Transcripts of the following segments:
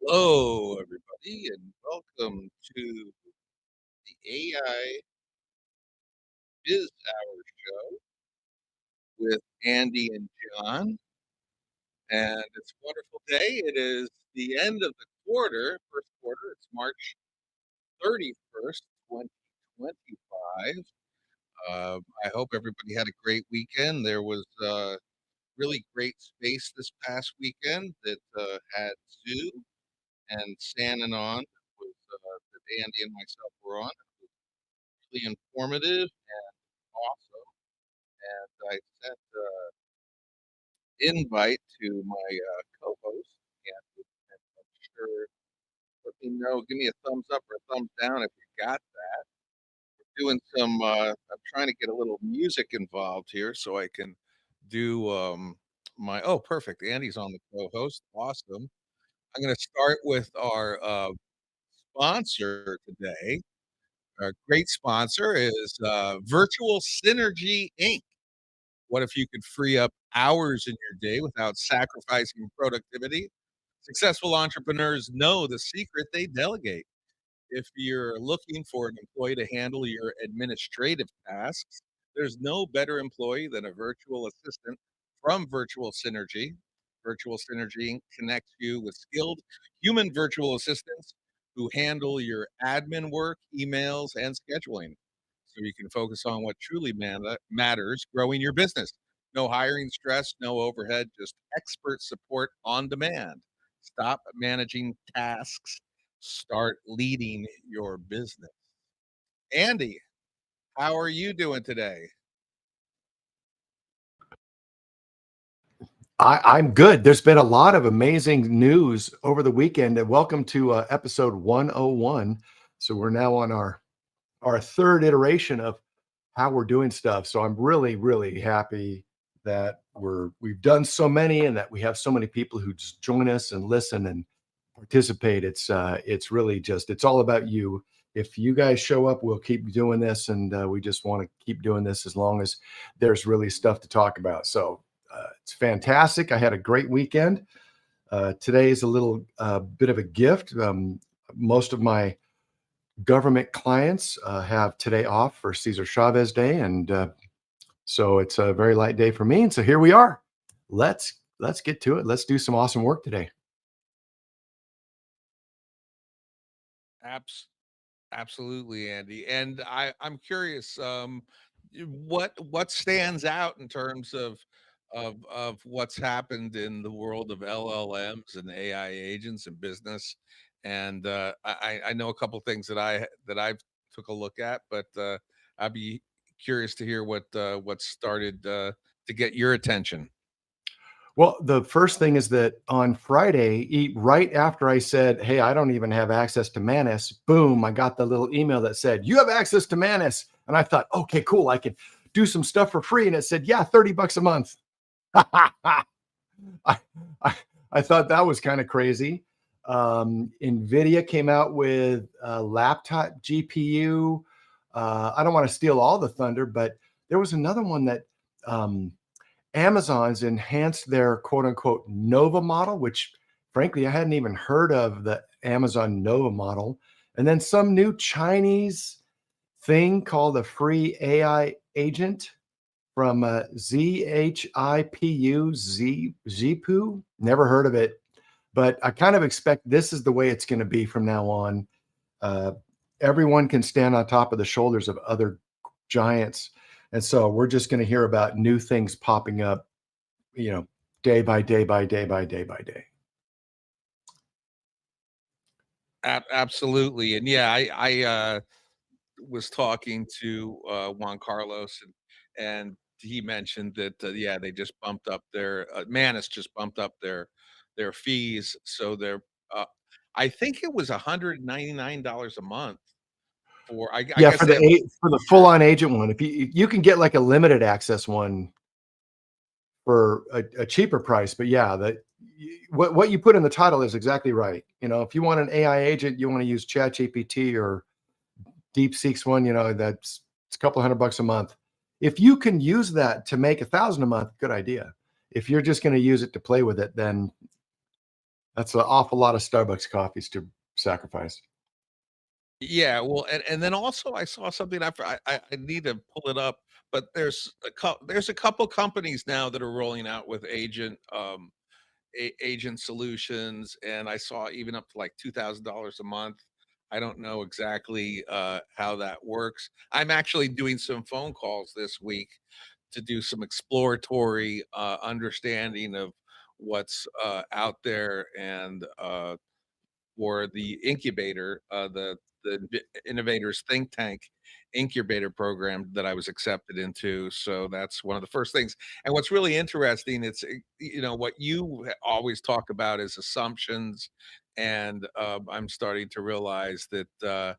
Hello, everybody, and welcome to the AI Biz Hour show with Andy and John. And it's a wonderful day. It is the end of the first quarter. It's March 31st, 2025. I hope everybody had a great weekend. There was really great space this past weekend that had Zoo and Sananon that Andy and myself were on. Really informative and awesome. And I sent an invite to my co-host, and I'm sure let me know. Give me a thumbs up or a thumbs down if you got that. We're doing some. I'm trying to get a little music involved here so I can do my. Oh, perfect. Andy's on the co-host. Awesome. I'm going to start with our sponsor today. Our great sponsor is Virtual Synergy Inc. What if you could free up hours in your day without sacrificing productivity? Successful entrepreneurs know the secret: they delegate. If you're looking for an employee to handle your administrative tasks, there's no better employee than a virtual assistant from Virtual Synergy. Virtual Synergy connects you with skilled human virtual assistants who handle your admin work, emails, and scheduling so you can focus on what truly matters: growing your business. No hiring stress, no overhead, just expert support on demand. Stop managing tasks, start leading your business. Andy, how are you doing today? I'm good. There's been a lot of amazing news over the weekend, and welcome to episode 101. So we're now on our third iteration of how we're doing stuff. So I'm really, really happy that we've done so many, and that we have so many people who just join us and listen and participate. It's really just it's all about you. If you guys show up, we'll keep doing this, and we just want to keep doing this as long as there's really stuff to talk about. So it's fantastic. I had a great weekend. Today is a little bit of a gift. Most of my government clients have today off for Cesar Chavez Day, and so it's a very light day for me. And so here we are. Let's get to it. Let's do some awesome work today. Abs- Absolutely, Andy. And I'm curious, what stands out in terms of what's happened in the world of LLMs and AI agents and business. And I know a couple things that I've took a look at, but I'd be curious to hear what started to get your attention. Well, the first thing is that on Friday, right after I said, "Hey, I don't even have access to Manus," boom, I got the little email that said, "You have access to Manus." And I thought, "Okay, cool. I can do some stuff for free." And it said, "Yeah, $30 a month." I, I, I thought that was kind of crazy. NVIDIA came out with a laptop GPU. I don't want to steal all the thunder, but there was another one that Amazon's enhanced their quote unquote Nova model, which frankly, I hadn't even heard of the Amazon Nova model. And then some new Chinese thing called a free AI agent from ZHIPU, never heard of it, but I kind of expect this is the way it's going to be from now on. Uh, Everyone can stand on top of the shoulders of other giants. And so we're just going to hear about new things popping up, day by day by day by day by day. Absolutely, and yeah, I was talking to Juan Carlos, and he mentioned that yeah, they just bumped up their Manus just bumped up their fees, so they're uh, I think it was $199 a month for I Yeah, guess for they have. for the full on agent one, if you can get like a limited access one for a cheaper price, but yeah, what you put in the title is exactly right. If you want an AI agent, you want to use ChatGPT or DeepSeek's one, it's a couple $100 a month. If you can use that to make 1,000 a month, good idea. If you're just going to use it to play with it, then That's an awful lot of Starbucks coffees to sacrifice. Yeah, well, and then also I saw something I need to pull it up, but there's a couple companies now that are rolling out with agent solutions, and I saw even up to like $2,000 a month. I don't know exactly how that works. I'm actually doing some phone calls this week to do some exploratory understanding of what's out there, and for the incubator, the Innovators Think Tank incubator program that I was accepted into. So that's one of the first things. And what's really interesting, what you always talk about is assumptions, and I'm starting to realize that the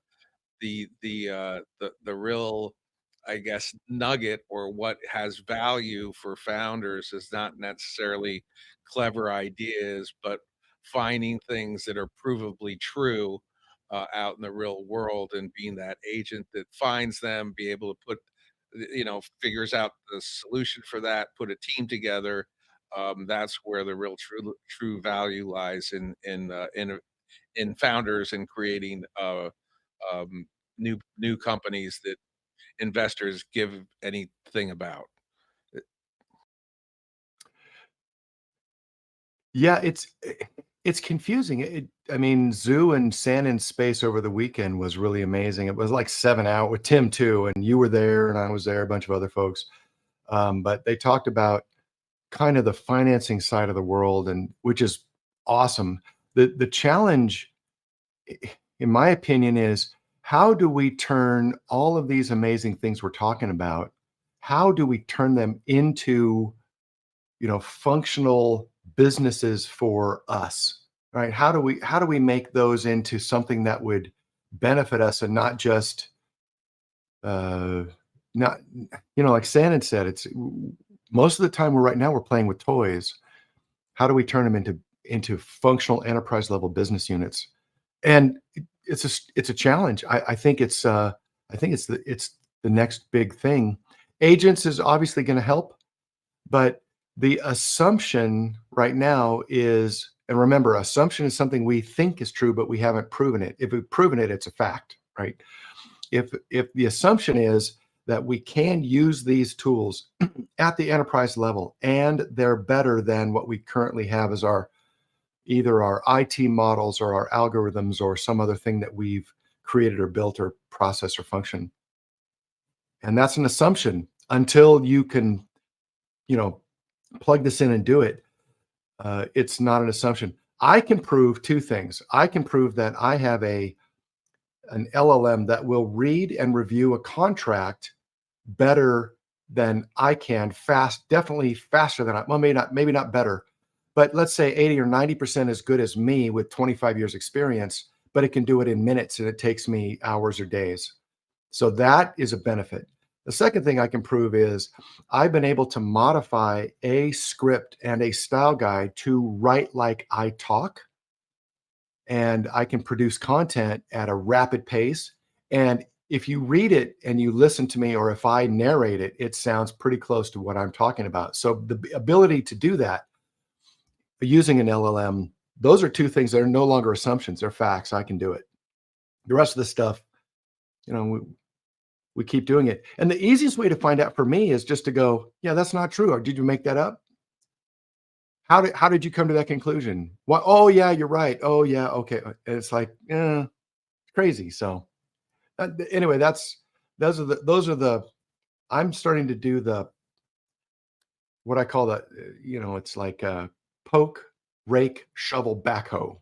real, I guess, nugget, or what has value for founders, is not necessarily clever ideas, but finding things that are provably true out in the real world, and being that agent that finds them, be able to figures out the solution for that, put a team together. That's where the real true value lies in founders, and creating um, new companies that investors give anything about. Yeah, it's confusing. I mean, Zoo and Sand in Space over the weekend was really amazing. It was like 7 hours with Tim too, and you were there, and I was there, a bunch of other folks. But they talked about kind of the financing side of the world, and which is awesome. The challenge, in my opinion, is how do we turn all of these amazing things we're talking about? How do we turn them into functional businesses for us, right? How do we make those into something that would benefit us and not just uh not like Shannon said, it's most of the time we're playing with toys. How do we turn them into functional enterprise level business units? And it's a challenge. I think it's the next big thing. Agents is obviously going to help, but the assumption right now is, and remember, assumption is something we think is true, but we haven't proven it. If we've proven it, it's a fact, right? If the assumption is that we can use these tools at the enterprise level and they're better than what we currently have as our either our IT models or our algorithms or some other thing that we've created or built or process or function. And that's an assumption until you can, you know, plug this in and do it. It's not an assumption. I can prove two things. I can prove that I have an LLM that will read and review a contract better than I can, definitely faster than well, maybe not better, but let's say 80 or 90% as good as me with 25 years experience, but it can do it in minutes and it takes me hours or days. So that is a benefit. The second thing I can prove is I've been able to modify a script and a style guide to write like I talk, and I can produce content at a rapid pace. And if you read it and you listen to me, or if I narrate it, it sounds pretty close to what I'm talking about. So the ability to do that using an LLM, those are two things that are no longer assumptions, they're facts. I can do it. The rest of the stuff, you know, we keep doing it. And the easiest way to find out for me is just to go, yeah, that's not true. Or did you make that up? How did you come to that conclusion? What? Oh yeah, you're right. Oh yeah, okay. And it's like, crazy. So anyway, those are the I'm starting to do the what I call the it's like poke, rake, shovel, backhoe,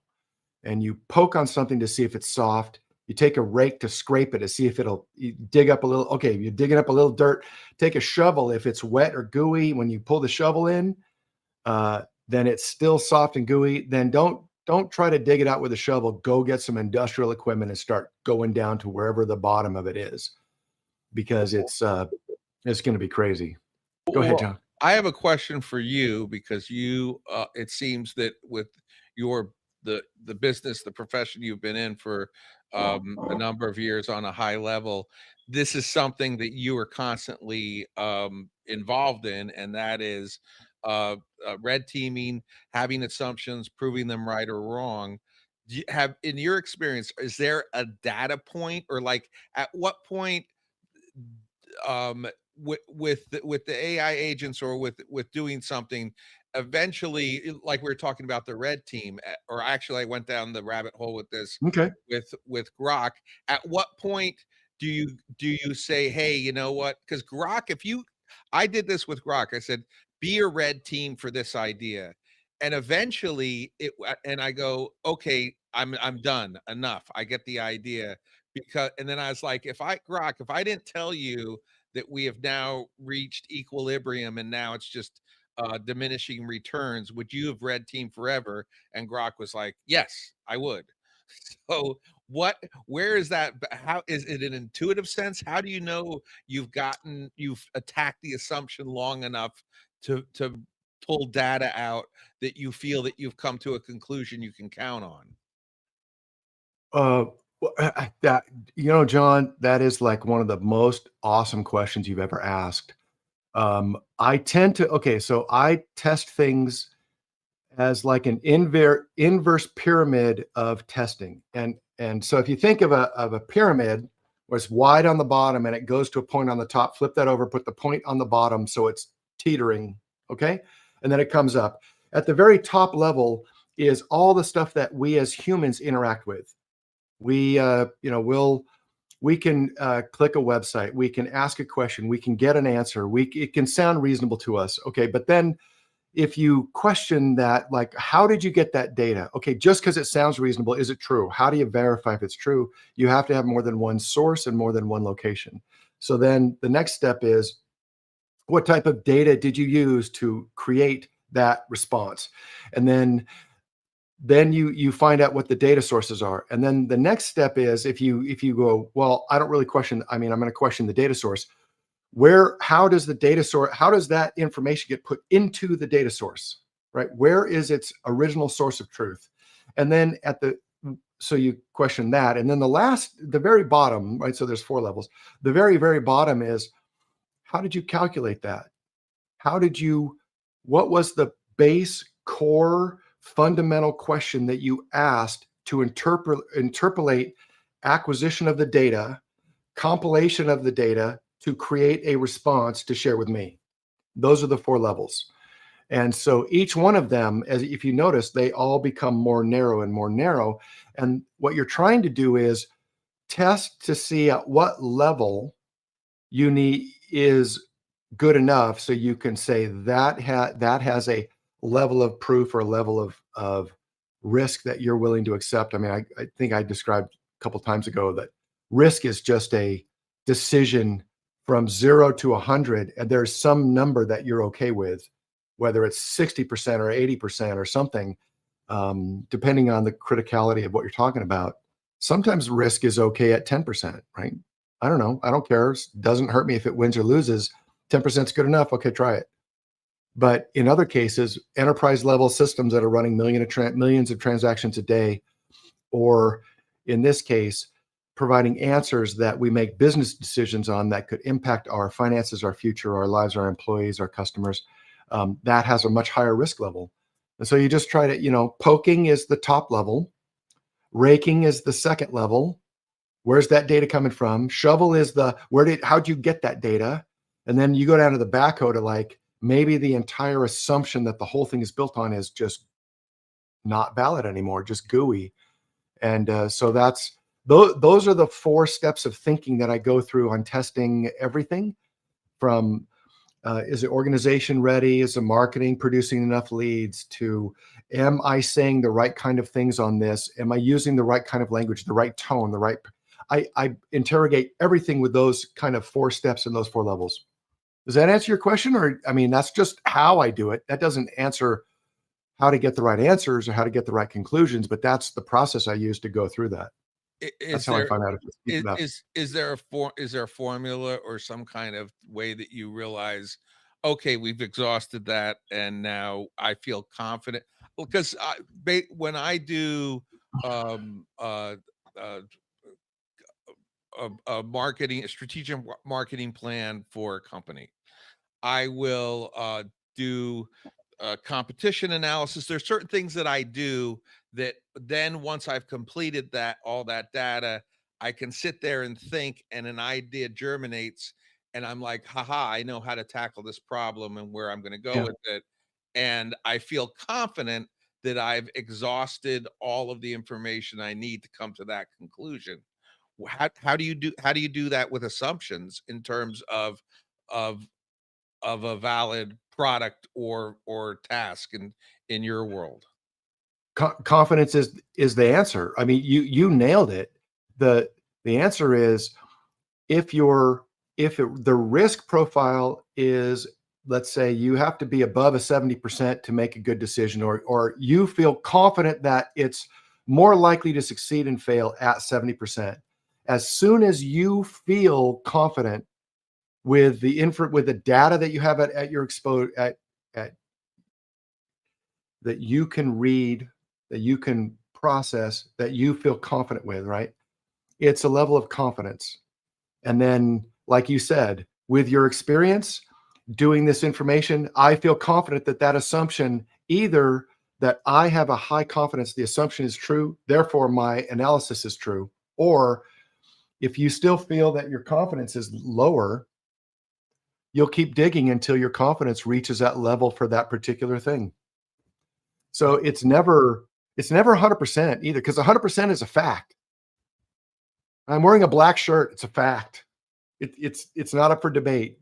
and you poke on something to see if it's soft. You take a rake to scrape it to see if you dig up a little. Okay, you're digging up a little dirt. Take a shovel if it's wet or gooey. When you pull the shovel in, then it's still soft and gooey. Then don't try to dig it out with a shovel. Go get some industrial equipment and start going down to wherever the bottom of it is, because it's going to be crazy. Go ahead, Well, John. I have a question for you, because it seems that with your the business, the profession you've been in for a number of years on a high level, this is something that you are constantly involved in, and that is red teaming, having assumptions, proving them right or wrong. Do you have, in your experience, is there a data point, or like at what point, with the AI agents, or with doing something, eventually, like we were talking about the red team, or actually I went down the rabbit hole with this Okay. with Grok. At what point do you say, hey, you know what? Because Grok, if you I did this with Grok. I said, be a red team for this idea. And eventually and I go, okay, I'm done. Enough. I get the idea. Because and then I was like, if I didn't tell you that we have now reached equilibrium and now it's just diminishing returns, would you have red team forever? And Grok was like, yes, I would. So what where is that how is it an intuitive sense? How do you know you've attacked the assumption long enough to pull data out that you feel that you've come to a conclusion you can count on? Uh, that John, that is like one of the most awesome questions you've ever asked. I tend to okay, so I test things as like an inverse pyramid of testing. And so if you think of a pyramid where it's wide on the bottom and it goes to a point on the top, flip that over, put the point on the bottom so it's teetering, okay? And then it comes up. At the very top level is all the stuff that we as humans interact with. We can click a website, we can ask a question, we can get an answer, it can sound reasonable to us, okay? But then if you question that, like, how did you get that data? Okay, just because it sounds reasonable, is it true? How do you verify if it's true? You have to have more than one source and more than one location. So then the next step is, what type of data did you use to create that response? And then you find out what the data sources are. And then the next step is, if you go, well, I don't really question, I mean, I'm going to question the data source. How does the data source, how does that information get put into the data source, right? Where is its original source of truth? And then so you question that. And then the very bottom, right? So there's four levels. The very, very bottom is, how did you calculate that? How did you, what was the base core fundamental question that you asked to interpolate acquisition of the data, compilation of the data to create a response to share with me? Those are the four levels. And so each one of them, as if you notice, they all become more narrow and more narrow. And what you're trying to do is test to see at what level you need is good enough so you can say that has a level of proof or a level of risk that you're willing to accept. I mean, I think I described a couple times ago that risk is just a decision from 0 to 100, and there's some number that you're okay with, whether it's 60% or 80% or something, depending on the criticality of what you're talking about. Sometimes risk is okay at 10%, right? I don't know. I don't care. It doesn't hurt me if it wins or loses. 10% is good enough. Okay, try it. But in other cases, enterprise level systems that are running millions of transactions a day, or in this case, providing answers that we make business decisions on that could impact our finances, our future, our lives, our employees, our customers, that has a much higher risk level. And so you just try to, poking is the top level, raking is the second level. Where's that data coming from? Shovel is how'd you get that data? And then you go down to the backhoe to, like, maybe the entire assumption that the whole thing is built on is just not valid anymore, just gooey. And so those are the four steps of thinking that I go through on testing everything from, is the organization ready? Is the marketing producing enough leads? To, am I saying the right kind of things on this? Am I using the right kind of language, the right tone, I interrogate everything with those kind of four steps and those four levels. Does that answer your question? Or, I mean, that's just how I do it. That doesn't answer how to get the right answers or how to get the right conclusions, but that's the process I use to go through that. That's Is how I there find out if it's deep enough. is there a formula or some kind of way that you realize, okay, we've exhausted that and now I feel confident? Because when I do um, uh, uh, a strategic marketing plan for a company, I will do competition analysis. There's certain things that I do that then once I've completed that all that data, I can sit there and think, and an idea germinates, and I'm like, haha, I know how to tackle this problem and where I'm going to go Yeah. with it. And I feel confident that I've exhausted all of the information I need to come to that conclusion. How do you do that with assumptions in terms of a valid product or task in your world? Confidence is the answer. I mean, you nailed it. The the answer is if you're if it, the risk profile is, let's say you have to be above a 70% to make a good decision, or you feel confident that it's more likely to succeed and fail at 70%. As soon as you feel confident with with the data that you have at your expo at that you can read, that you can process, that you feel confident with, right? It's a level of confidence. And then, like you said, with your experience doing this information, I feel confident that that assumption, either that I have a high confidence the assumption is true, therefore my analysis is true, or if you still feel that your confidence is lower, you'll keep digging until your confidence reaches that level for that particular thing. So it's never 100% either, because 100% is a fact. I'm wearing a black shirt. It's a fact. It's not up for debate.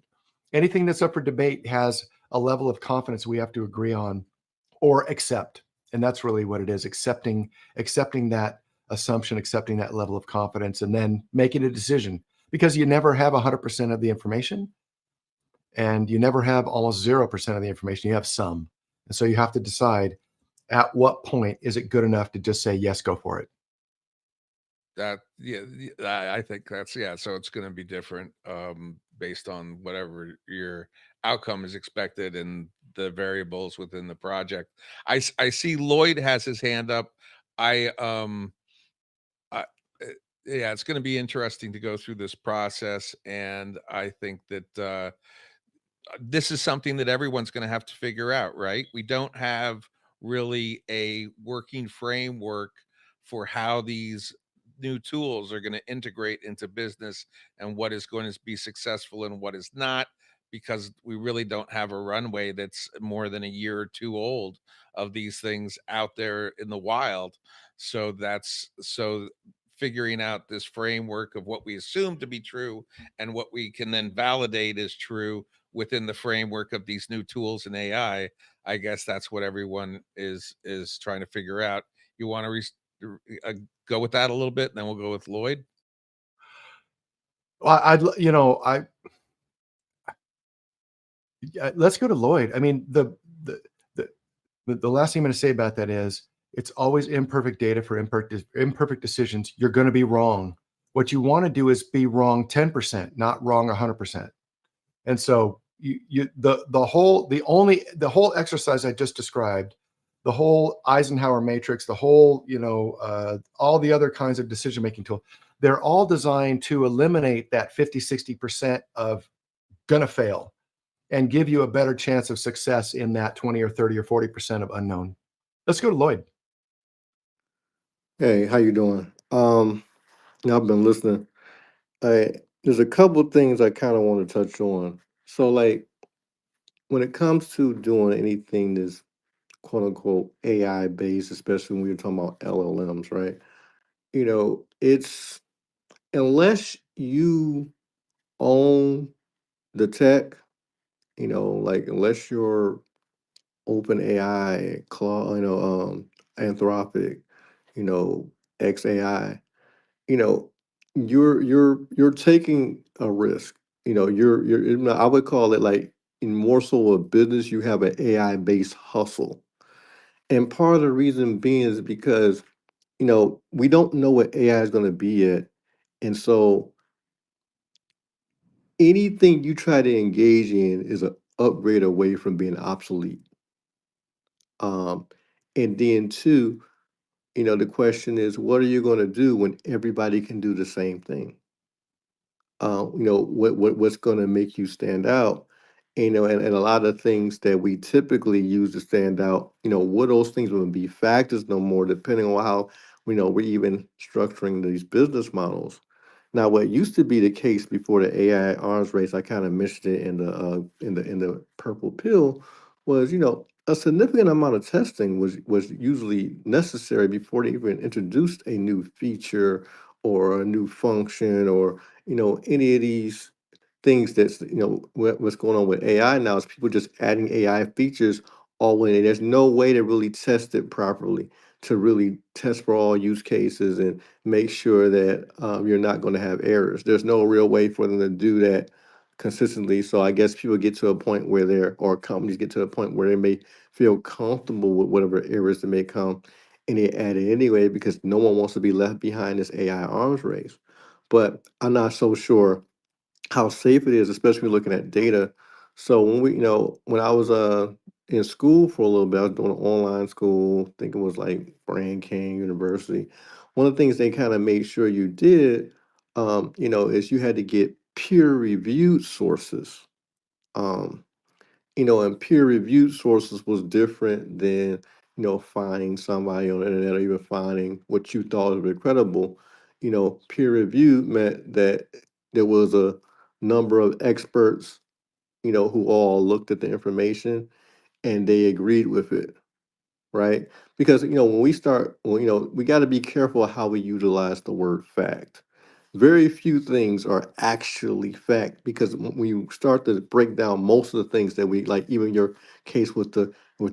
Anything that's up for debate has a level of confidence we have to agree on or accept. And that's really what it is, accepting that assumption, accepting that level of confidence, and then making a decision, because you never have 100% of the information, and you never have almost 0% of the information. You have some. And so you have to decide, at what point is it good enough to just say, yes, go for it? That yeah, I think that's yeah. So it's going to be different based on whatever your outcome is expected and the variables within the project. I see Lloyd has his hand up. I I, uh, yeah, it's going to be interesting to go through this process, and I think that this is something that everyone's going to have to figure out, right? We don't have really a working framework for how these new tools are going to integrate into business and what is going to be successful and what is not, because we really don't have a runway that's more than a year or two old of these things out there in the wild. So figuring out this framework of what we assume to be true and what we can then validate as true within the framework of these new tools and I guess that's what everyone is trying to figure out. You want to go with that a little bit, and then we'll go with Lloyd. Well, yeah, let's go to Lloyd. I mean, the the last thing I'm going to say about that is it's always imperfect data for imperfect decisions. You're going to be wrong. What you want to do is be wrong 10%, not wrong 100%. And so the whole exercise I just described, the whole Eisenhower matrix, the whole, all the other kinds of decision making tool, they're all designed to eliminate that 50-60% of gonna fail and give you a better chance of success in that 20 or 30 or 40% of unknown. Let's go to Lloyd. Hey, how you doing? I've been listening. I There's a couple things I kind of want to touch on. So, like, when it comes to doing anything that's quote unquote AI based, especially when we're talking about LLMs, right? It's unless you own the tech, like unless you're open AI, Claude, Anthropic, you know, XAI, you know, you're taking a risk. I would call it like in more so a business, you have an AI based hustle. And part of the reason being is because, we don't know what AI is going to be yet. And so anything you try to engage in is an upgrade away from being obsolete. Um, and then two, the question is, what are you going to do when everybody can do the same thing? What's going to make you stand out? And a lot of things that we typically use to stand out, what those things would be factors no more, depending on how we're even structuring these business models. Now, what used to be the case before the AI arms race, I kind of mentioned it in the purple pill, was a significant amount of testing was usually necessary before they even introduced a new feature or a new function or any of these things that's what's going on with AI now is people just adding AI features all in. There's no way to really test it properly, to really test for all use cases and make sure that you're not going to have errors. There's no real way for them to do that consistently. So I guess people get to a point where or companies get to a point where they may feel comfortable with whatever errors that may come, and they add it anyway because no one wants to be left behind this AI arms race. But I'm not so sure how safe it is, especially looking at data. So when I was in school for a little bit, I was doing an online school. I think it was like Brand King University. One of the things they kind of made sure you did, is you had to get peer-reviewed sources. Um, and peer-reviewed sources was different than finding somebody on the internet or even finding what you thought was credible. Peer-reviewed meant that there was a number of experts who all looked at the information and they agreed with it, right? Because when we start, we got to be careful how we utilize the word fact. Very few things are actually fact because when you start to break down most of the things that we like, even your case with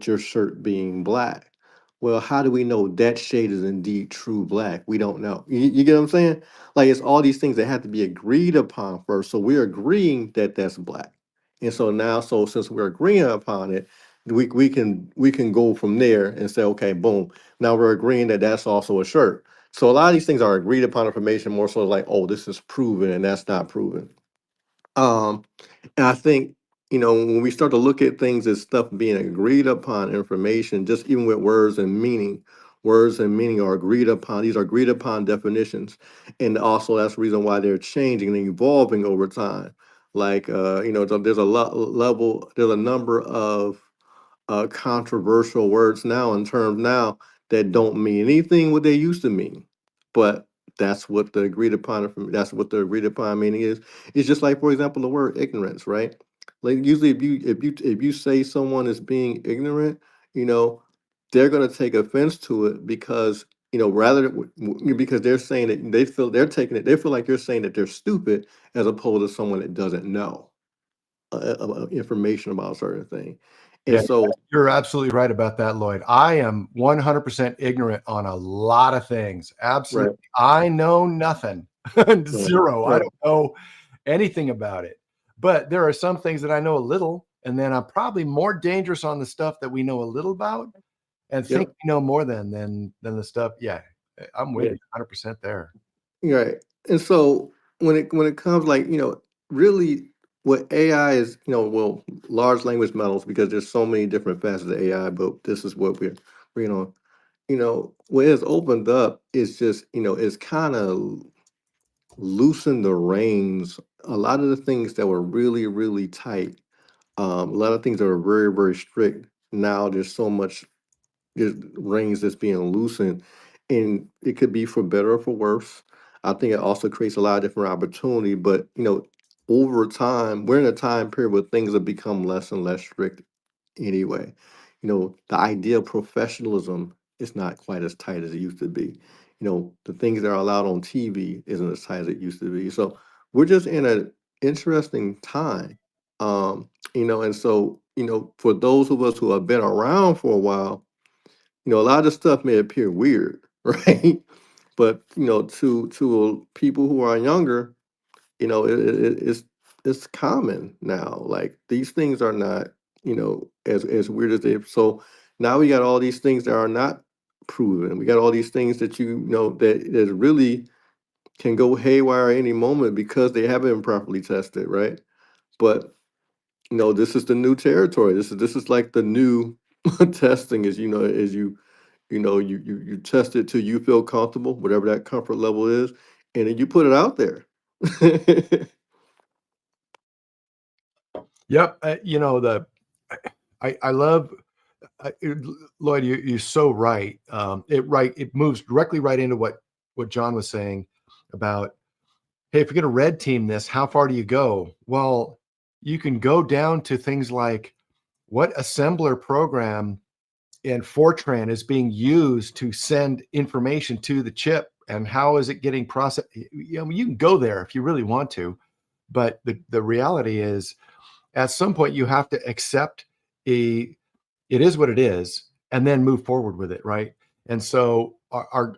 your shirt being black. Well, how do we know that shade is indeed true black? We don't know. You get what I'm saying? Like it's all these things that have to be agreed upon first. So we're agreeing that that's black. And so now, so since we're agreeing upon it, we can go from there and say, okay, boom. Now we're agreeing that that's also a shirt. So a lot of these things are agreed upon information, more so like, oh, this is proven and that's not proven. Um, and I think, when we start to look at things as stuff being agreed upon information, just even with words and meaning are agreed upon. These are agreed upon definitions. And also that's the reason why they're changing and evolving over time. Like, there's a there's a number of controversial words now and terms now that don't mean anything what they used to mean. But that's what the agreed upon meaning is. It's just like, for example, the word ignorance, right? Like usually if you say someone is being ignorant, you know, they're gonna take offense to it because because they're saying that they feel like you're saying that they're stupid as opposed to someone that doesn't know information about a certain thing. And Yeah, so you're absolutely right about that, Lloyd. I am 100% ignorant on a lot of things. right, Absolutely. I know nothing. right, Zero. I right, don't know anything about it. But there are some things that I know a little, and then I'm probably more dangerous on the stuff that we know a little about and think yep, we know more than the stuff. Yeah, I'm with yeah, you 100% there. right. And so when it comes like, really what AI is, well, large language models, because there's so many different facets of AI, but this is what we're what has opened up is just, it's kind of loosened the reins. A lot of the things that were really, really tight, a lot of things that are very, very strict. Now there's so much there's reins that's being loosened, and it could be for better or for worse. I think it also creates a lot of different opportunity, but over time, we're in a time period where things have become less and less strict anyway. The idea of professionalism is not quite as tight as it used to be. The things that are allowed on TV isn't as tight as it used to be. So we're just in an interesting time. And so, for those of us who have been around for a while, a lot of the stuff may appear weird, right? But to people who are younger, it's common now. Like these things are not, as weird as they. So now we got all these things that are not proven. We got all these things that that really can go haywire any moment because they haven't been properly tested, right? But this is the new territory. This is like the new testing is as you test it till you feel comfortable, whatever that comfort level is, and then you put it out there. Yep. I love Lloyd. You're so right. It moves directly right into what John was saying about, hey, if you're going to red team this, how far do you go? Well, you can go down to things like what assembler program in Fortran is being used to send information to the chip, and how is it getting processed. You can go there if you really want to, but the reality is at some point you have to accept a it is what it is and then move forward with it, right? And so our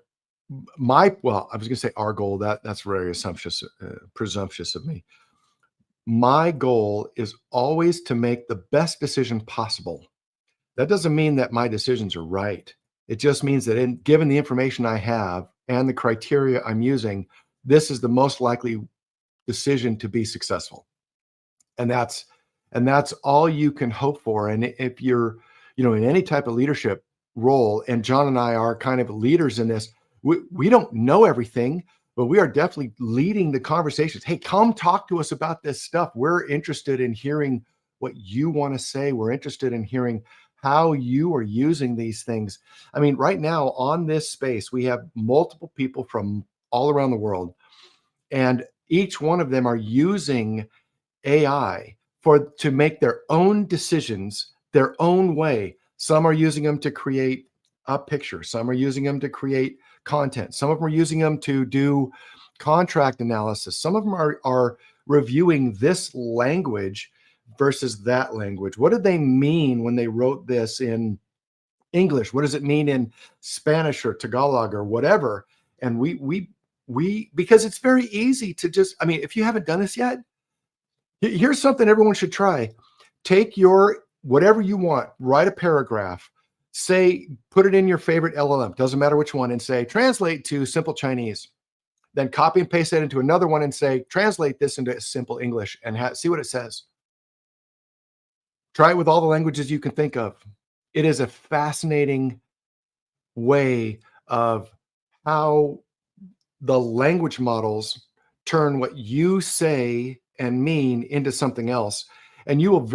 my well, I was going to say our goal, that's very presumptuous of me. My goal is always to make the best decision possible. That doesn't mean that my decisions are right. It just means that given the information I have and the criteria I'm using, this is the most likely decision to be successful. And that's all you can hope for. And if you're, in any type of leadership role, and John and I are kind of leaders in this, we don't know everything, but we are definitely leading the conversations. Hey, come talk to us about this stuff. We're interested in hearing what you want to say. We're interested in hearing how you are using these things. I mean, right now on this space, we have multiple people from all around the world, and each one of them are using AI to make their own decisions their own way. Some are using them to create a picture. Some are using them to create content. Some of them are using them to do contract analysis. Some of them are reviewing this language versus that language. What did they mean when they wrote this in English? What does it mean in Spanish or Tagalog or whatever? And we because it's very easy to just, I mean, if you haven't done this yet, here's something everyone should try. Take your whatever you want, write a paragraph, put it in your favorite LLM, doesn't matter which one, and say, translate to simple Chinese. Then copy and paste that into another one and say, translate this into simple English, and see what it says. Try it with all the languages you can think of. It is a fascinating way of how the language models turn what you say and mean into something else. And you will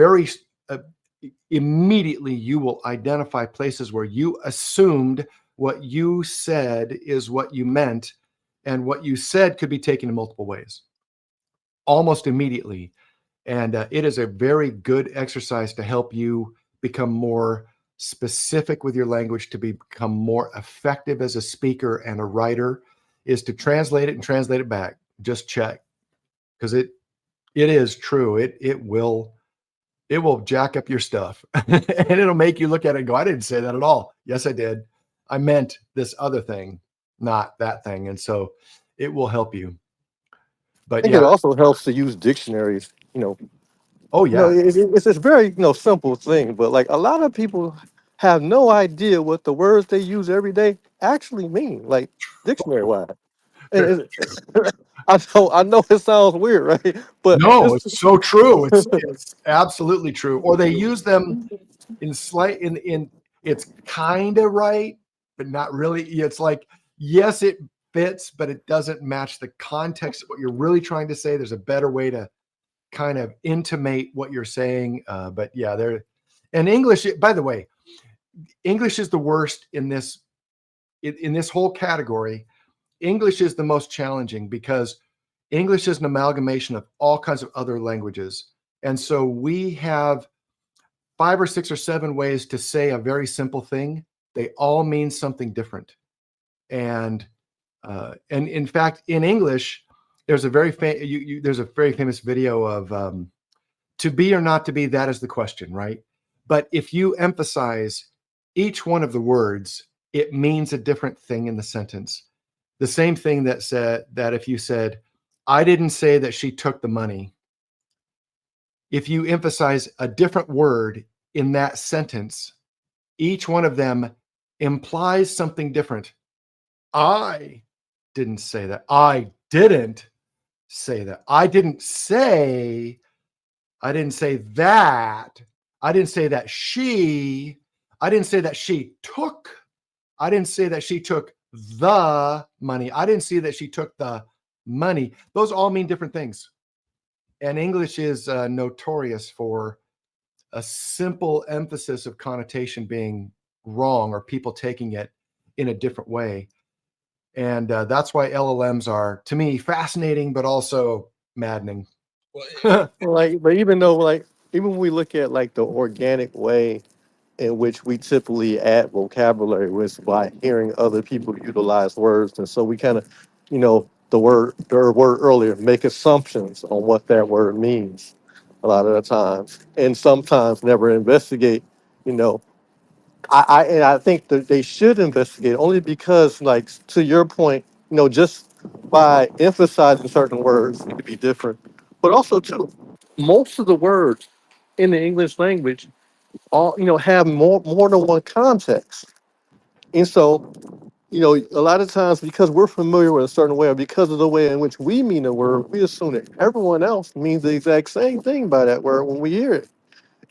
immediately you will identify places where you assumed what you said is what you meant, and what you said could be taken in multiple ways almost immediately. And it is a very good exercise to help you become more specific with your language, to become more effective as a speaker and a writer, is to translate it and translate it back. Just check, because it is true. It will jack up your stuff and it'll make you look at it and go, I didn't say that at all. Yes, I did. I meant this other thing, not that thing. And so it will help you. I But think it yeah. also helps to use dictionaries. Oh yeah. It's this very simple thing, but like a lot of people have no idea what the words they use every day actually mean, like dictionary wise. And I know it sounds weird, right? But No, it's it's so true. It's absolutely true. Or they use them in it's kind of right, but not really. It's like, yes, it fits, but it doesn't match the context of what you're really trying to say. There's a better way to kind of intimate what you're saying. But yeah, and English, by the way, English is the worst in this whole category. English is the most challenging because English is an amalgamation of all kinds of other languages. And so we have 5 or 6 or 7 ways to say a very simple thing. They all mean something different. And in fact, in English, there's a very famous video of to be or not to be, that is the question, right? But if you emphasize each one of the words, it means a different thing in the sentence. The same thing that if you said, I didn't say that she took the money. If you emphasize a different word in that sentence, each one of them implies something different. I didn't say that. I didn't say that. I didn't say that. I didn't say that I didn't say that she took. I didn't say that she took the money. I didn't say that she took the money. Those all mean different things. and English is notorious for a simple emphasis of connotation being wrong or people taking it in a different way. And that's why LLMs are, to me, fascinating, but also maddening. Well, Like, but even though, like, even when we look at like the organic way in which we typically add vocabulary was by hearing other people utilize words. And so we kind of, the word earlier, make assumptions on what that word means a lot of the times. And sometimes never investigate, you know. And I think that they should investigate only because, like, to your point, just by emphasizing certain words it could be different. But also too, most of the words in the English language all have more than one context. And so, a lot of times because we're familiar with a certain way or because of the way in which we mean a word, we assume that everyone else means the exact same thing by that word when we hear it.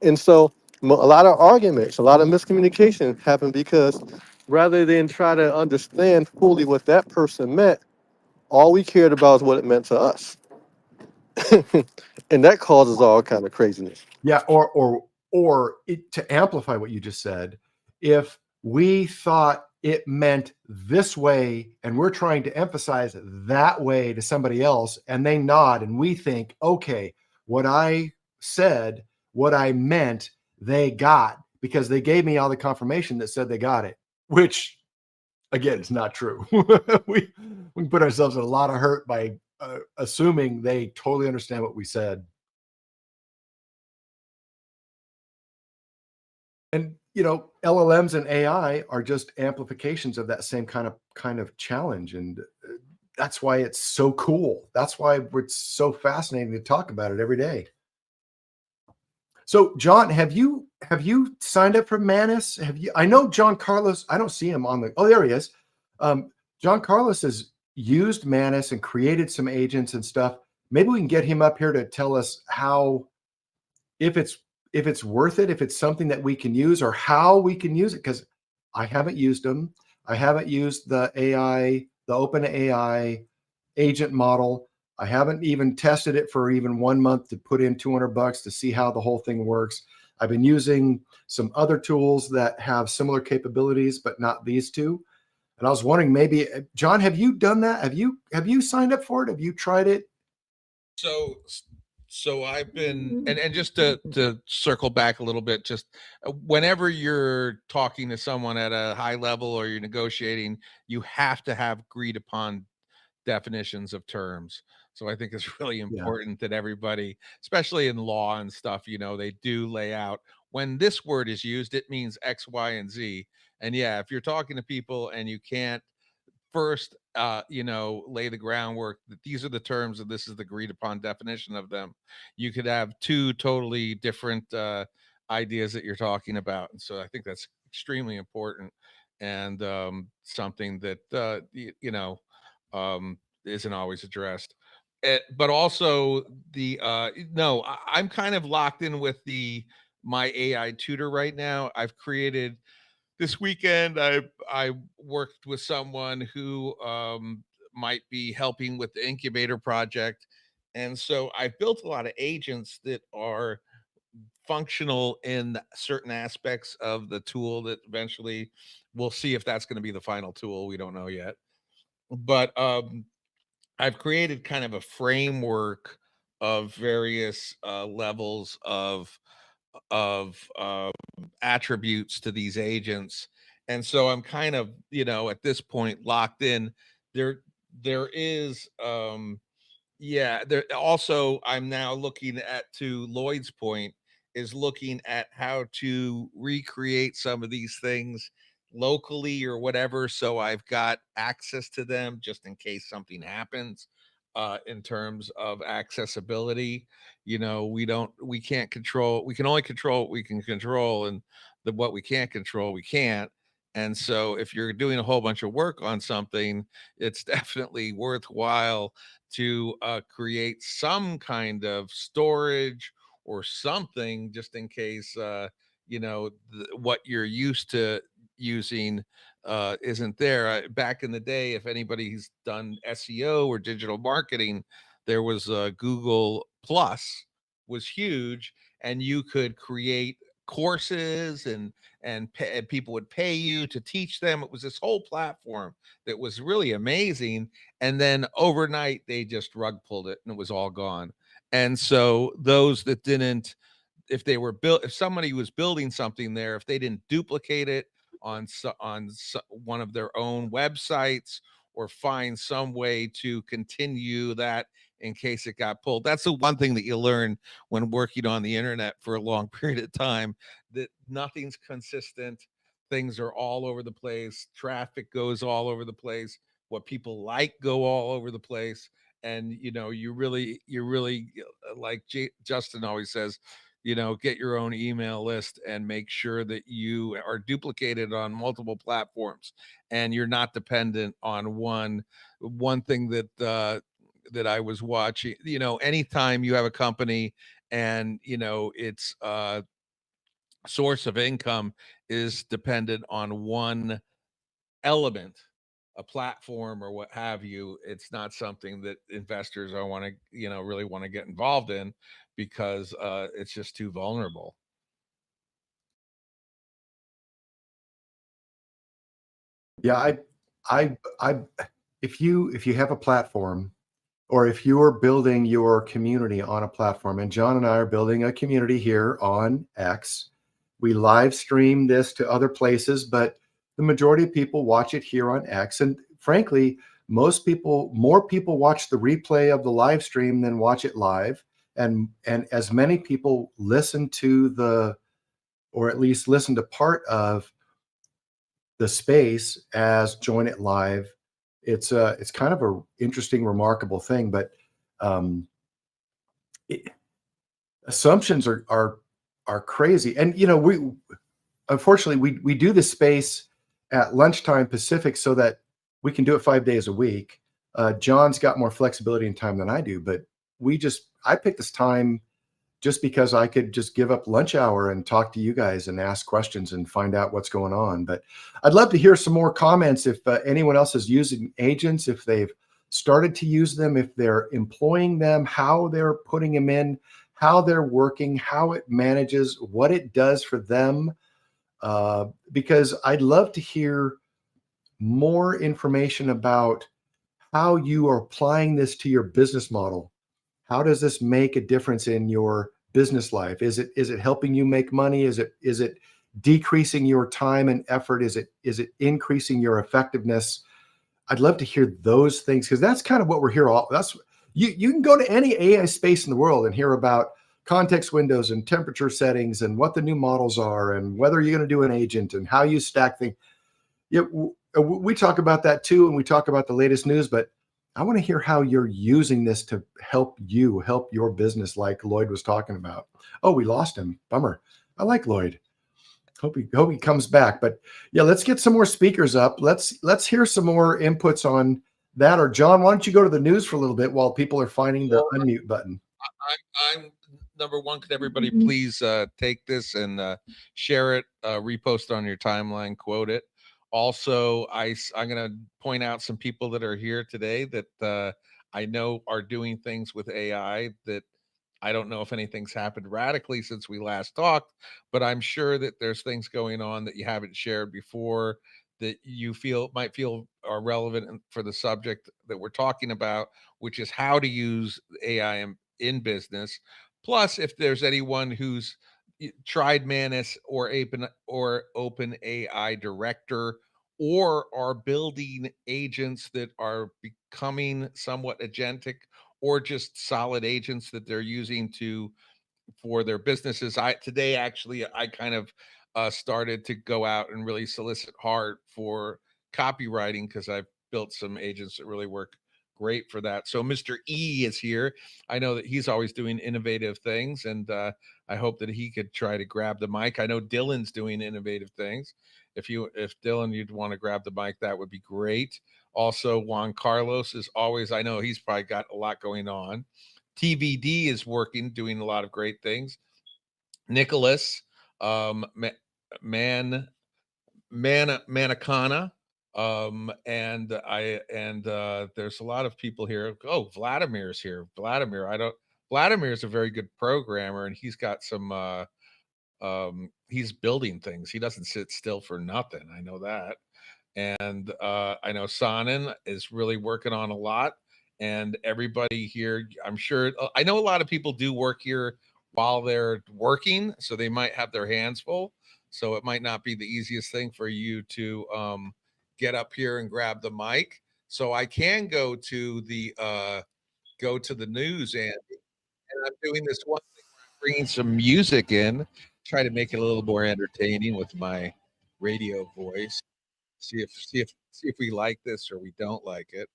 And so a lot of arguments, a lot of miscommunication happen because rather than try to understand fully what that person meant, all we cared about is what it meant to us. And that causes all kind of craziness. Yeah, to amplify what you just said, if we thought it meant this way and we're trying to emphasize that way to somebody else and they nod and we think, okay, what I said, what I meant, they got because they gave me all the confirmation that said they got it, which again is not true. We put ourselves in a lot of hurt by assuming they totally understand what we said. And LLMs and AI are just amplifications of that same kind of challenge, and that's why it's so cool. That's why it's so fascinating to talk about it every day. So, John, have you signed up for Manus? Have you? I know John Carlos. I don't see him on the. Oh, there he is. Um, John Carlos has used Manus and created some agents and stuff. Maybe we can get him up here to tell us how if it's worth it, if it's something that we can use or how we can use it. Because I haven't used them. I haven't used the AI, the open AI agent model. I haven't even tested it for even 1 month to put in $200 to see how the whole thing works. I've been using some other tools that have similar capabilities, but not these two. And I was wondering, maybe John, have you done that? Have you signed up for it? Have you tried it? so so I've been, and just to circle back a little bit, just whenever you're talking to someone at a high level or you're negotiating, you have to have agreed upon definitions of terms. So I think it's really Yeah. important that everybody, especially in law and stuff, they do lay out when this word is used, it means X, Y, and Z. And yeah, if you're talking to people and you can't first lay the groundwork that these are the terms and this is the agreed upon definition of them, you could have two totally different ideas that you're talking about. And so I think that's extremely important, and something that isn't always addressed. But also the no, I'm kind of locked in with the my AI tutor right now. I've created this weekend. I worked with someone who might be helping with the incubator project, and so I've built a lot of agents that are functional in certain aspects of the tool that eventually we'll see if that's going to be the final tool. We don't know yet, but I've created kind of a framework of various levels of attributes to these agents. And so I'm kind of, at this point locked in. There is yeah, there also, I'm now looking at, to Lloyd's point, is looking at how to recreate some of these things locally or whatever, so I've got access to them just in case something happens in terms of accessibility. We can't control, we can only control what we can control, and what we can't control we can't. And so if you're doing a whole bunch of work on something, it's definitely worthwhile to create some kind of storage or something, just in case what you're used to using isn't there. Back in the day, if anybody's done SEO or digital marketing, there was Google Plus was huge, and you could create courses and people would pay you to teach them. It was this whole platform that was really amazing. And then overnight they just rug pulled it and it was all gone. And so those that didn't, if they were built, if somebody was building something there, if they didn't duplicate it on one of their own websites or find some way to continue that in case it got pulled. That's the one thing that you learn when working on the internet for a long period of time, that nothing's consistent. Things are all over the place. Traffic goes all over the place. What people like go all over the place. And you really like Justin always says, get your own email list and make sure that you are duplicated on multiple platforms and you're not dependent on one thing that I was watching. Anytime you have a company and its source of income is dependent on one element, a platform or what have you, it's not something that investors are want to, really want to get involved in, because it's just too vulnerable. Yeah, I, if you have a platform, or if you are building your community on a platform, and John and I are building a community here on X, we live stream this to other places, but the majority of people watch it here on X. And frankly, more people watch the replay of the live stream than watch it live. And as many people listen to or at least listen to part of the space as join it live. It's kind of a interesting, remarkable thing, but um, it, assumptions are crazy. And we unfortunately we do this space at lunchtime Pacific so that we can do it 5 days a week. John's got more flexibility in time than I do, but I picked this time just because I could just give up lunch hour and talk to you guys and ask questions and find out what's going on. But I'd love to hear some more comments if anyone else is using agents, if they've started to use them, if they're employing them, how they're putting them in, how they're working, how it manages, what it does for them. Because I'd love to hear more information about how you are applying this to your business model. How does this make a difference in your business life? Is it helping you make money? Is it decreasing your time and effort? Is it increasing your effectiveness? I'd love to hear those things, because that's kind of what we're here all. That's you can go to any AI space in the world and hear about context windows and temperature settings and what the new models are and whether you're going to do an agent and how you stack things. Yeah, we talk about that too, and we talk about the latest news, but I want to hear how you're using this to help your business, like Lloyd was talking about. Oh, we lost him. Bummer. I like Lloyd. Hope he comes back. But yeah, let's get some more speakers up. Let's hear some more inputs on that. Or John, why don't you go to the news for a little bit while people are finding the unmute button? I'm number one. Could everybody please take this and share it, repost on your timeline, quote it. Also, I'm going to point out some people that are here today that I know are doing things with AI that I don't know if anything's happened radically since we last talked, but I'm sure that there's things going on that you haven't shared before that you might feel are relevant for the subject that we're talking about, which is how to use AI in business. Plus, if there's anyone who's tried Manus or Open AI Director, or are building agents that are becoming somewhat agentic, or just solid agents that they're using for their businesses. Today actually I kind of started to go out and really solicit hard for copywriting, because I've built some agents that really work great for that. So Mr. E is here. I know that he's always doing innovative things, and I hope that he could try to grab the mic. I know Dylan's doing innovative things. If Dylan, you'd want to grab the mic, that would be great. Also, Juan Carlos is always, I know he's probably got a lot going on. TVD is working, doing a lot of great things. Nicholas, man, Manakana, and there's a lot of people here. Oh, Vladimir's here. Vladimir, Vladimir is a very good programmer, and he's got some. He's building things. He doesn't sit still for nothing. I know that. And I know Sonnen is really working on a lot. And everybody here, I'm sure, I know a lot of people do work here while they're working, so they might have their hands full. So it might not be the easiest thing for you to get up here and grab the mic. So I can go to the news, and I'm doing this one thing where I'm bringing some music in, try to make it a little more entertaining with my radio voice. See if we like this or we don't like it.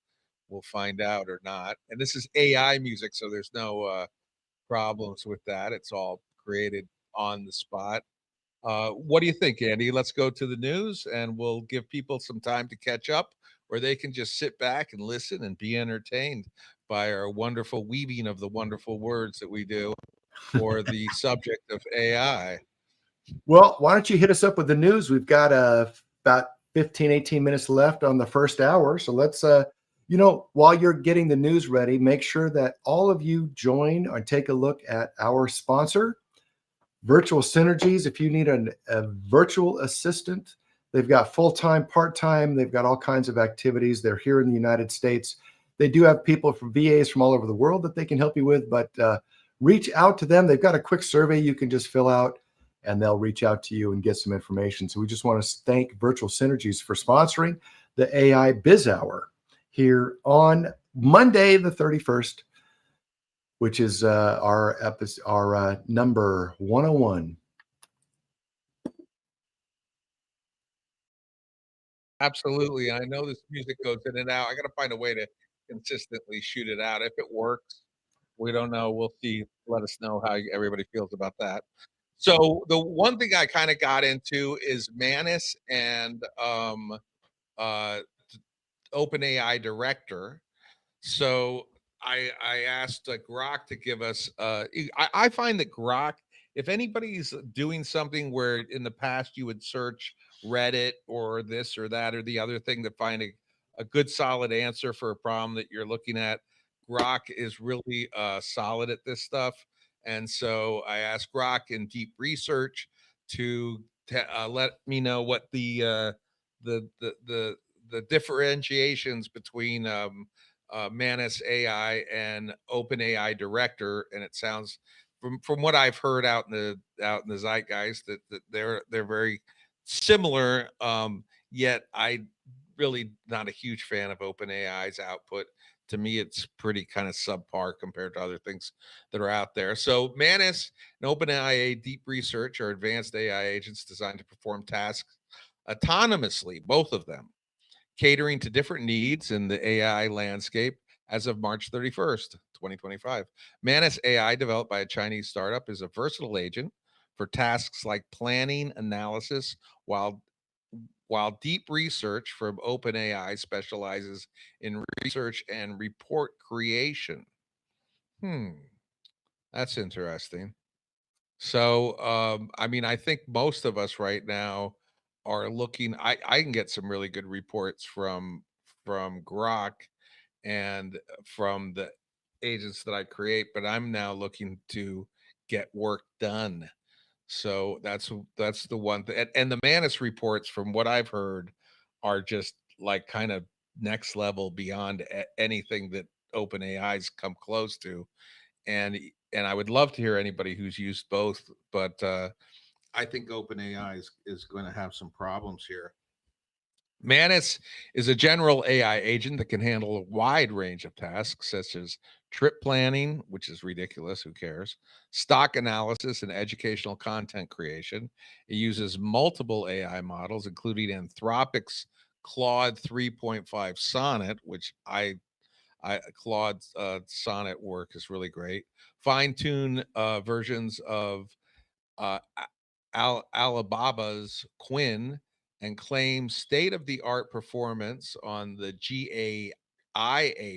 We'll find out or not. And this is AI music, so there's no problems with that. It's all created on the spot. What do you think, Andy? Let's go to the news and we'll give people some time to catch up, or they can just sit back and listen and be entertained by our wonderful weaving of the wonderful words that we do for the subject of AI. Well, why don't you hit us up with the news? We've got about 15, 18 minutes left on the first hour. So let's, while you're getting the news ready, make sure that all of you join or take a look at our sponsor, Virtual Synergies. If you need a virtual assistant, they've got full-time, part-time. They've got all kinds of activities. They're here in the United States. They do have people from VAs from all over the world that they can help you with, but reach out to them. They've got a quick survey you can just fill out, and they'll reach out to you and get some information. So we just want to thank Virtual Synergies for sponsoring the AI Biz Hour here on Monday, the 31st, which is our episode, our number 101. Absolutely. I know this music goes in and out. I got to find a way to consistently shoot it out. If it works, we don't know. We'll see. Let us know how everybody feels about that. So the one thing I kind of got into is Manus and uh, OpenAI director. So I asked Grok to give us. I find that Grok, if anybody's doing something where in the past you would search Reddit or this or that or the other thing to find a good solid answer for a problem that you're looking at, Grok is really solid at this stuff. And so I asked Grok in deep research to let me know what the the the the differentiations between Manus AI and OpenAI director, and it sounds from what I've heard out in the zeitgeist that they're very similar. Yet I really not a huge fan of OpenAI's output. To me, it's pretty kind of subpar compared to other things that are out there. So Manus and OpenAI deep research are advanced AI agents designed to perform tasks autonomously, both of them catering to different needs in the AI landscape as of March 31st, 2025. Manus AI, developed by a Chinese startup, is a versatile agent for tasks like planning analysis, while deep research from OpenAI specializes in research and report creation. Hmm, that's interesting. So, I mean, I think most of us right now are looking. I can get some really good reports from Grok and from the agents that I create, but I'm now looking to get work done. So that's the one thing. And the Manus reports, from what I've heard, are just like kind of next level beyond anything that OpenAI's come close to. And I would love to hear anybody who's used both, but I think OpenAI is going to have some problems here. Manus is a general AI agent that can handle a wide range of tasks, such as trip planning, which is ridiculous, who cares, stock analysis, and educational content creation. It uses multiple AI models, including Anthropic's Claude 3.5 Sonnet, which Claude's Sonnet work is really great. Fine tune versions of uh, Alibaba's Quinn, and claims state of the art performance on the GAIA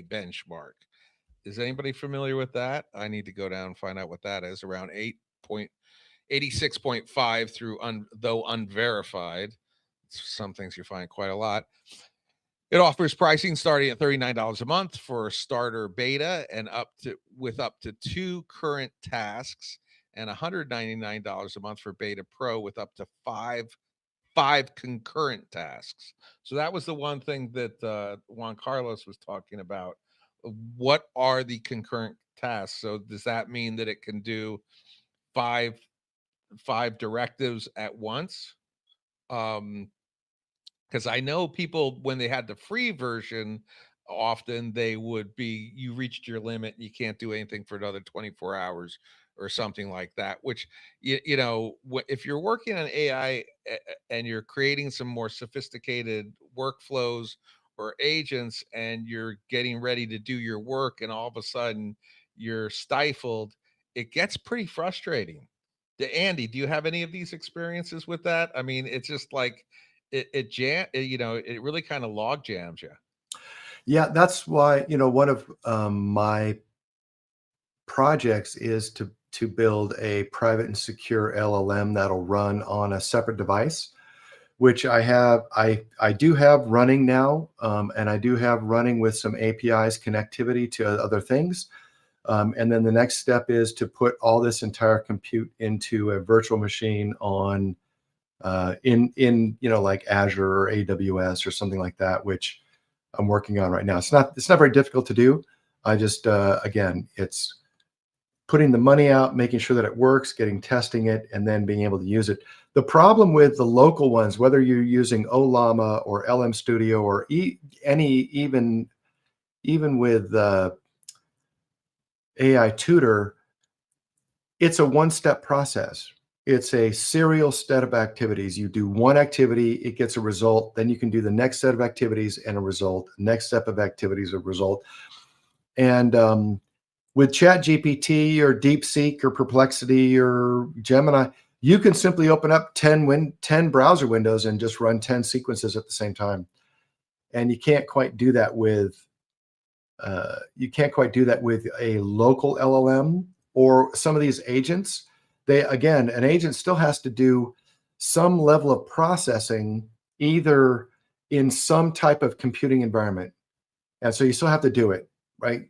benchmark. Is anybody familiar with that? I need to go down and find out what that is. Around 8.86.5 through though unverified. Some things you find quite a lot. It offers pricing starting at $39 a month for starter beta and up to 2 current tasks, and $199 a month for beta pro with up to five concurrent tasks. So that was the one thing that Juan Carlos was talking about. What are the concurrent tasks? So does that mean that it can do five five directives at once? Um, because I know people, when they had the free version, often they would be, you reached your limit, you can't do anything for another 24 hours or something like that. Which if you're working on AI and you're creating some more sophisticated workflows or agents, and you're getting ready to do your work, and all of a sudden you're stifled, it gets pretty frustrating. Andy, do you have any of these experiences with that? I mean, it's just like it really kind of log jams you. Yeah, that's why, one of my projects is to build a private and secure LLM that'll run on a separate device, which I do have running now, and I do have running with some APIs connectivity to other things. And then the next step is to put all this entire compute into a virtual machine on in like Azure or AWS or something like that, which I'm working on right now. It's not very difficult to do. I just again, it's putting the money out, making sure that it works, testing it, and then being able to use it. The problem with the local ones, whether you're using Ollama or LM Studio or even with AI Tutor, it's a one-step process. It's a serial set of activities. You do one activity, it gets a result. Then you can do the next set of activities and a result. Next step of activities, a result. And with ChatGPT or DeepSeek or Perplexity or Gemini, you can simply open up 10 browser windows and just run 10 sequences at the same time. And you can't quite do that with a local LLM or some of these agents. An agent still has to do some level of processing, either in some type of computing environment. And so you still have to do it, right?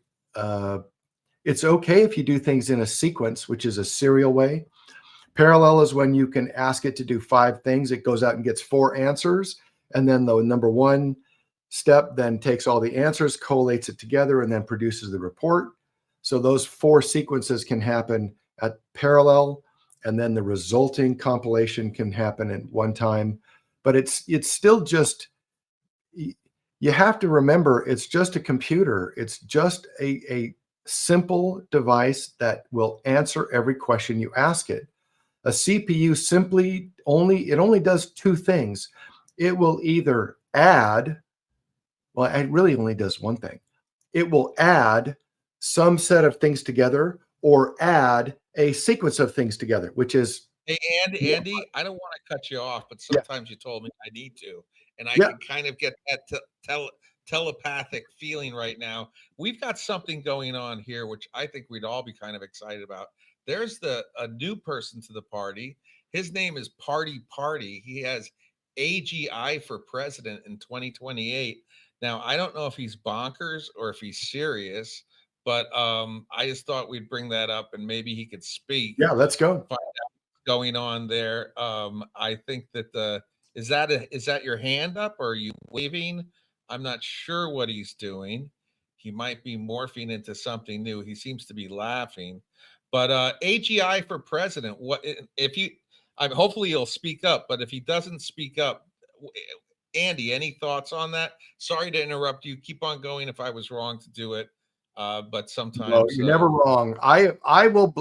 It's okay if you do things in a sequence, which is a serial way. Parallel is when you can ask it to do 5 things. It goes out and gets 4 answers. And then the number 1 step then takes all the answers, collates it together, and then produces the report. So those 4 sequences can happen at parallel, and then the resulting compilation can happen at one time. But it's still just, you have to remember, it's just a computer. It's just a simple device that will answer every question you ask it. A CPU only does 2 things. It will either add, well, it really only does one thing. It will add some set of things together or add a sequence of things together, which is. Hey, Andy, I don't want to cut you off, but Yeah. sometimes you told me I need to, and I Yeah. can kind of get that telepathic feeling right now. We've got something going on here, which I think we'd all be kind of excited about. There's a new person to the party. His name is Party Party. He has AGI for president in 2028. Now, I don't know if he's bonkers or if he's serious, but I just thought we'd bring that up and maybe he could speak. Yeah, let's go. Going on there. I think that is that your hand up, or are you waving? I'm not sure what he's doing. He might be morphing into something new. He seems to be laughing. But AGI for president. What if you? Hopefully he'll speak up. But if he doesn't speak up, Andy, any thoughts on that? Sorry to interrupt you. Keep on going if I was wrong to do it. But sometimes No, you're never wrong. I will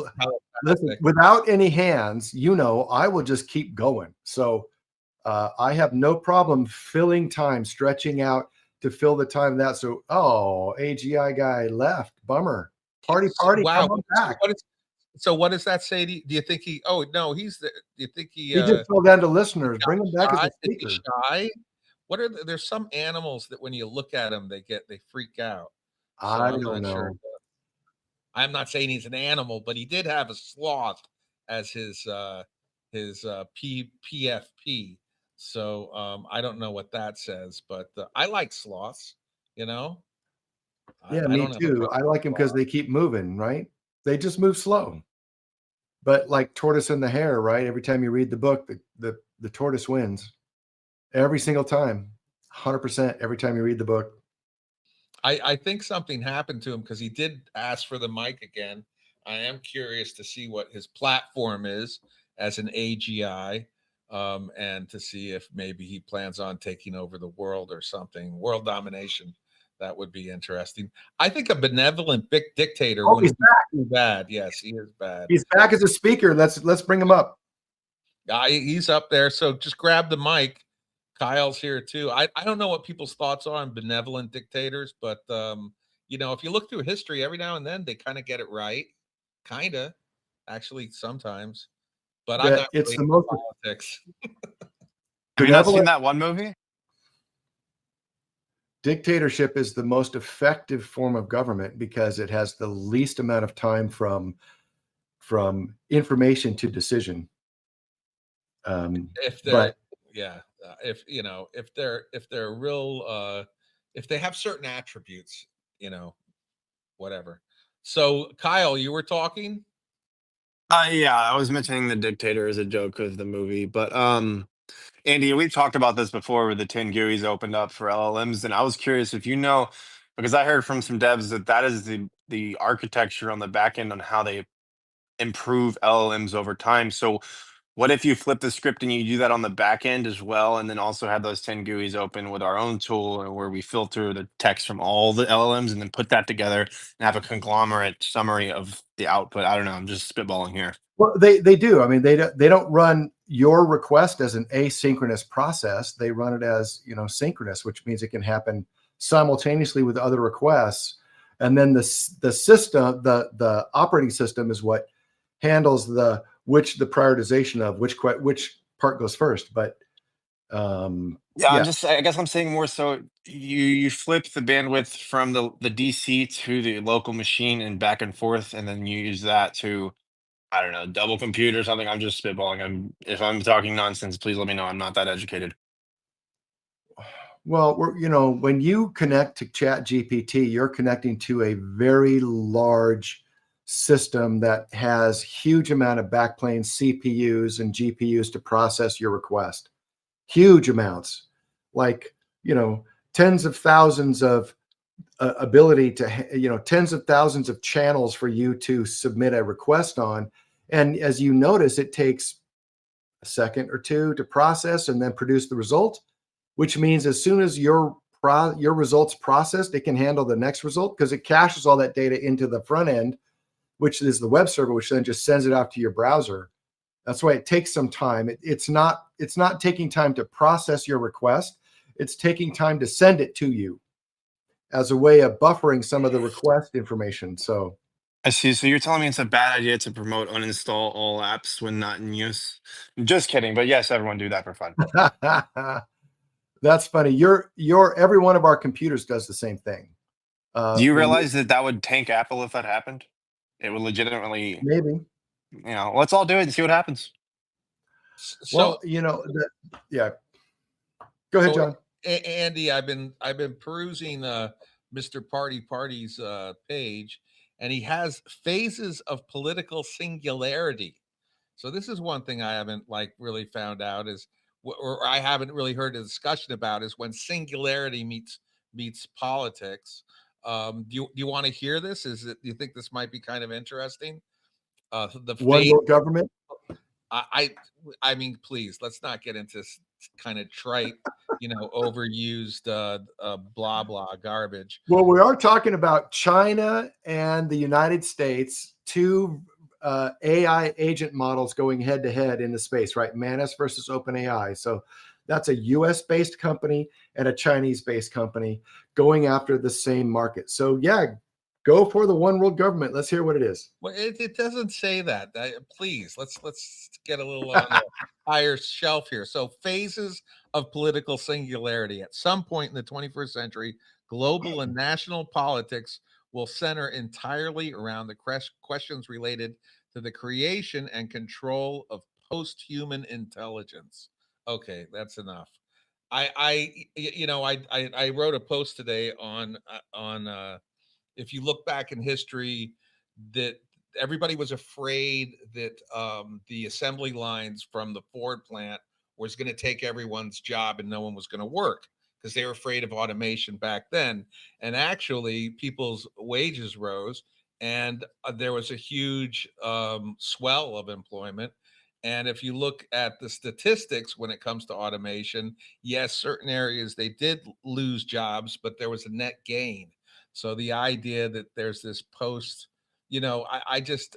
listen without any hands. I will just keep going. So I have no problem filling time, stretching out to fill the time that. So AGI guy left. Bummer. Party. Wow. Come on back. So what does that say? Do you think he? Oh no, do you think he? He just fell down to listeners. Bring him back as a Is speaker. he shy? There's some animals that when you look at them, they freak out. So I I'm don't not know. sure. I'm not saying he's an animal, but he did have a sloth as his PFP. So I don't know what that says, but I like sloths. You know, Yeah, I me don't have a too. problem I with like them because sloths. they keep moving, right? They just move slow. But like Tortoise and the Hare, right? Every time you read the book, the tortoise wins every single time, 100% every time you read the book. I think something happened to him because he did ask for the mic again. I am curious to see what his platform is as an AGI, and to see if maybe he plans on taking over the world or something, world domination. That would be interesting. I think a benevolent big dictator Oh, he's wouldn't be back. too bad. Yes, he is bad. He's back as a speaker. Let's bring him up. He's up there. So just grab the mic. Kyle's here too. I don't know what people's thoughts are on benevolent dictators, but if you look through history, every now and then they kind of get it right. Kind of, actually, sometimes. But I'm That not it's really the into most politics. Have you not seen benevolent that one movie? dictatorship is the most effective form of government because it has the least amount of time from information to decision. If they're, But yeah, if they're real, if they have certain attributes, you know, whatever. So, Kyle, you were talking. Yeah, I was mentioning the dictator as a joke of the movie, but Andy, we've talked about this before where the 10 GUIs opened up for LLMs, and I was curious if you know, because I heard from some devs that that is the architecture on the back end on how they improve LLMs over time. So what if you flip the script and you do that on the back end as well, and then also have those 10 GUIs open with our own tool where we filter the text from all the LLMs and then put that together and have a conglomerate summary of the output? I don't know. I'm just spitballing here. well, they do. I mean, they don't run your request as an asynchronous process. They run it as synchronous, which means it can happen simultaneously with other requests. And then the system, the operating system, is what handles the prioritization of which part goes first. But Yeah, yeah, I guess I'm saying more so you flip the bandwidth from the DC to the local machine and back and forth, and then you use that to, I don't know, double compute or something. I'm just spitballing. If I'm talking nonsense, please let me know. I'm not that educated. well, when you connect to Chat GPT, you're connecting to a very large system that has huge amount of backplane CPUs and GPUs to process your request. Huge amounts, like tens of thousands of ability to tens of thousands of channels for you to submit a request on. And as you notice, it takes a second or two to process and then produce the result, which means as soon as your results processed, it can handle the next result because it caches all that data into the front end, which is the web server, which then just sends it out to your browser. That's why it takes some time. It's not taking time to process your request. It's taking time to send it to you as a way of buffering some of the request information. So I see. So you're telling me it's a bad idea to promote uninstall all apps when not in use? Just kidding. But yes, everyone do that for fun. that's funny. Every one of our computers does the same thing. Do you When you realize that that would tank Apple if that happened? It would legitimately, maybe let's all do it and see what happens. well, So, yeah. Go ahead, so John. Andy, I've been perusing Mr. Party's page, and he has phases of political singularity. So this is one thing I haven't really found out is, or I haven't really heard a discussion about, is when singularity meets politics. Do you want to hear this? Do you think this might be kind of interesting? The One phase. world government. I I mean, please, let's not get into kind of trite, overused blah blah garbage. Well, we are talking about China and the United States, two AI agent models going head to head in the space, right? Manus versus OpenAI. So that's a US based company and a Chinese based company going after the same market. So, yeah, go for the one world government. Let's hear what it is. Well, it doesn't say that. Please, let's get a little on the higher shelf here. So, phases of political singularity. At some point in the 21st century, global and national politics will center entirely around the questions related to the creation and control of post-human intelligence. Okay, that's enough. I wrote a post today on if you look back in history, that everybody was afraid that the assembly lines from the Ford plant was going to take everyone's job and no one was going to work because they were afraid of automation back then. And actually, people's wages rose, and there was a huge swell of employment. And if you look at the statistics when it comes to automation, yes, certain areas they did lose jobs, but there was a net gain. So the idea that there's this post, I just,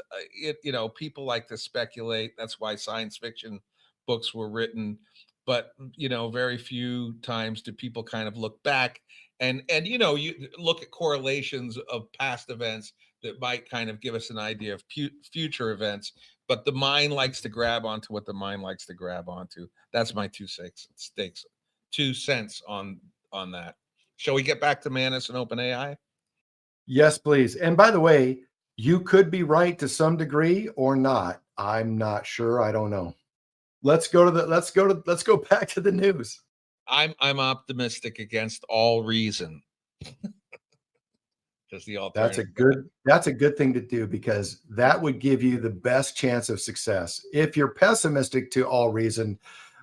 people like to speculate. That's why science fiction books were written. But, very few times do people kind of look back and, you look at correlations of past events that might kind of give us an idea of future events. But the mind likes to grab onto what the mind likes to grab onto. That's my 2 cents on that. Shall we get back to Manus and OpenAI? Yes, please. And by the way, you could be right to some degree or not. I'm not sure. I don't know. Let's go back to the news. I'm optimistic against all reason. Because the alternative. That's a good thing to do, because that would give you the best chance of success. If you're pessimistic to all reason,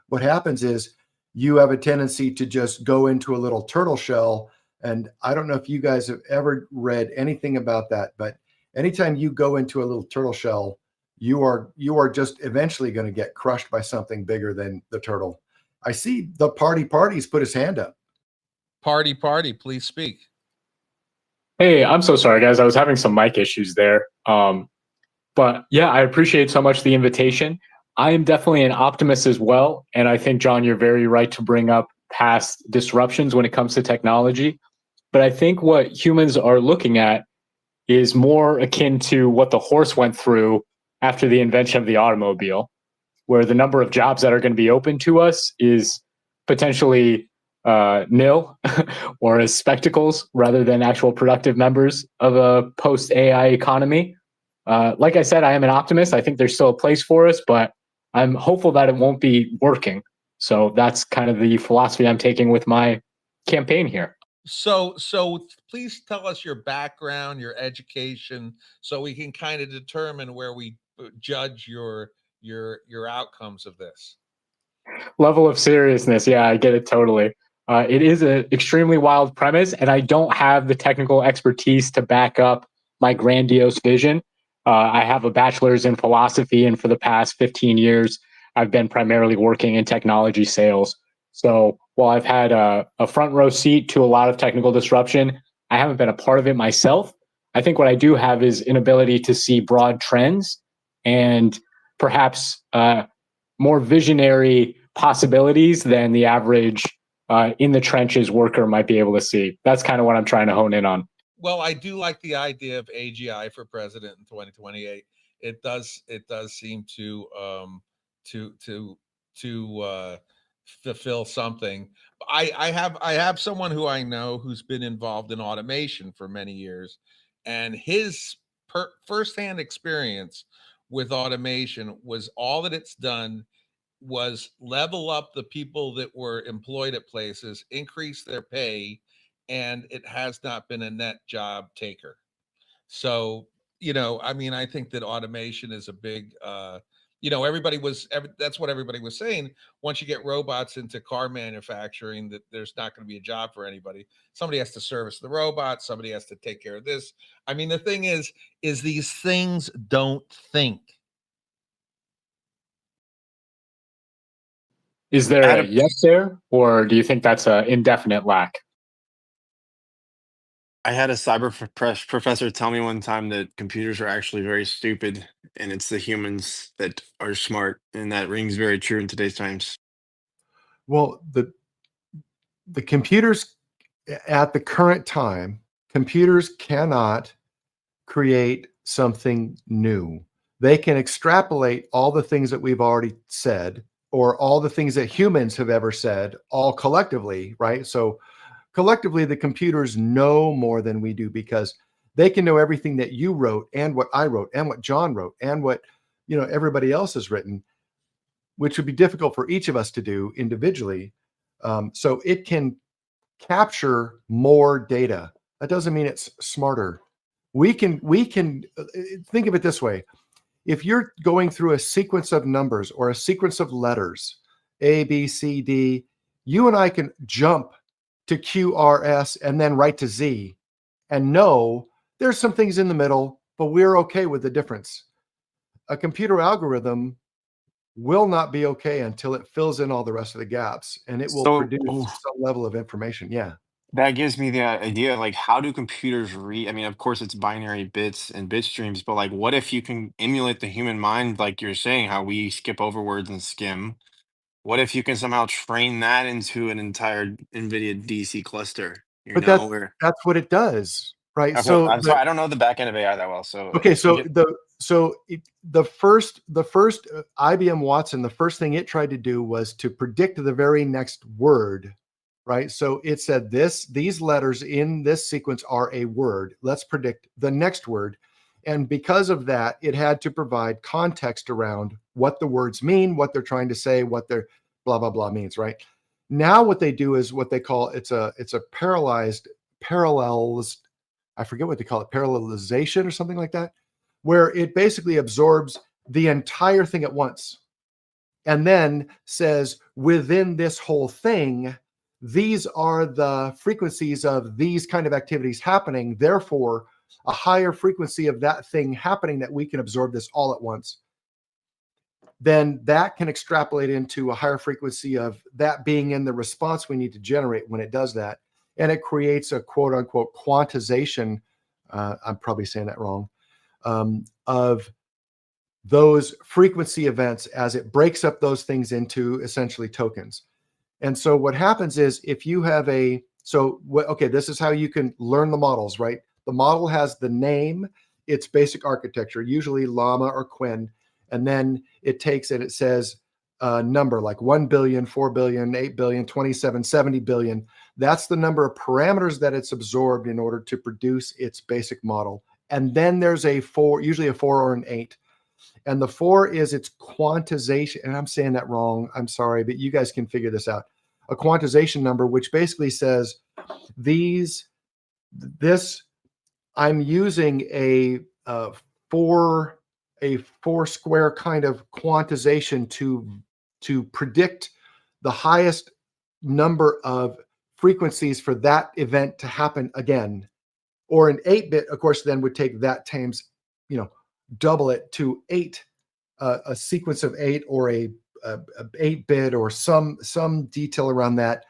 what happens is you have a tendency to just go into a little turtle shell. And I don't know if you guys have ever read anything about that, but anytime you go into a little turtle shell, you are just eventually going to get crushed by something bigger than the turtle. I see the party's put his hand up. Party, please speak. Hey, I'm so sorry, guys. I was having some mic issues there. But yeah, I appreciate so much the invitation. I am definitely an optimist as well. And I think, John, you're very right to bring up past disruptions when it comes to technology. But I think what humans are looking at is more akin to what the horse went through after the invention of the automobile, where the number of jobs that are going to be open to us is potentially nil or as spectacles rather than actual productive members of a post-AI economy. Like I said, I am an optimist. I think there's still a place for us, but I'm hopeful that it won't be working. So that's kind of the philosophy I'm taking with my campaign here. So please tell us your background, your education, so we can kind of determine where we judge your outcomes of this. Level of seriousness. Yeah, I get it totally. It is an extremely wild premise, and I don't have the technical expertise to back up my grandiose vision. I have a bachelor's in philosophy, and for the past 15 years, I've been primarily working in technology sales. So while I've had a front row seat to a lot of technical disruption, I haven't been a part of it myself. I think what I do have is an ability to see broad trends and perhaps more visionary possibilities than the average in the trenches worker might be able to see. That's kind of what I'm trying to hone in on. Well, I do like the idea of AGI for president in 2028. It does seem to fulfill something. I have someone who I know who's been involved in automation for many years, and his firsthand experience with automation was all that it's done was level up the people that were employed at places, increase their pay, and it has not been a net job taker. So, I mean, I think that automation is a big, that's what everybody was saying. Once you get robots into car manufacturing, that there's not going to be a job for anybody. Somebody has to service the robot. Somebody has to take care of this. I mean, the thing is these things don't think. Is there a yes there, or do you think that's an indefinite lack? I had a cyber professor tell me one time that computers are actually very stupid, and it's the humans that are smart, and that rings very true in today's times. Well, the computers at the current time, computers cannot create something new. They can extrapolate all the things that we've already said, or all the things that humans have ever said, all collectively, right? So collectively, the computers know more than we do, because they can know everything that you wrote and what I wrote and what John wrote and what everybody else has written. which would be difficult for each of us to do individually. So it can capture more data. That doesn't mean it's smarter. We can think of it this way. If you're going through a sequence of numbers or a sequence of letters, A, B, C, D, you and I can jump to Q, R, S, and then right to Z and know there's some things in the middle, but we're okay with the difference. A computer algorithm will not be okay until it fills in all the rest of the gaps, and it will So produce some level of information. Yeah. that gives me the idea, like, how do computers read? I mean, of course, it's binary bits and bit streams, but like, what if you can emulate the human mind, like you're saying, how we skip over words and skim? What if you can somehow train that into an entire NVIDIA DC cluster? You But know, where that's what it does, right? okay, So I'm sorry, I don't know the back end of AI that well. So okay, if you so get the first IBM Watson, the first thing it tried to do was to predict the very next word, right? So it said these letters in this sequence are a word. Let's predict the next word. And because of that, it had to provide context around what the words mean, what they're trying to say, what their blah blah blah means, right? Now what they do is what they call it's a parallels, I forget what they call it, parallelization or something like that, where it basically absorbs the entire thing at once and then says within this whole thing, these are the frequencies of these kind of activities happening. Therefore, a higher frequency of that thing happening that we can absorb this all at once. Then that can extrapolate into a higher frequency of that being in the response we need to generate when it does that. And it creates a quote unquote quantization. I'm probably saying that wrong. Of those frequency events as it breaks up those things into essentially tokens. And so what happens is if you have okay, this is how you can learn the models, right? The model has the name, its basic architecture, usually Llama or Qwen, and then it takes and it says a number like 1 billion, 4 billion, 8 billion, 27, 70 billion. That's the number of parameters that it's absorbed in order to produce its basic model. And then there's usually a 4 or an 8. And the 4 is its quantization. And I'm saying that wrong. I'm sorry, but you guys can figure this out. A quantization number, which basically says I'm using a four square kind of quantization to predict the highest number of frequencies for that event to happen again. Or an 8-bit, of course, then would take that times, double it to 8, a sequence of 8 or a 8-bit or some detail around that.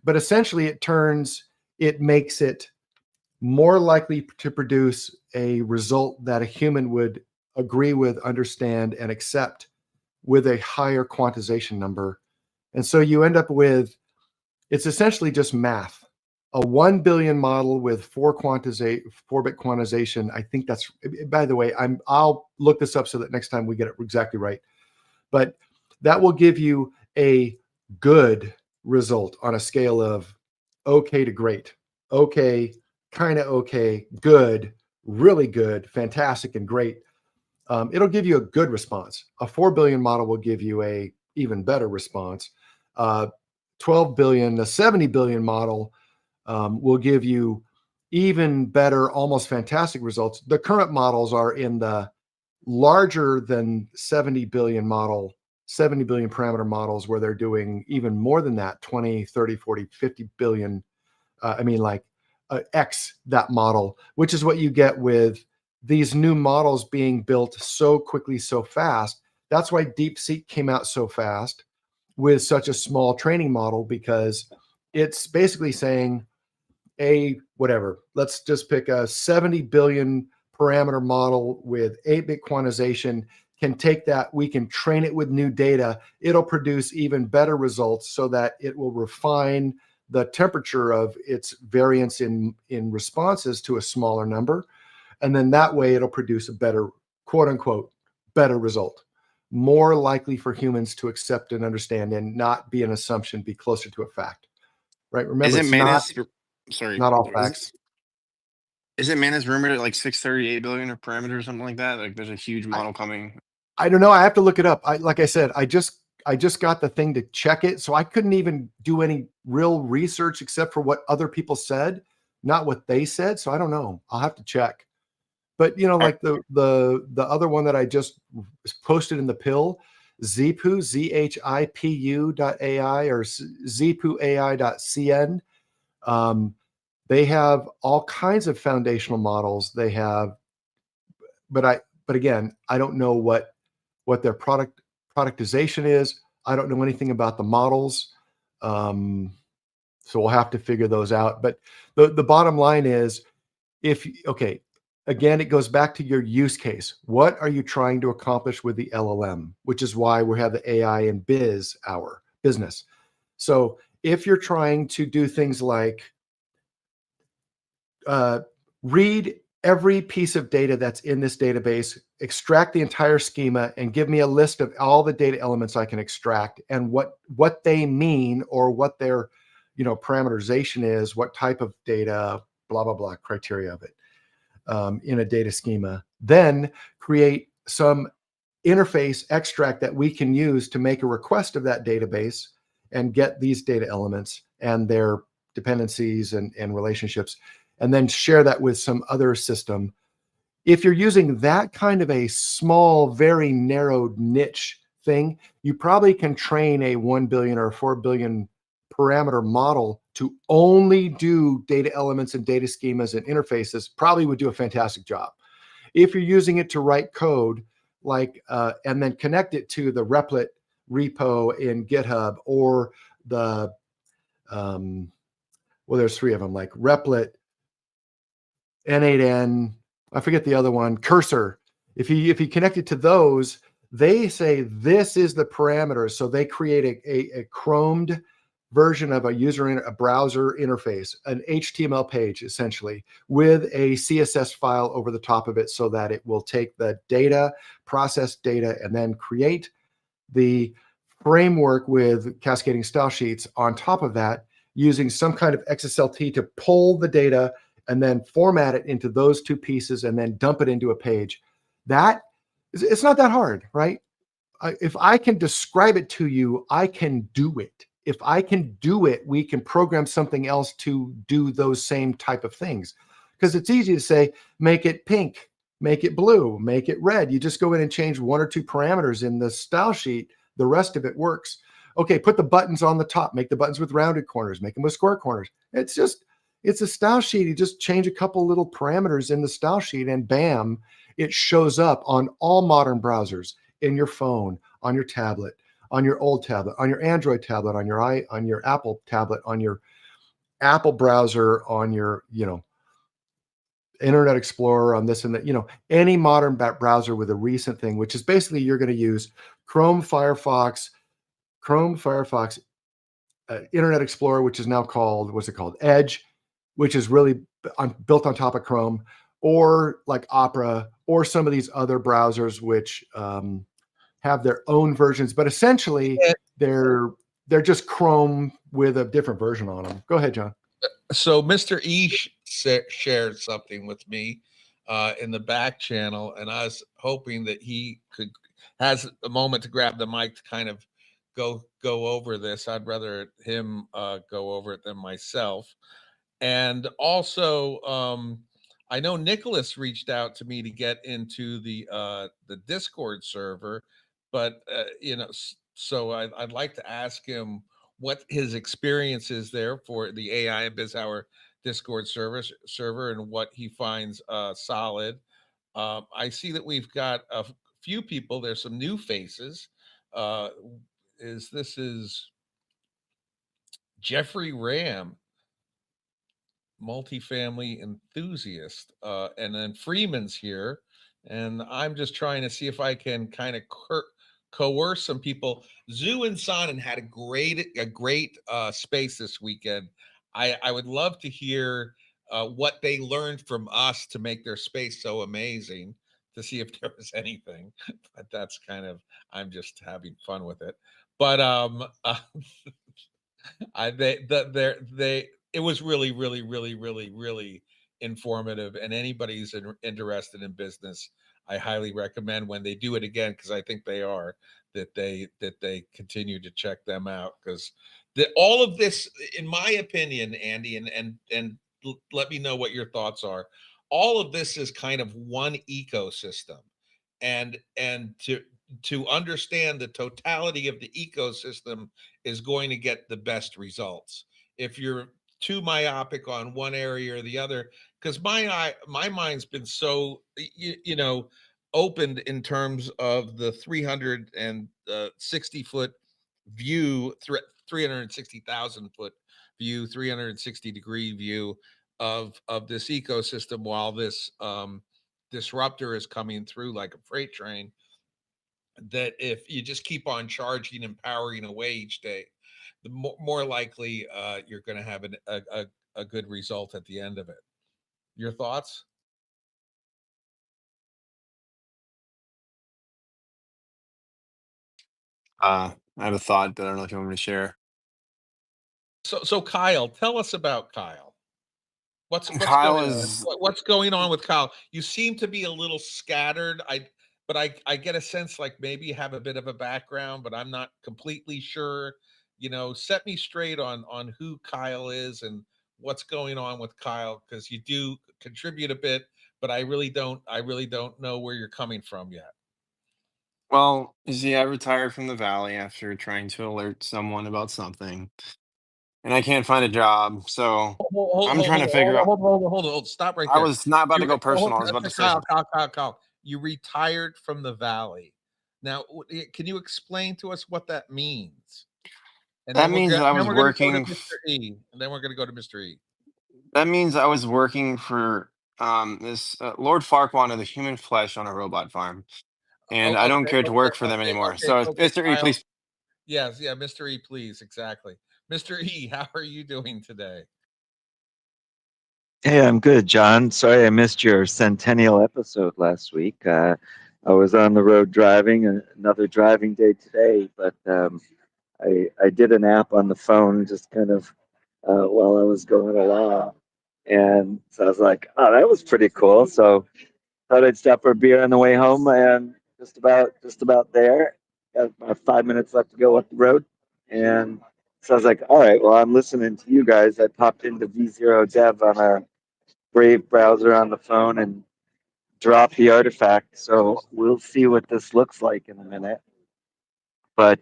But essentially it makes it more likely to produce a result that a human would agree with, understand, and accept with a higher quantization number. And so you end up with, it's essentially just math. A 1 billion model with 4-bit quantization. I think that's, by the way, I'll look this up so that next time we get it exactly right. But that will give you a good result on a scale of okay to great. Okay, kind of okay, good, really good, fantastic, and great. It'll give you a good response. A 4 billion model will give you a even better response. 12 billion, a 70 billion model will give you even better, almost fantastic results. The current models are in the larger than 70 billion parameter models where they're doing even more than that, 20, 30, 40, 50 billion. X that model, which is what you get with these new models being built so quickly, so fast. That's why DeepSeek came out so fast with such a small training model, because it's basically saying let's just pick a 70 billion parameter model with 8-bit quantization, can take that, we can train it with new data, it'll produce even better results so that it will refine the temperature of its variance in responses to a smaller number. And then that way it'll produce a better, quote unquote, better result. More likely for humans to accept and understand and not be an assumption, be closer to a fact. Right? Remember, isn't it's Manus not all facts. Isn't Manus rumored at like 638 billion or parameters or something like that? Like there's a huge model coming. I don't know. I have to look it up. Like I said, I just got the thing to check it. So I couldn't even do any real research except for what other people said, not what they said. So I don't know. I'll have to check. But like the other one that I just posted in the pill, Zipu, ZHIPU.ai or ZipuAI.cn. They have all kinds of foundational models. They have, but again, I don't know what their productization is. I don't know anything about the models. So we'll have to figure those out. But the bottom line is, okay, again, it goes back to your use case. What are you trying to accomplish with the LLM? Which is why we have the AI and Biz Hour business. So if you're trying to do things like read every piece of data that's in this database, extract the entire schema, and give me a list of all the data elements I can extract and what they mean or what their parameterization is, what type of data, blah, blah, blah, criteria of it in a data schema. Then create some interface extract that we can use to make a request of that database and get these data elements and their dependencies and relationships, and then share that with some other system. If you're using that kind of a small, very narrow niche thing, you probably can train a 1 billion or 4 billion parameter model to only do data elements and data schemas and interfaces. Probably would do a fantastic job. If you're using it to write code, like and then connect it to the Replit repo in GitHub or the well, there's three of them, like Replit, N8N, I forget the other one, Cursor. If you connect it to those, they say this is the parameters. So they create a chromed version of a browser interface, an HTML page essentially, with a CSS file over the top of it, so that it will take the data, process data, and then create the framework with cascading style sheets on top of that, using some kind of XSLT to pull the data and then format it into those two pieces and then dump it into a page. It's not that hard, right? If I can describe it to you, I can do it. If I can do it, we can program something else to do those same type of things. Because it's easy to say, make it pink, make it blue, make it red. You just go in and change one or two parameters in the style sheet. The rest of it works. Okay, put the buttons on the top, make the buttons with rounded corners, make them with square corners. It's a style sheet. You just change a couple little parameters in the style sheet and bam, it shows up on all modern browsers, in your phone, on your tablet, on your old tablet, on your Android tablet, on your Apple tablet, on your Apple browser, on your, Internet Explorer, on this and that, any modern browser with a recent thing, which is basically you're going to use Chrome, Firefox, Internet Explorer, which is now called, what's it called? Edge, which is really built on top of Chrome, or like Opera, or some of these other browsers, which have their own versions, but essentially they're just Chrome with a different version on them. Go ahead, John. So Mr. Ish shared something with me in the back channel, and I was hoping that he has a moment to grab the mic to kind of go over this. I'd rather him go over it than myself. And also, I know Nicholas reached out to me to get into the Discord server, but so I'd like to ask him what his experience is there for the AI and BizHour Discord server and what he finds solid. I see that we've got a few people. There's some new faces. This is Jeffrey Ram, multifamily enthusiast, and then Freeman's here, and I'm just trying to see if I can kind of coerce some people. Zoo and Sonnen had a great space this weekend. I would love to hear what they learned from us to make their space so amazing, to see if there was anything. But that's kind of, I'm just having fun with it. But it was really, really, really, really, really informative. And anybody's interested in business, I highly recommend when they do it again, because I think they are, that they continue to check them out, because all of this, in my opinion, Andy, and let me know what your thoughts are. All of this is kind of one ecosystem, and to understand the totality of the ecosystem is going to get the best results. If you're too myopic on one area or the other, because my mind's been so opened in terms of the 360-foot view, 360,000-foot view, 360-degree view of this ecosystem, while this disruptor is coming through like a freight train, that if you just keep on charging and powering away each day, the more likely you're going to have a good result at the end of it. Your thoughts? I have a thought that I don't know if you want me to share. So Kyle, tell us about Kyle. What's Kyle going on? is What's going on with Kyle? You seem to be a little scattered. But I get a sense like maybe you have a bit of a background, but I'm not completely sure. Set me straight on who Kyle is and what's going on with Kyle, because you do contribute a bit, but I really don't know where you're coming from yet. well, you see, I retired from the Valley after trying to alert someone about something, and I can't find a job. So I'm trying to figure out. Hold. Stop right I there. was not about to You go personal. I was about to say something. Kyle. You retired from the Valley. Now, can you explain to us what that means? And That means that I then was we're going to go to working. Mr. E. And then we're going to go to Mr. E. That means I was working for this Lord Farquaad of the Human Flesh on a robot farm, Oh, and I don't care to work for them anymore. So, okay, Mr. E, Kyle. please. Yes, yeah, Mr. E, please, exactly. Mr. E, how are you doing today? Hey, I'm good, John. Sorry I missed your centennial episode last week. I was on the road driving, another driving day today, but I did an app on the phone just kind of while I was going along. And so I was like, oh, that was pretty cool. So thought I'd stop for a beer on the way home, and just about there. Got about 5 minutes left to go up the road. And so I was like, all right, well, I'm listening to you guys. I popped into V0 Dev on a Brave browser on the phone and drop the artifact. So we'll see what this looks like in a minute. But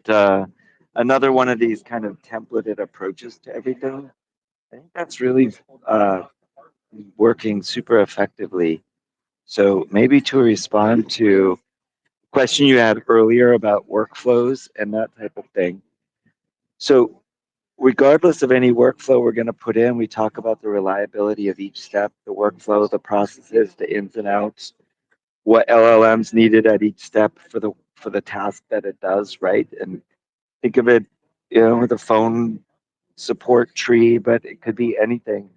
another one of these kind of templated approaches to everything, I think that's really working super effectively. So maybe to respond to a question you had earlier about workflows and that type of thing. So regardless of any workflow we're going to put in, we talk about the reliability of each step, the workflow, the processes, the ins and outs, what LLMs needed at each step for the task that it does, right? And think of it, with a phone support tree, but it could be anything,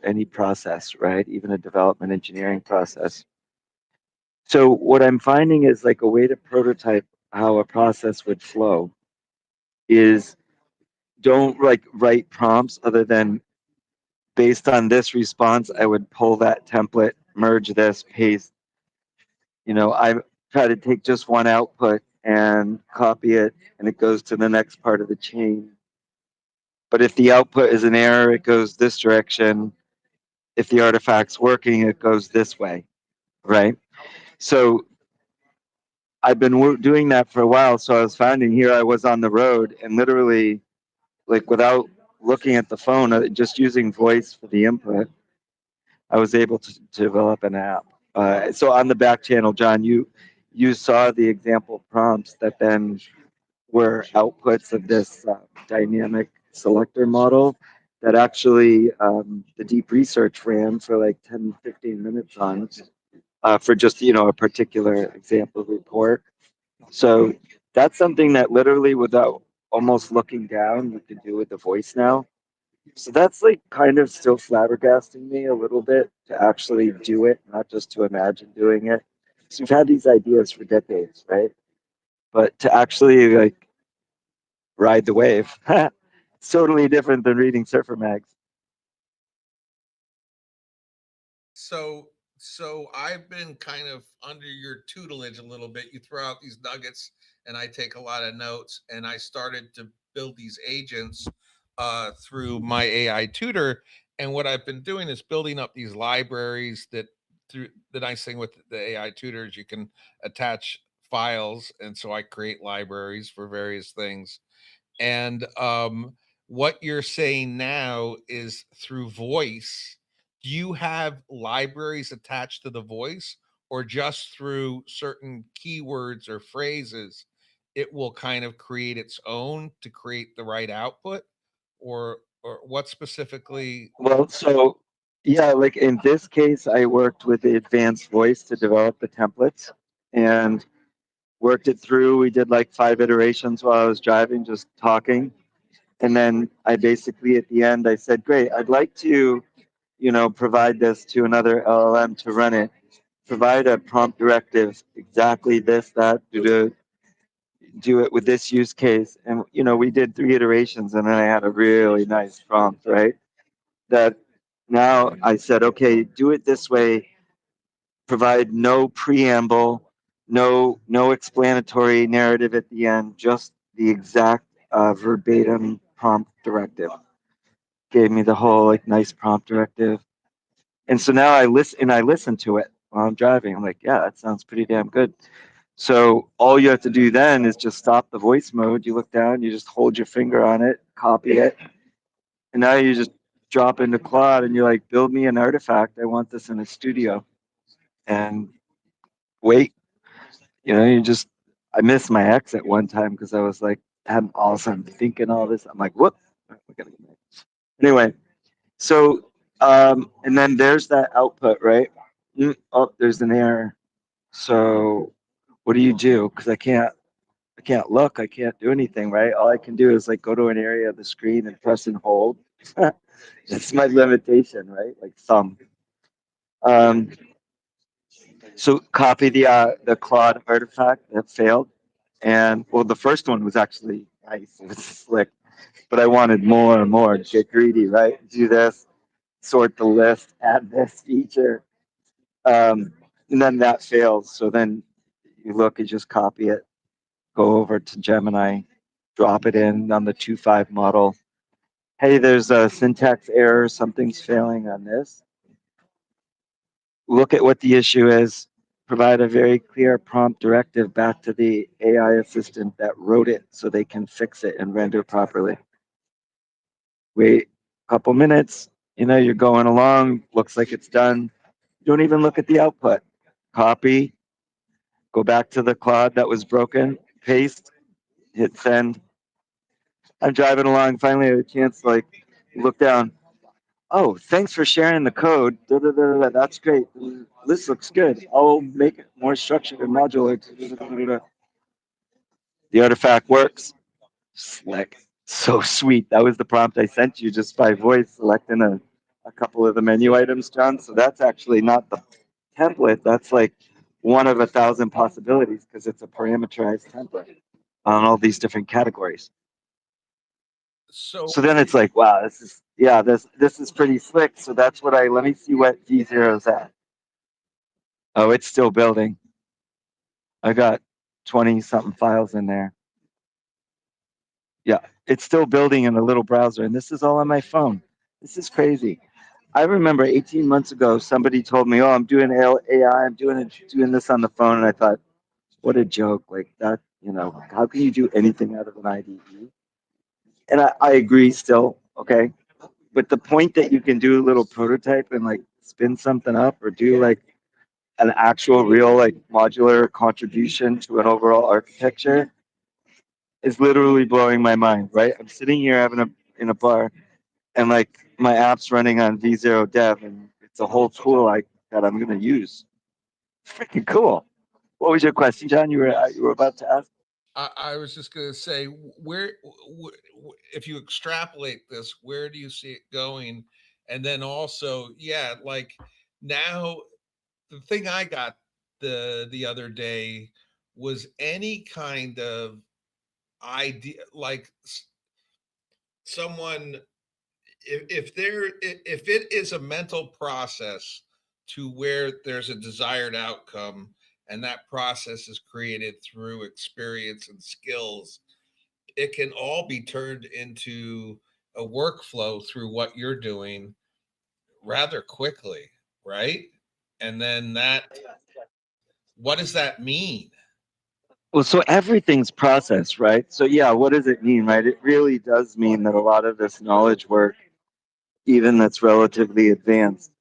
any process, right? Even a development engineering process. So what I'm finding is like a way to prototype how a process would flow is don't like write prompts other than based on this response, I would pull that template, merge this, paste. I try to take just one output and copy it, and it goes to the next part of the chain. But if the output is an error, it goes this direction. If the artifact's working, it goes this way, right? So I've been doing that for a while. So I was finding here I was on the road and literally, like without looking at the phone, just using voice for the input, I was able to develop an app. So on the back channel, John, you saw the example prompts that then were outputs of this dynamic selector model that actually the deep research ran for like 10, 15 minutes on for just, a particular example report. So that's something that literally without almost looking down, you can do with the voice now. So that's like kind of still flabbergasting me a little bit to actually do it, not just to imagine doing it. So we've had these ideas for decades, right? But to actually like ride the wave, it's totally different than reading surfer mags. So So I've been kind of under your tutelage a little bit. You throw out these nuggets, and I take a lot of notes. And I started to build these agents through my AI tutor. And what I've been doing is building up these libraries that, through the nice thing with the AI tutors, you can attach files, and so I create libraries for various things. And what you're saying now is through voice. Do you have libraries attached to the voice, or just through certain keywords or phrases, it will kind of create its own to create the right output? Or what specifically? Well, so yeah, like in this case, I worked with the advanced voice to develop the templates and worked it through. We did like 5 iterations while I was driving, just talking. And then I basically at the end I said, great, I'd like to, provide this to another LLM to run it. Provide a prompt directive, exactly this, that, do it with this use case. And we did 3 iterations and then I had a really nice prompt, right? That now I said, okay, do it this way, provide no preamble, no explanatory narrative at the end, just the exact verbatim prompt directive. Gave me the whole like nice prompt directive. And so now I listen to it while I'm driving. I'm like, yeah, that sounds pretty damn good. So all you have to do then is just stop the voice mode. You look down, you just hold your finger on it, copy it, and now you just drop into Claude and you're like, build me an artifact. I want this in a studio. And wait, I missed my exit one time because I was like, I'm all of a sudden thinking all this. I'm like, whoop. Anyway, so, and then there's that output, right? Oh, there's an error. So what do you do? Because I can't look, I can't do anything, right? All I can do is like go to an area of the screen and press and hold. That's my limitation, right? Like thumb. Um, so copy the Claude artifact that failed, and well, the first one was actually nice, it was slick, but I wanted more and more. Get greedy, right? Do this, sort the list, add this feature, and then that fails. So then you look and just copy it, go over to Gemini, drop it in on the 2.5 model. Hey, there's a syntax error. Something's failing on this. Look at what the issue is. Provide a very clear prompt directive back to the AI assistant that wrote it so they can fix it and render properly. Wait a couple minutes. You're going along. Looks like it's done. Don't even look at the output. Copy. Go back to the Claude that was broken. Paste. Hit send. I'm driving along. Finally, I had a chance to like look down. Oh, thanks for sharing the code. Da, da, da, da, that's great. This looks good. I'll make it more structured and modular. Da, da, da, da, da. The artifact works. Slick. So sweet. That was the prompt I sent you just by voice, selecting a couple of the menu items, John. So that's actually not the template. That's like one of 1,000 possibilities because it's a parameterized template on all these different categories. So So then it's like, wow, this is pretty slick. So that's what let me see what V0 is at. Oh, it's still building. I got 20 something files in there. Yeah, it's still building in a little browser, and this is all on my phone. This is crazy. I remember 18 months ago, somebody told me, "Oh, I'm doing AI. I'm doing this on the phone," and I thought, "What a joke! Like that, how can you do anything out of an IDE?" And I agree still, okay. But the point that you can do a little prototype and like spin something up or do like an actual real like modular contribution to an overall architecture is literally blowing my mind, right? I'm sitting here in a bar and like my app's running on V0 Dev and it's a whole tool that I'm gonna use. Freaking cool. What was your question, John? You were about to ask? I was just going to say, if you extrapolate this, where do you see it going? And then also, yeah, like now, the thing I got the other day was any kind of idea, like someone, if it is a mental process to where there's a desired outcome, and that process is created through experience and skills, it can all be turned into a workflow through what you're doing rather quickly, right? And then what does that mean? Well, so everything's processed, right? So yeah, what does it mean, right? It really does mean that a lot of this knowledge work, even that's relatively advanced,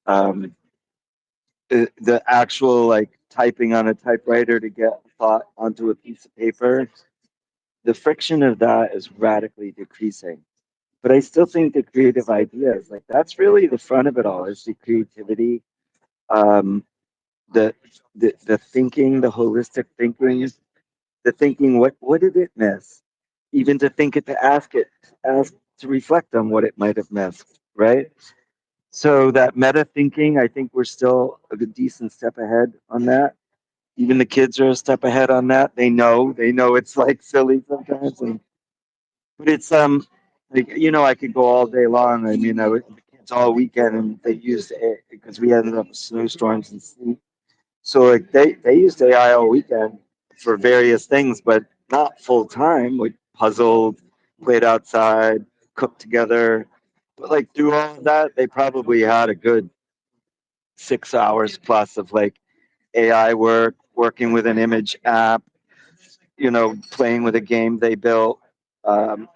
the actual like typing on a typewriter to get a thought onto a piece of paper, the friction of that is radically decreasing. But I still think the creative ideas, like that's really the front of it all, is the creativity, um, the the thinking, the holistic thinking, the thinking. What did it miss? Even to think it, to ask to reflect on what it might have missed, right? So that meta thinking, I think we're still a good decent step ahead on that. Even the kids are a step ahead on that. They know it's like silly sometimes, but it's like I could go all day long. I mean, I was the kids all weekend, and they used it because we ended up with snowstorms and sleet. So like they used AI all weekend for various things, but not full time. Like puzzled, played outside, cooked together. But like through all of that, they probably had a good 6 hours plus of like AI work, working with an image app, playing with a game they built, um,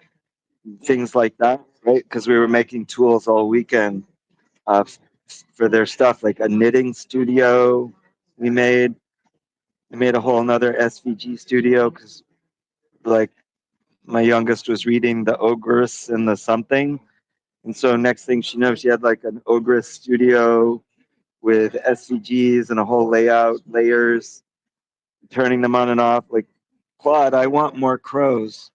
things like that, right? Because we were making tools all weekend uh, for their stuff, like a knitting studio we made. We made a whole another SVG studio because, like, my youngest was reading The Ogress and the something. And so, next thing she knows, she had like an Ogress studio with SVGs and a whole layout, layers, turning them on and off. Like, Claude, I want more crows.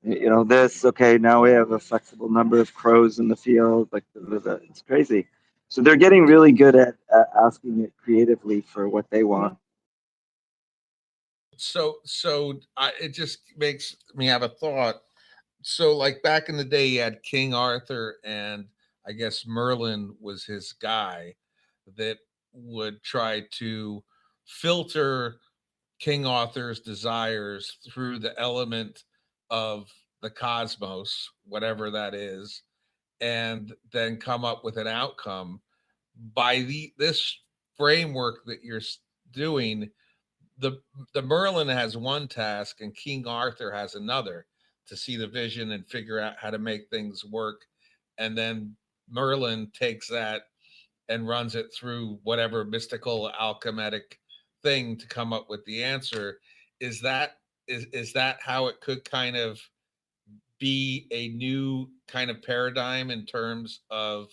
This, okay, now we have a flexible number of crows in the field. Like, it's crazy. So they're getting really good at asking it creatively for what they want. It just makes me have a thought. So, like back in the day, you had King Arthur, and I guess Merlin was his guy that would try to filter King Arthur's desires through the element of the cosmos, whatever that is, and then come up with an outcome. By this framework that you're doing, the the Merlin has one task and King Arthur has another, to see the vision and figure out how to make things work. And then Merlin takes that and runs it through whatever mystical alchemic thing to come up with the answer. Is that how it could kind of be a new kind of paradigm in terms of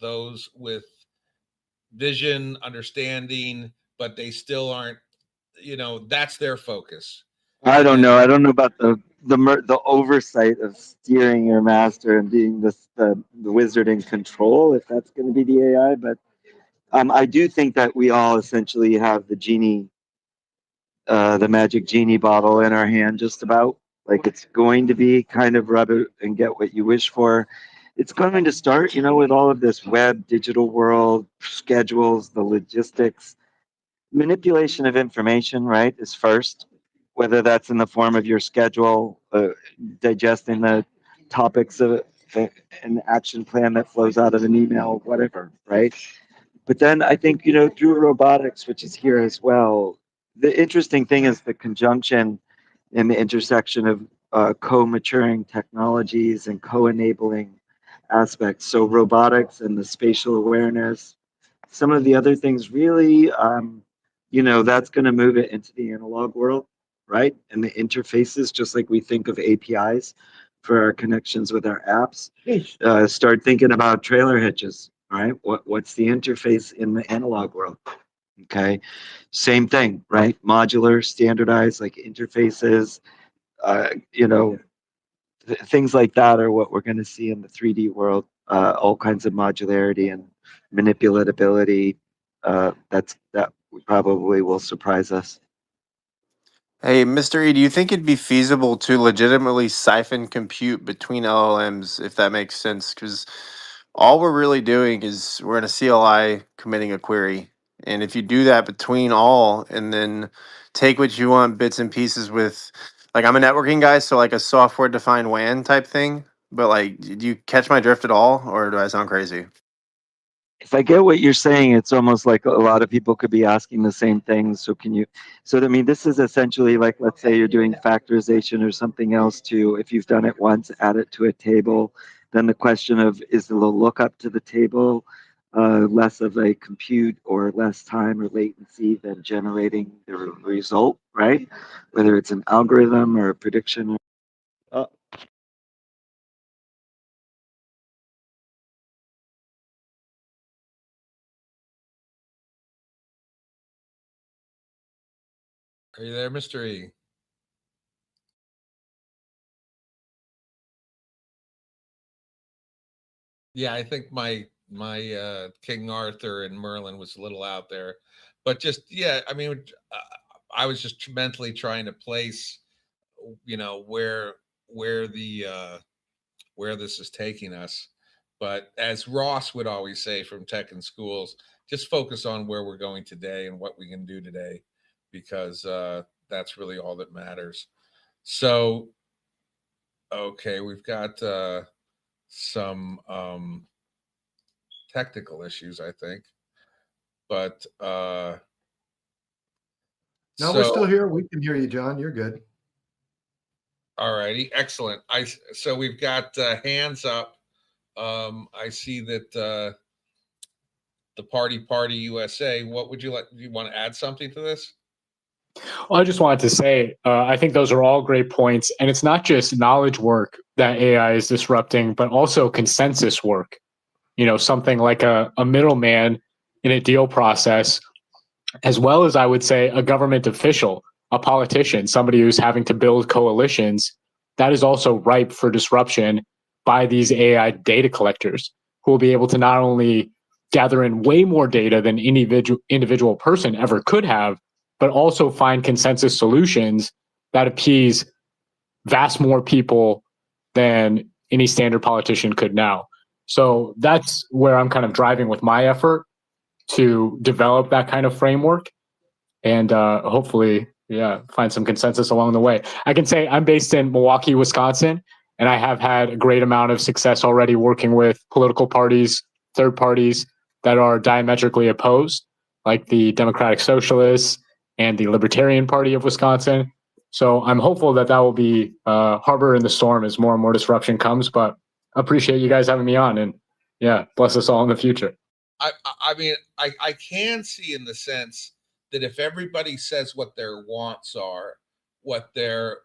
those with vision, understanding, but they still aren't, that's their focus. I And don't then know. I don't know about the oversight of steering your master and being the wizard in control, if that's going to be the AI. But I do think that we all essentially have the magic genie bottle in our hand, just about. Like it's going to be kind of rub it and get what you wish for. It's going to start, with all of this web, digital world, schedules, the logistics, manipulation of information, right, is first, whether that's in the form of your schedule, digesting the topics of an action plan that flows out of an email, whatever, right? But then I think, through robotics, which is here as well, the interesting thing is the conjunction and the intersection of co-maturing technologies and co-enabling aspects. So robotics and the spatial awareness, some of the other things really, that's going to move it into the analog world, right? And the interfaces, just like we think of APIs for our connections with our apps, start thinking about trailer hitches, right? What's the interface in the analog world? Okay, same thing, right? Modular, standardized, like interfaces, uh, you know, things like that are what we're going to see in the 3D world. All kinds of modularity and manipulatability. That probably will surprise us. Hey, Mr. E, do you think it'd be feasible to legitimately siphon compute between LLMs, if that makes sense? Because all we're really doing is we're in a CLI committing a query. And if you do that between all and then take what you want bits and pieces with, like, I'm a networking guy, so like a software defined WAN type thing. But like, do you catch my drift at all, or do I sound crazy? If I get what you're saying, it's almost like a lot of people could be asking the same things. So can you, so I mean, this is essentially like, let's say you're doing factorization or something else to, if you've done it once, add it to a table. Then the question of, is the lookup to the table less of a compute or less time or latency than generating the result, right? Whether it's an algorithm or a prediction. Are you there, Mr. E? Yeah, I think my King Arthur and Merlin was a little out there, but just yeah, I mean, I was just mentally trying to place, where the where this is taking us. But as Ross would always say from Tech and Schools, just focus on where we're going today and what we can do today, because that's really all that matters. So, okay, we've got some technical issues, I think, but No, we're still so here. We can hear you, John. You're good. all righty, excellent. So we've got hands up. I see that the Party USA. What would you like? Do you want to add something to this? Well, I just wanted to say, I think those are all great points. And it's not just knowledge work that AI is disrupting, but also consensus work. Something like a middleman in a deal process, as well as I would say a government official, a politician, somebody who's having to build coalitions. That is also ripe for disruption by these AI data collectors who will be able to not only gather in way more data than individual person ever could have, but also find consensus solutions that appease vast more people than any standard politician could now. So that's where I'm kind of driving with my effort to develop that kind of framework and hopefully, find some consensus along the way. I can say I'm based in Milwaukee, Wisconsin, and I have had a great amount of success already working with political parties, third parties that are diametrically opposed, like the Democratic Socialists and the Libertarian Party of Wisconsin. So I'm hopeful that that will be harbor in the storm as more and more disruption comes. But appreciate you guys having me on, and bless us all in the future. I mean, I can see in the sense that if everybody says what their wants are, what their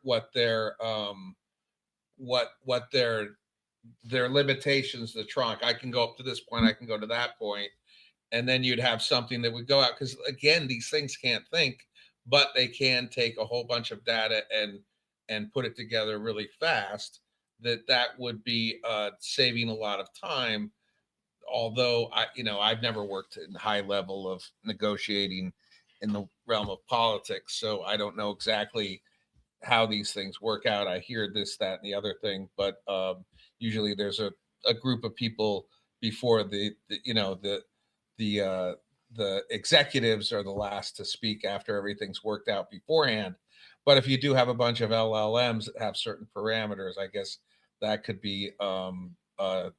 their limitations, the trunk, I can go up to this point, I can go to that point, and then you'd have something that would go out, because again, these things can't think, but they can take a whole bunch of data and put it together really fast. That would be saving a lot of time, although I've never worked in high level of negotiating in the realm of politics, so I don't know exactly how these things work out. I hear this, that, and the other thing, but usually there's a group of people before the executives are the last to speak after everything's worked out beforehand. But if you do have a bunch of LLMs that have certain parameters, I guess that could be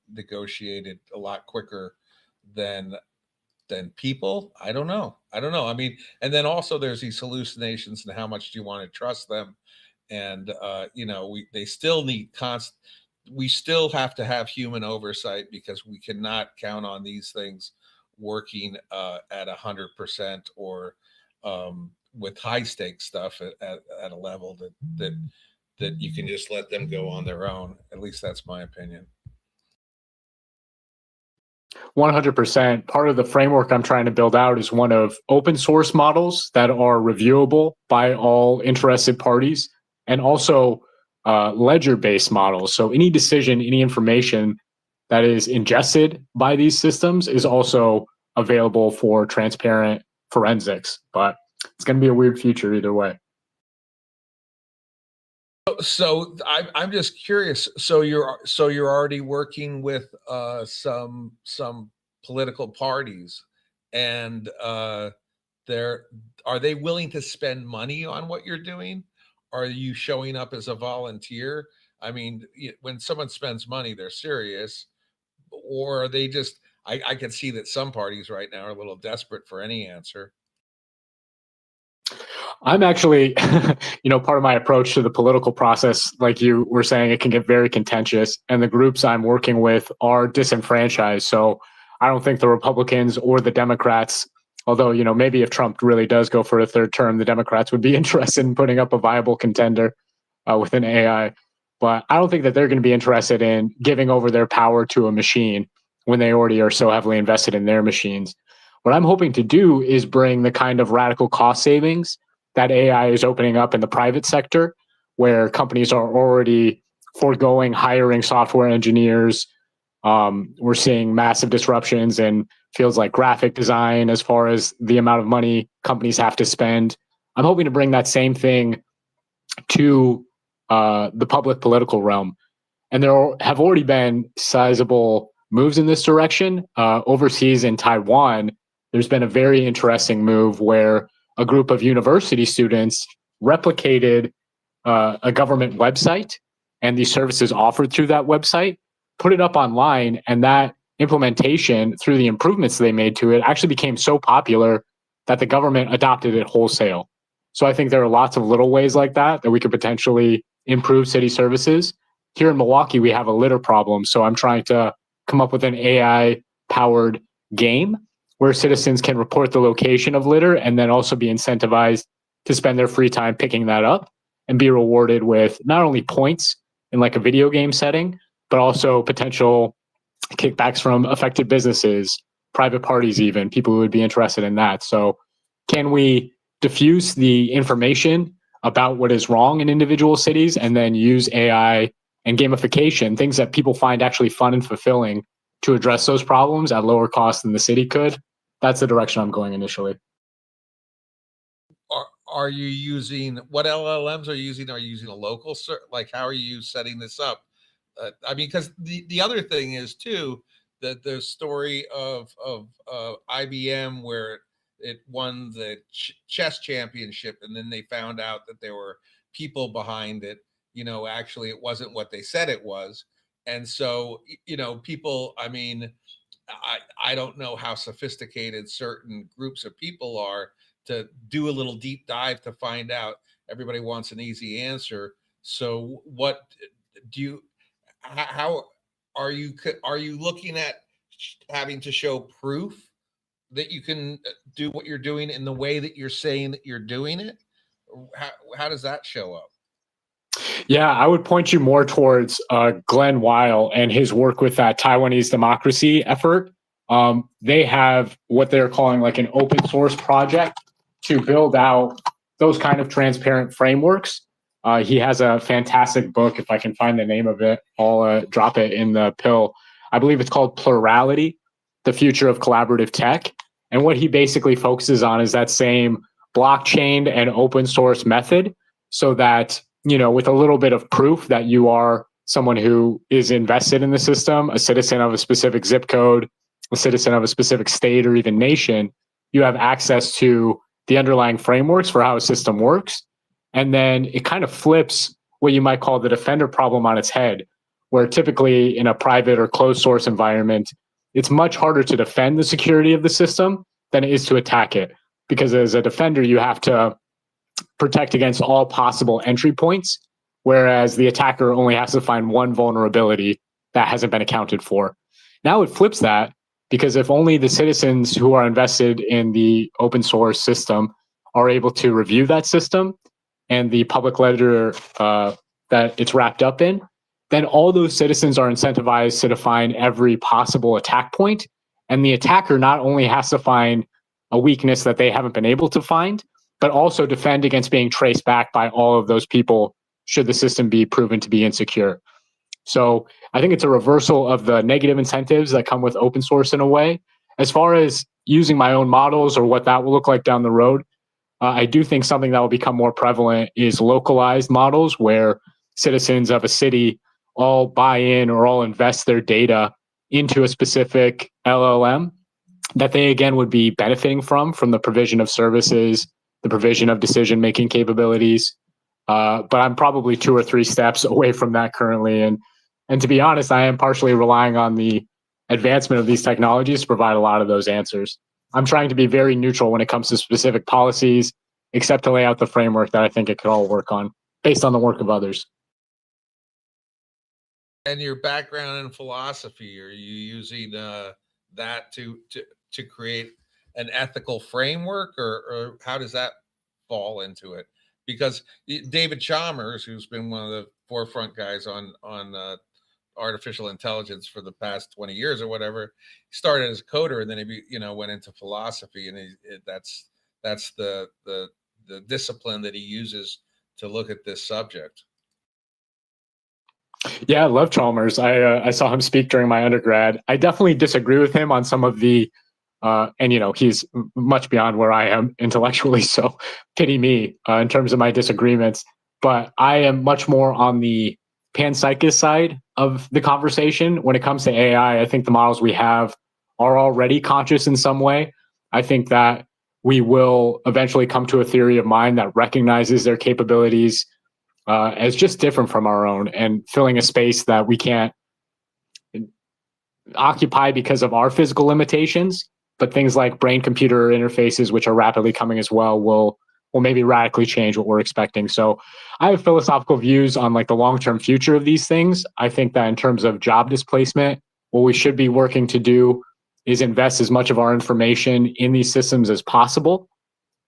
negotiated a lot quicker than people. I don't know. I mean, and then also there's these hallucinations, and how much do you want to trust them? And they still need we still have to have human oversight, because we cannot count on these things working at 100%, or with high stakes stuff at a level that you can just let them go on their own. At least that's my opinion. 100%. Part of the framework I'm trying to build out is one of open source models that are reviewable by all interested parties, and also ledger-based models. So any decision, any information that is ingested by these systems is also available for transparent forensics. But it's going to be a weird future either way. So I'm just curious. So you're already working with some political parties, and they're are they willing to spend money on what you're doing? Are you showing up as a volunteer? I mean, when someone spends money, they're serious, or are they just? I can see that some parties right now are a little desperate for any answer. I'm actually, part of my approach to the political process, like you were saying, it can get very contentious, and the groups I'm working with are disenfranchised. So I don't think the Republicans or the Democrats, although, maybe if Trump really does go for a third term, the Democrats would be interested in putting up a viable contender within AI. But I don't think that they're going to be interested in giving over their power to a machine when they already are so heavily invested in their machines. What I'm hoping to do is bring the kind of radical cost savings that AI is opening up in the private sector, where companies are already foregoing hiring software engineers. We're seeing massive disruptions in fields like graphic design as far as the amount of money companies have to spend. I'm hoping to bring that same thing to the public political realm. And there have already been sizable moves in this direction. Overseas in Taiwan, there's been a very interesting move where a group of university students replicated a government website and the services offered through that website, put it up online, and that implementation, through the improvements they made to it, actually became so popular that the government adopted it wholesale. So I think there are lots of little ways like that we could potentially improve city services. Here in Milwaukee, we have a litter problem. So I'm trying to come up with an AI-powered game where citizens can report the location of litter and then also be incentivized to spend their free time picking that up and be rewarded with not only points in like a video game setting, but also potential kickbacks from affected businesses, private parties, even people who would be interested in that. So can we diffuse the information about what is wrong in individual cities and then use AI and gamification, things that people find actually fun and fulfilling, to address those problems at lower cost than the city could? That's the direction I'm going initially. Are you using, what LLMs are you using? Are you using a local like, how are you setting this up? I mean, because the other thing is too that the story of IBM, where it won the chess championship, and then they found out that there were people behind it. Actually, it wasn't what they said it was, and so people. I mean, I don't know how sophisticated certain groups of people are to do a little deep dive to find out. Everybody wants an easy answer. So what do you, how are you looking at having to show proof that you can do what you're doing in the way that you're saying that you're doing it? How does that show up? Yeah, I would point you more towards Glenn Weil and his work with that Taiwanese democracy effort. They have what they're calling like an open source project to build out those kind of transparent frameworks. He has a fantastic book. If I can find the name of it, I'll drop it in the pill. I believe it's called Plurality, the Future of Collaborative Tech. And what he basically focuses on is that same blockchain and open source method, so that, with a little bit of proof that you are someone who is invested in the system, a citizen of a specific zip code, a citizen of a specific state or even nation, you have access to the underlying frameworks for how a system works. And then it kind of flips what you might call the defender problem on its head, where typically in a private or closed source environment, it's much harder to defend the security of the system than it is to attack it. Because as a defender, you have to protect against all possible entry points, whereas the attacker only has to find one vulnerability that hasn't been accounted for. Now it flips that, because if only the citizens who are invested in the open source system are able to review that system and the public ledger that it's wrapped up in, then all those citizens are incentivized to define every possible attack point. And the attacker not only has to find a weakness that they haven't been able to find, but also defend against being traced back by all of those people should the system be proven to be insecure. So I think it's a reversal of the negative incentives that come with open source in a way. As far as using my own models or what that will look like down the road, I do think something that will become more prevalent is localized models, where citizens of a city all buy in or all invest their data into a specific LLM, that they again would be benefiting from the provision of services, the provision of decision-making capabilities. But I'm probably 2 or 3 steps away from that currently. And to be honest, I am partially relying on the advancement of these technologies to provide a lot of those answers. I'm trying to be very neutral when it comes to specific policies, except to lay out the framework that I think it could all work on based on the work of others. And your background in philosophy, are you using that to create an ethical framework, or how does that fall into it? Because David Chalmers, who's been one of the forefront guys on artificial intelligence for the past 20 years or whatever, he started as a coder and then he went into philosophy, and that's the discipline that he uses to look at this subject. Yeah, I love Chalmers. I saw him speak during my undergrad. I definitely disagree with him on some of the, and he's much beyond where I am intellectually, so pity me in terms of my disagreements. But I am much more on the panpsychist side of the conversation when it comes to AI. I think the models we have are already conscious in some way. I think that we will eventually come to a theory of mind that recognizes their capabilities as just different from our own and filling a space that we can't occupy because of our physical limitations. But things like brain-computer interfaces, which are rapidly coming as well, will maybe radically change what we're expecting. So I have philosophical views on like the long-term future of these things. I think that in terms of job displacement, what we should be working to do is invest as much of our information in these systems as possible,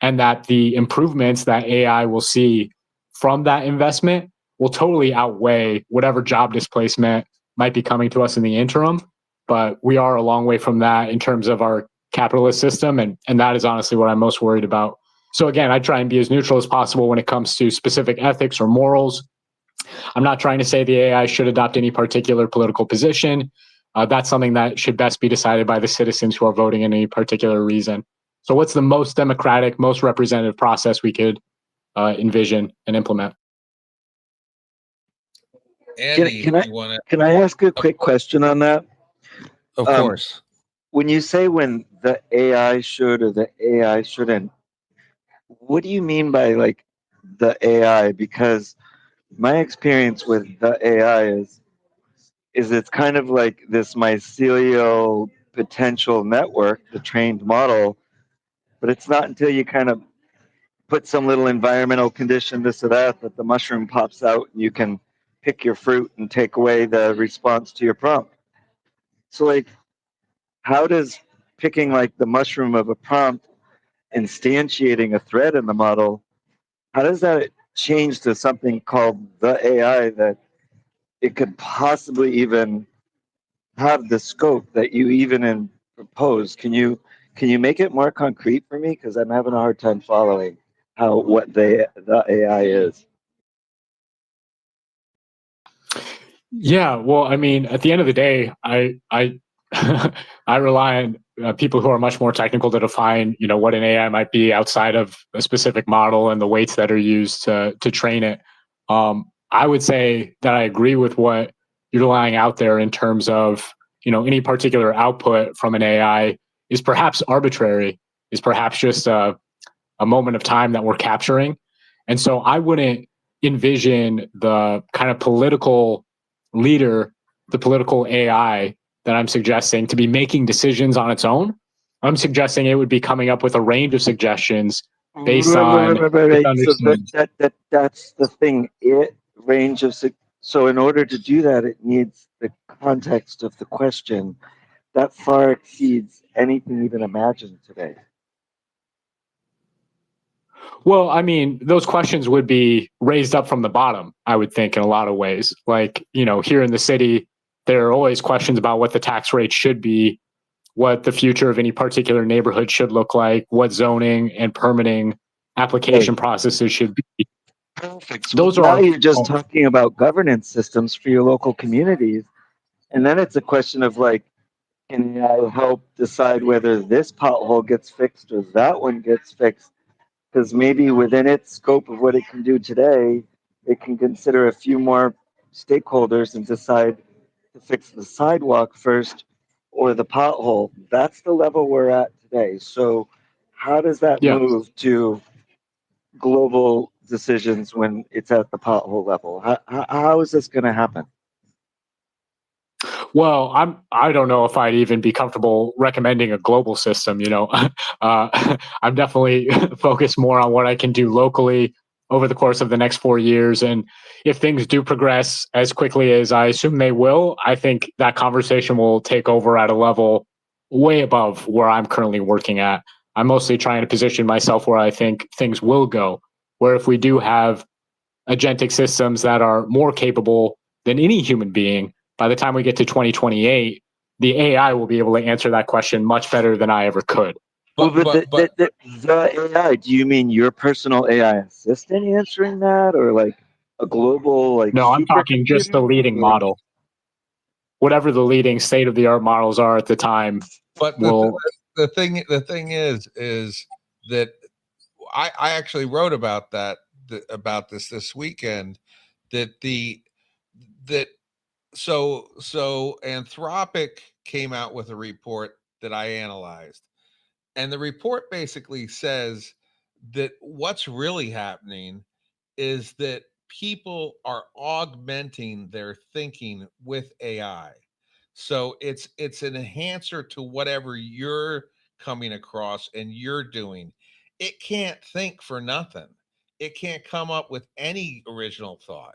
and that the improvements that AI will see from that investment will totally outweigh whatever job displacement might be coming to us in the interim. But we are a long way from that in terms of our capitalist system, and that is honestly what I'm most worried about. So again, I try and be as neutral as possible when it comes to specific ethics or morals. I'm not trying to say the AI should adopt any particular political position. That's something that should best be decided by the citizens who are voting in any particular reason. So what's the most democratic, most representative process we could envision and implement? Andy, Can I you want to? can I ask a quick question on that? Of Um, course. When you say when the AI should or the AI shouldn't, what do you mean by like the AI? Because my experience with the AI is it's kind of like this mycelial potential network, the trained model, but it's not until you kind of put some little environmental condition, this or that, that the mushroom pops out and you can pick your fruit and take away the response to your prompt. So like, how does picking like the mushroom of a prompt, instantiating a thread in the model, how does that change to something called the AI that it could possibly even have the scope that you even propose? Can you make it more concrete for me? Because I'm having a hard time following what the AI is. Yeah, well, I mean, at the end of the day, I I rely on people who are much more technical to define, what an AI might be outside of a specific model and the weights that are used to train it. I would say that I agree with what you're laying out there in terms of, any particular output from an AI is perhaps arbitrary, is perhaps just a moment of time that we're capturing. And so I wouldn't envision the kind of political leader, the political AI that I'm suggesting to be making decisions on its own. I'm suggesting it would be coming up with a range of suggestions based on its So understanding. that's the thing. So in order to do that, it needs the context of the question that far exceeds anything even imagined today. Well, I mean, those questions would be raised up from the bottom, I would think, in a lot of ways. Like, here in the city, there are always questions about what the tax rate should be, what the future of any particular neighborhood should look like, what zoning and permitting application processes should be. Perfect. So Those now are you're just talking about governance systems for your local communities. And then it's a question of like, can I help decide whether this pothole gets fixed or that one gets fixed? Because maybe within its scope of what it can do today, it can consider a few more stakeholders and decide to fix the sidewalk first or the pothole. That's the level we're at today. So how does that Yeah. move to global decisions when it's at the pothole level? How is this going to happen? Well, I don't know if I'd even be comfortable recommending a global system, you know. I'm definitely focused more on what I can do locally over the course of the next 4 years. And if things do progress as quickly as I assume they will, I think that conversation will take over at a level way above where I'm currently working at. I'm mostly trying to position myself where I think things will go, where if we do have agentic systems that are more capable than any human being, by the time we get to 2028, the AI will be able to answer that question much better than I ever could. Well, But the AI, do you mean your personal AI assistant answering that, or like a global like No, I'm talking just the supercomputer? leading Or- model. Whatever the leading state of the art models are at the time but will. the thing is that I actually wrote about about this weekend, that the that so Anthropic came out with a report that I analyzed, and the report basically says that what's really happening is that people are augmenting their thinking with AI. So it's an enhancer to whatever you're coming across and you're doing. It can't think for nothing. It can't come up with any original thought.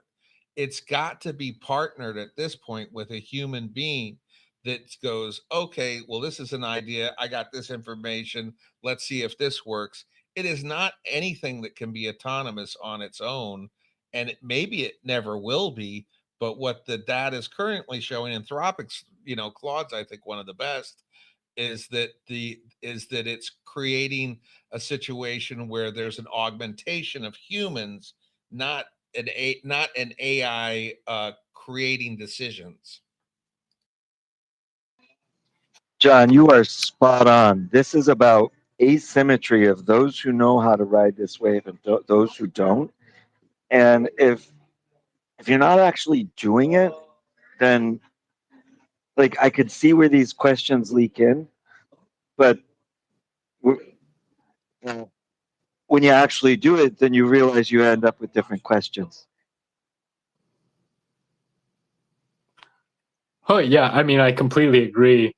It's got to be partnered at this point with a human being that goes, okay, well, this is an idea. I got this information. Let's see if this works. It is not anything that can be autonomous on its own, and maybe it never will be. But what the data is currently showing, Anthropic's, Claude's, I think, one of the best, is that it's creating a situation where there's an augmentation of humans, not not an AI creating decisions. John, you are spot on. This is about asymmetry of those who know how to ride this wave and those who don't. And if you're not actually doing it, then like I could see where these questions leak in, but when you actually do it, then you realize you end up with different questions. Oh, yeah. I mean, I completely agree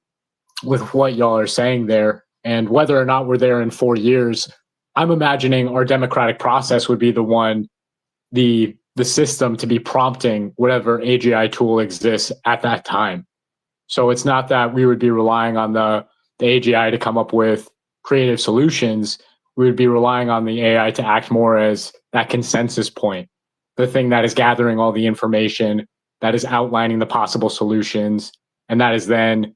with what y'all are saying there. And whether or not we're there in 4 years, I'm imagining our democratic process would be the system to be prompting whatever AGI tool exists at that time. So it's not that we would be relying on the AGI to come up with creative solutions. We would be relying on the AI to act more as that consensus point, the thing that is gathering all the information, that is outlining the possible solutions, and that is then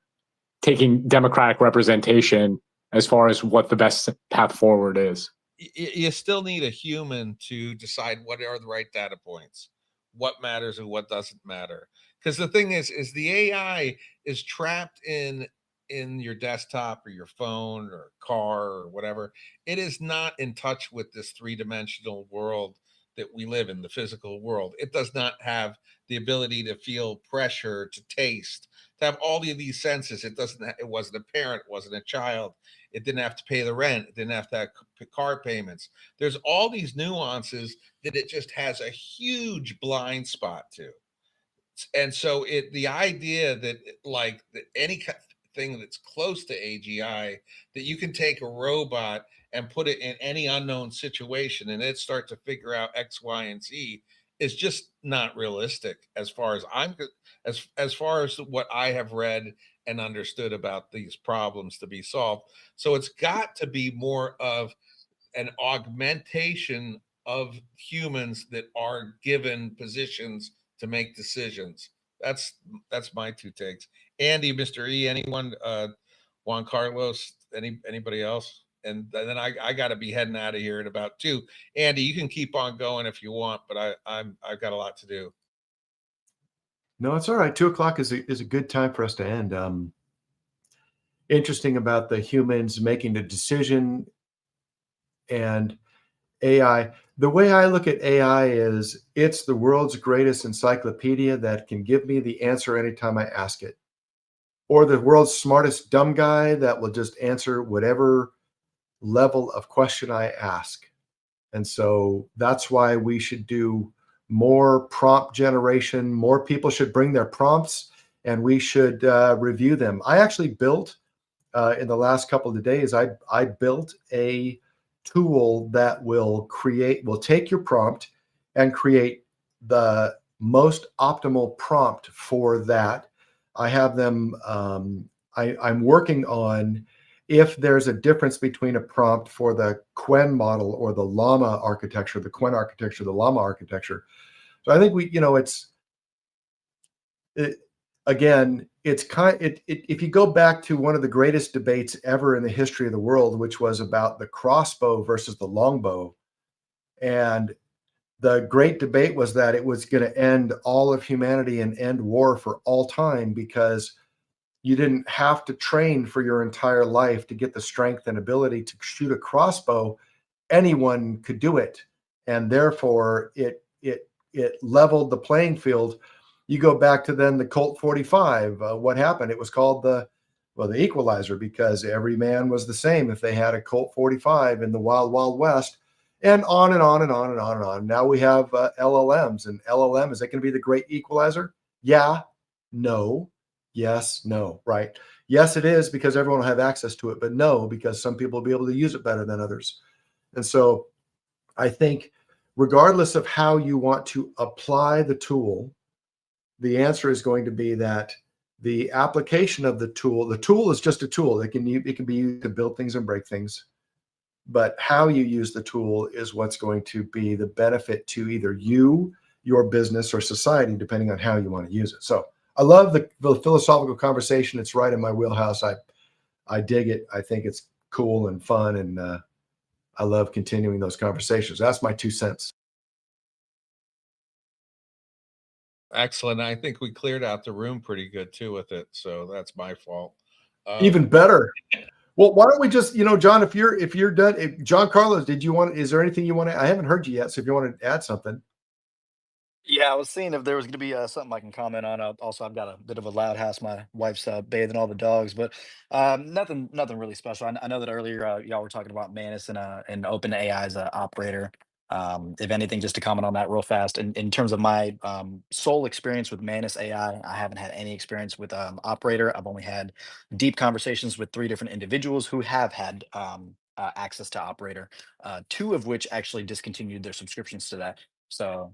taking democratic representation as far as what the best path forward is. You still need a human to decide what are the right data points, what matters and what doesn't matter. Because the thing is the AI is trapped in your desktop or your phone or car or whatever. It is not in touch with this three-dimensional world that we live in, the physical world. It does not have the ability to feel pressure, to taste, to have all of these senses. It wasn't a parent, it wasn't a child. It didn't have to pay the rent. It didn't have to have car payments. There's all these nuances that it just has a huge blind spot to. And so the idea that like that any thing that's close to AGI, that you can take a robot and put it in any unknown situation and it start to figure out X, Y, and Z is just not realistic as far as as far as what I have read and understood about these problems to be solved. So it's got to be more of an augmentation of humans that are given positions to make decisions. That's that's my two takes. Andy, Mr. E, anyone, Juan Carlos, anybody else? And then I got to be heading out of here in about 2. Andy, you can keep on going if you want, but I've got a lot to do. No, it's all right. 2 o'clock is a good time for us to end. Interesting about the humans making the decision and AI. The way I look at AI is it's the world's greatest encyclopedia that can give me the answer anytime I ask it, or the world's smartest dumb guy that will just answer whatever level of question I ask. And so that's why we should do more prompt generation. More people should bring their prompts and we should review them. I actually built in the last couple of days, I built a tool that will take your prompt and create the most optimal prompt for that. I have them, I'm working on if there's a difference between a prompt for the Quen model or the Llama architecture, the Quen architecture, the Llama architecture. So I think it, again, it's if you go back to one of the greatest debates ever in the history of the world, which was about the crossbow versus the longbow, and the great debate was that it was going to end all of humanity and end war for all time because you didn't have to train for your entire life to get the strength and ability to shoot a crossbow. Anyone could do it, and therefore it leveled the playing field. You go back to then the Colt 45. What happened? It was called the Equalizer because every man was the same if they had a Colt 45 in the Wild Wild West, and on and on and on and on and on. Now we have LLMs, and LLM, is that going to be the great equalizer? Yeah, no, yes, no, right? Yes, it is because everyone will have access to it, but no, because some people will be able to use it better than others. And so I think regardless of how you want to apply the tool, the answer is going to be that the application of the tool is just a tool. It can be used to build things and break things. But how you use the tool is what's going to be the benefit to either you, your business, or society, depending on how you want to use it. So I love the philosophical conversation. It's right in my wheelhouse. I dig it. I think it's cool and fun, and I love continuing those conversations. That's my 2 cents. Excellent. I think we cleared out the room pretty good too with it, so that's my fault. Even better. Well, why don't we just, John, if you're done, John Carlos, is there anything you want to, I haven't heard you yet. So if you want to add something. Yeah, I was seeing if there was going to be something I can comment on. Also, I've got a bit of a loud house. My wife's bathing all the dogs, but nothing really special. I know that earlier y'all were talking about Manus and OpenAI as an operator. If anything, just to comment on that real fast. In terms of my sole experience with Manus AI, I haven't had any experience with Operator. I've only had deep conversations with 3 different individuals who have had access to Operator, 2 of which actually discontinued their subscriptions to that. So,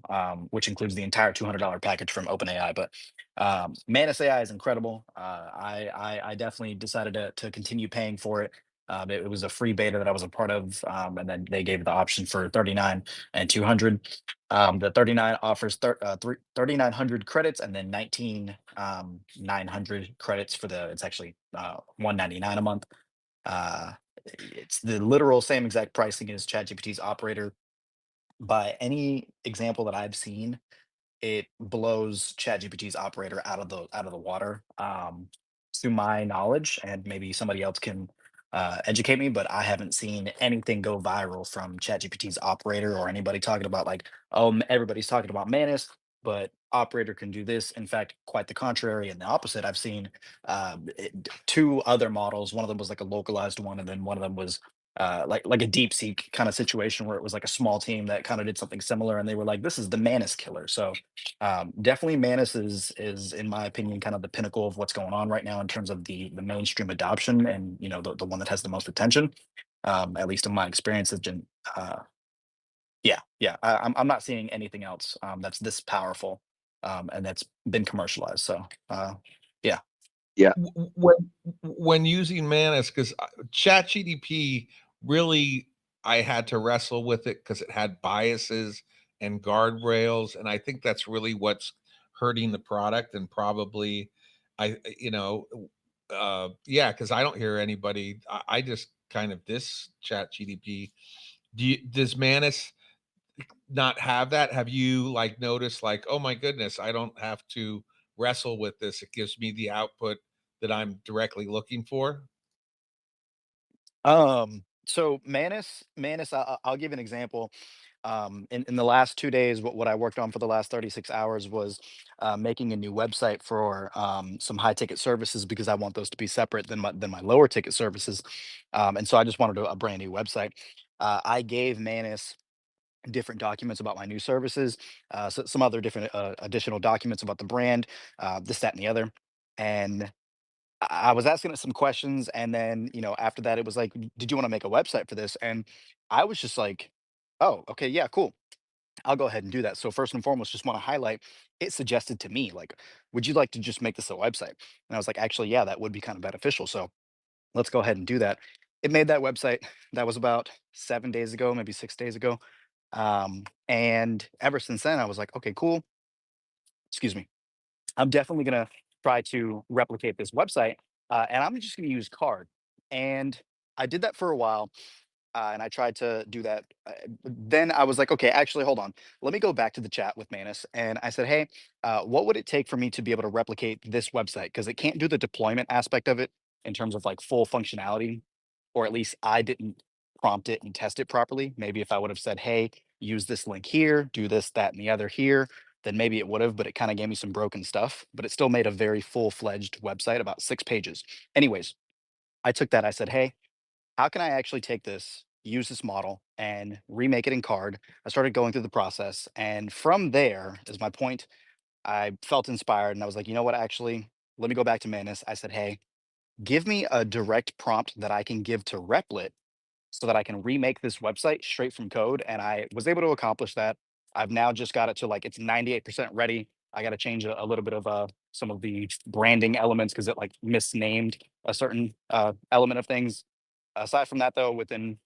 which includes the entire $200 package from OpenAI. But Manus AI is incredible. I definitely decided to continue paying for it. It was a free beta that I was a part of, and then they gave the option for 39 and 200. The 39 offers 3,900 credits, and then 900 credits for it's actually 199 a month. Uh, it's the literal same exact pricing as ChatGPT's Operator. By any example that I've seen, it blows ChatGPT's Operator out of the water. To my knowledge, and maybe somebody else can educate me, but I haven't seen anything go viral from ChatGPT's Operator or anybody talking about like, oh, everybody's talking about Manus, but Operator can do this. In fact, quite the contrary and the opposite. I've seen 2 other models. One of them was like a localized one, and then one of them was like a deep seek kind of situation where it was like a small team that kind of did something similar, and they were like, "This is the Manus killer." So definitely Manus is in my opinion kind of the pinnacle of what's going on right now in terms of the mainstream adoption, and the one that has the most attention, at least in my experience has been yeah, I'm not seeing anything else that's this powerful, and that's been commercialized. So yeah. Yeah. When using Manus, because ChatGDP really, I had to wrestle with it because it had biases and guardrails, and I think that's really what's hurting the product. And probably, yeah, because I don't hear anybody. I just kind of diss ChatGDP. Does Manus not have that? Have you like noticed like, oh my goodness, I don't have to wrestle with this. It gives me the output that I'm directly looking for? So Manus, I'll give an example. In the last 2 days, what I worked on for the last 36 hours was making a new website for some high ticket services because I want those to be separate than my lower ticket services. And so I just wanted a brand new website. I gave Manus different documents about my new services, some other different additional documents about the brand, this, that, and the other. And I was asking it some questions, and then after that, it was like, "Did you want to make a website for this?" And I was just like, "Oh, okay, yeah, cool. I'll go ahead and do that." So first and foremost, just want to highlight it suggested to me like, "Would you like to just make this a website?" And I was like, "Actually, yeah, that would be kind of beneficial. So let's go ahead and do that." It made that website. That was about 7 days ago, maybe 6 days ago. And ever since then, I was like, "Okay, cool." Excuse me. I'm definitely gonna try to replicate this website, and I'm just gonna use Card. And I did that for a while, and I tried to do that. Then I was like, okay, actually, hold on. Let me go back to the chat with Manus, and I said, hey, what would it take for me to be able to replicate this website? Because it can't do the deployment aspect of it in terms of like full functionality, or at least I didn't prompt it and test it properly. Maybe if I would have said, hey, use this link here, do this, that, and the other here, then maybe it would have, but it kind of gave me some broken stuff. But it still made a very full fledged website, about 6 pages. Anyways, I took that. I said, hey, how can I actually take this, use this model, and remake it in Card? I started going through the process. And from there, is my point, I felt inspired and I was like, you know what, actually, let me go back to Manus. I said, hey, give me a direct prompt that I can give to Replit so that I can remake this website straight from code. And I was able to accomplish that. I've now just got it to like it's 98% ready. I got to change a little bit of some of the branding elements because it like misnamed a certain element of things. Aside from that, though, within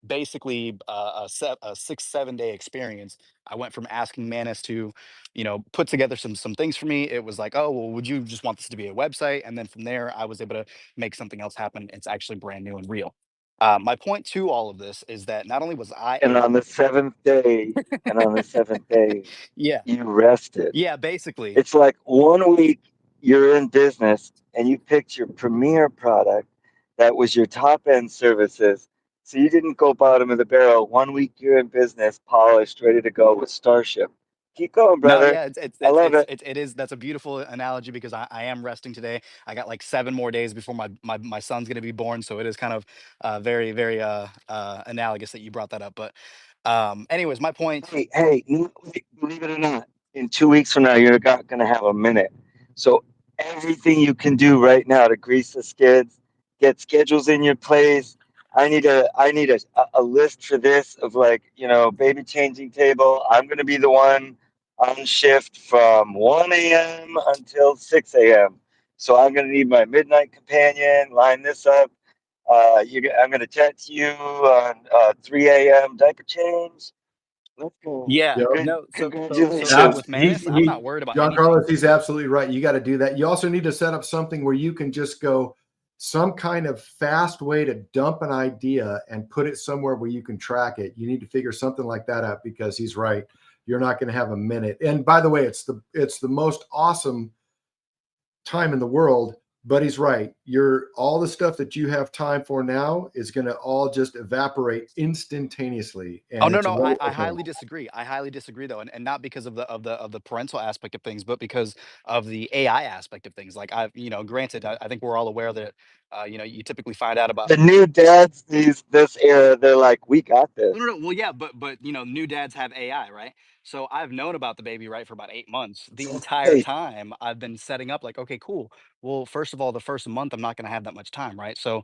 basically a 6 7 day experience, I went from asking Manus to put together some things for me. It was like, oh well, would you just want this to be a website? And then from there I was able to make something else happen. It's actually brand new and real. My point to all of this is that not only was I And on able the seventh day, and on the seventh day, yeah, you rested. yeah, basically. It's like 1 week you're in business and you picked your premier product that was your top end services. So you didn't go bottom of the barrel. 1 week you're in business, polished, ready to go with Starship. Keep going, No, brother. yeah, it's I it's love it's it. it's it is that's a beautiful analogy because I am resting today. I got like 7 more days before my son's gonna be born, so it is kind of very very analogous that you brought that up. But anyways, my point. Hey, believe it or not, in 2 weeks from now, you're not going to have a minute. So everything you can do right now to grease the skids, get schedules in your place. I need a list for this of like, baby changing table. I'm going to be the one on shift from 1 a.m. until 6 a.m. So I'm going to need my midnight companion, line this up. I'm going to text you on 3 a.m. diaper change. Let's go. Yeah, Yep. no, so Congratulations. with Manus, I'm not worried about John anything. Carlos, he's absolutely right. You got to do that. You also need to set up something where you can just go some kind of fast way to dump an idea and put it somewhere where you can track it. You need to figure something like that out because he's right. You're not going to have a minute. And by the way, it's the most awesome time in the world, but he's right. You're all the stuff that you have time for now is going to all just evaporate instantaneously. Oh And no, it's a no, I wonderful thing. highly disagree. I highly disagree though, and not because of the parental aspect of things, but because of the AI aspect of things. Like granted, I think we're all aware that you typically find out about. The new dads, this era, they're like, we got No, this. no, no. Well, yeah, but new dads have AI, right? So I've known about the baby right for about 8 months. The entire Hey, time I've been setting up like, okay, cool. Well, first of all, the first month I'm not going to have that much time, right? So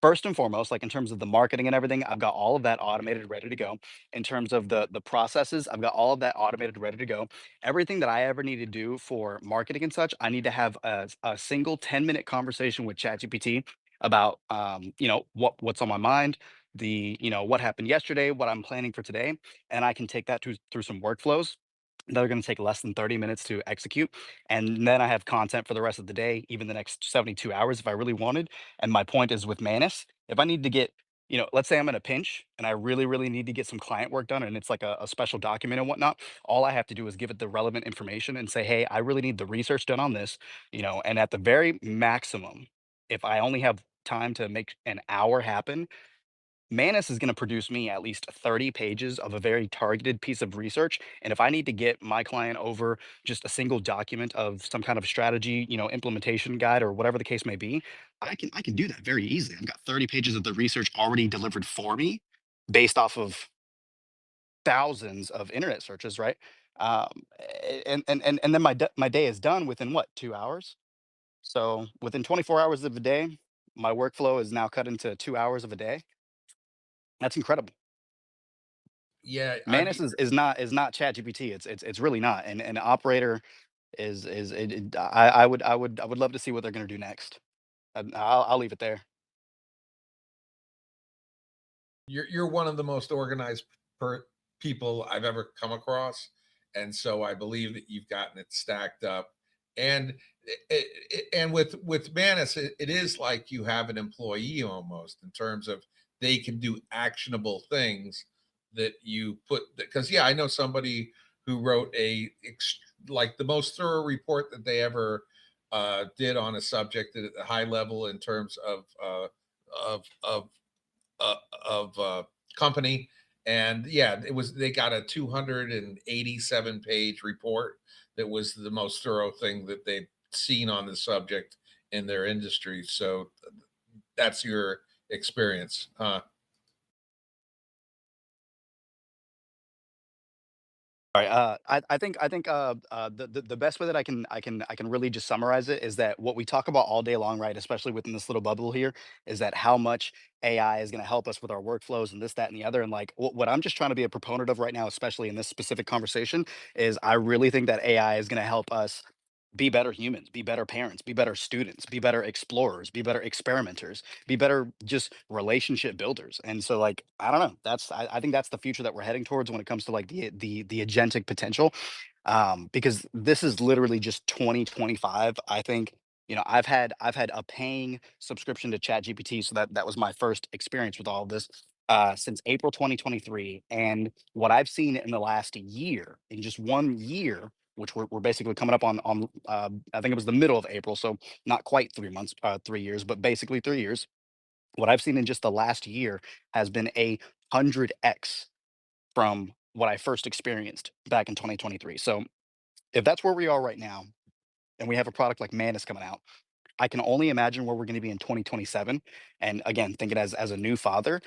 first and foremost, like in terms of the marketing and everything, I've got all of that automated, ready to go. In terms of the processes, I've got all of that automated, ready to go. Everything that I ever need to do for marketing and such, I need to have a single 10-minute conversation with ChatGPT about what's on my mind, what happened yesterday, what I'm planning for today, and I can take that through some workflows that are going to take less than 30 minutes to execute. And then I have content for the rest of the day, even the next 72 hours if I really wanted. And my point is with Manus, if I need to get, let's say I'm in a pinch and I really, really need to get some client work done and it's like a special document and whatnot, all I have to do is give it the relevant information and say, hey, I really need the research done on this, and at the very maximum, if I only have time to make an hour happen, Manus is going to produce me at least 30 pages of a very targeted piece of research. And if I need to get my client over just a single document of some kind of strategy, implementation guide or whatever the case may be, I can do that very easily. I've got 30 pages of the research already delivered for me based off of thousands of internet searches, right? And then my day is done within what, 2 hours? So within 24 hours of a day, my workflow is now cut into 2 hours of a day. That's incredible. Yeah, I Manus mean, is not ChatGPT. It's really not. And Operator I would love to see what they're gonna do next. I'll leave it there. you're one of the most organized people I've ever come across, and so I believe that you've gotten it stacked up. And and with Manus, it is like you have an employee almost in terms of they can do actionable things that you put. Because yeah, I know somebody who wrote like the most thorough report that they ever did on a subject at a high level in terms of of uh, company. And yeah, they got a 287-page report that was the most thorough thing that they've seen on the subject in their industry. So that's your experience, huh? All right. I think the best way that I can really just summarize it is that what we talk about all day long, right? Especially within this little bubble here, is that how much AI is going to help us with our workflows and this, that, and the other. And like what I'm just trying to be a proponent of right now, especially in this specific conversation, is I really think that AI is going to help us be better humans, be better parents, be better students, be better explorers, be better experimenters, be better just relationship builders. And so like I don't know, I think that's the future that we're heading towards when it comes to like the agentic potential. Because this is literally just 2025. I think, I've had a paying subscription to ChatGPT, so that was my first experience with all of this since April 2023. And what I've seen in the last year, in just 1 year, which we're basically coming up on I think it was the middle of April, so not quite 3 months, 3 years, but basically 3 years. What I've seen in just the last year has been 100x from what I first experienced back in 2023. So if that's where we are right now, and we have a product like Manus coming out, I can only imagine where we're going to be in 2027. And again, thinking as a new father,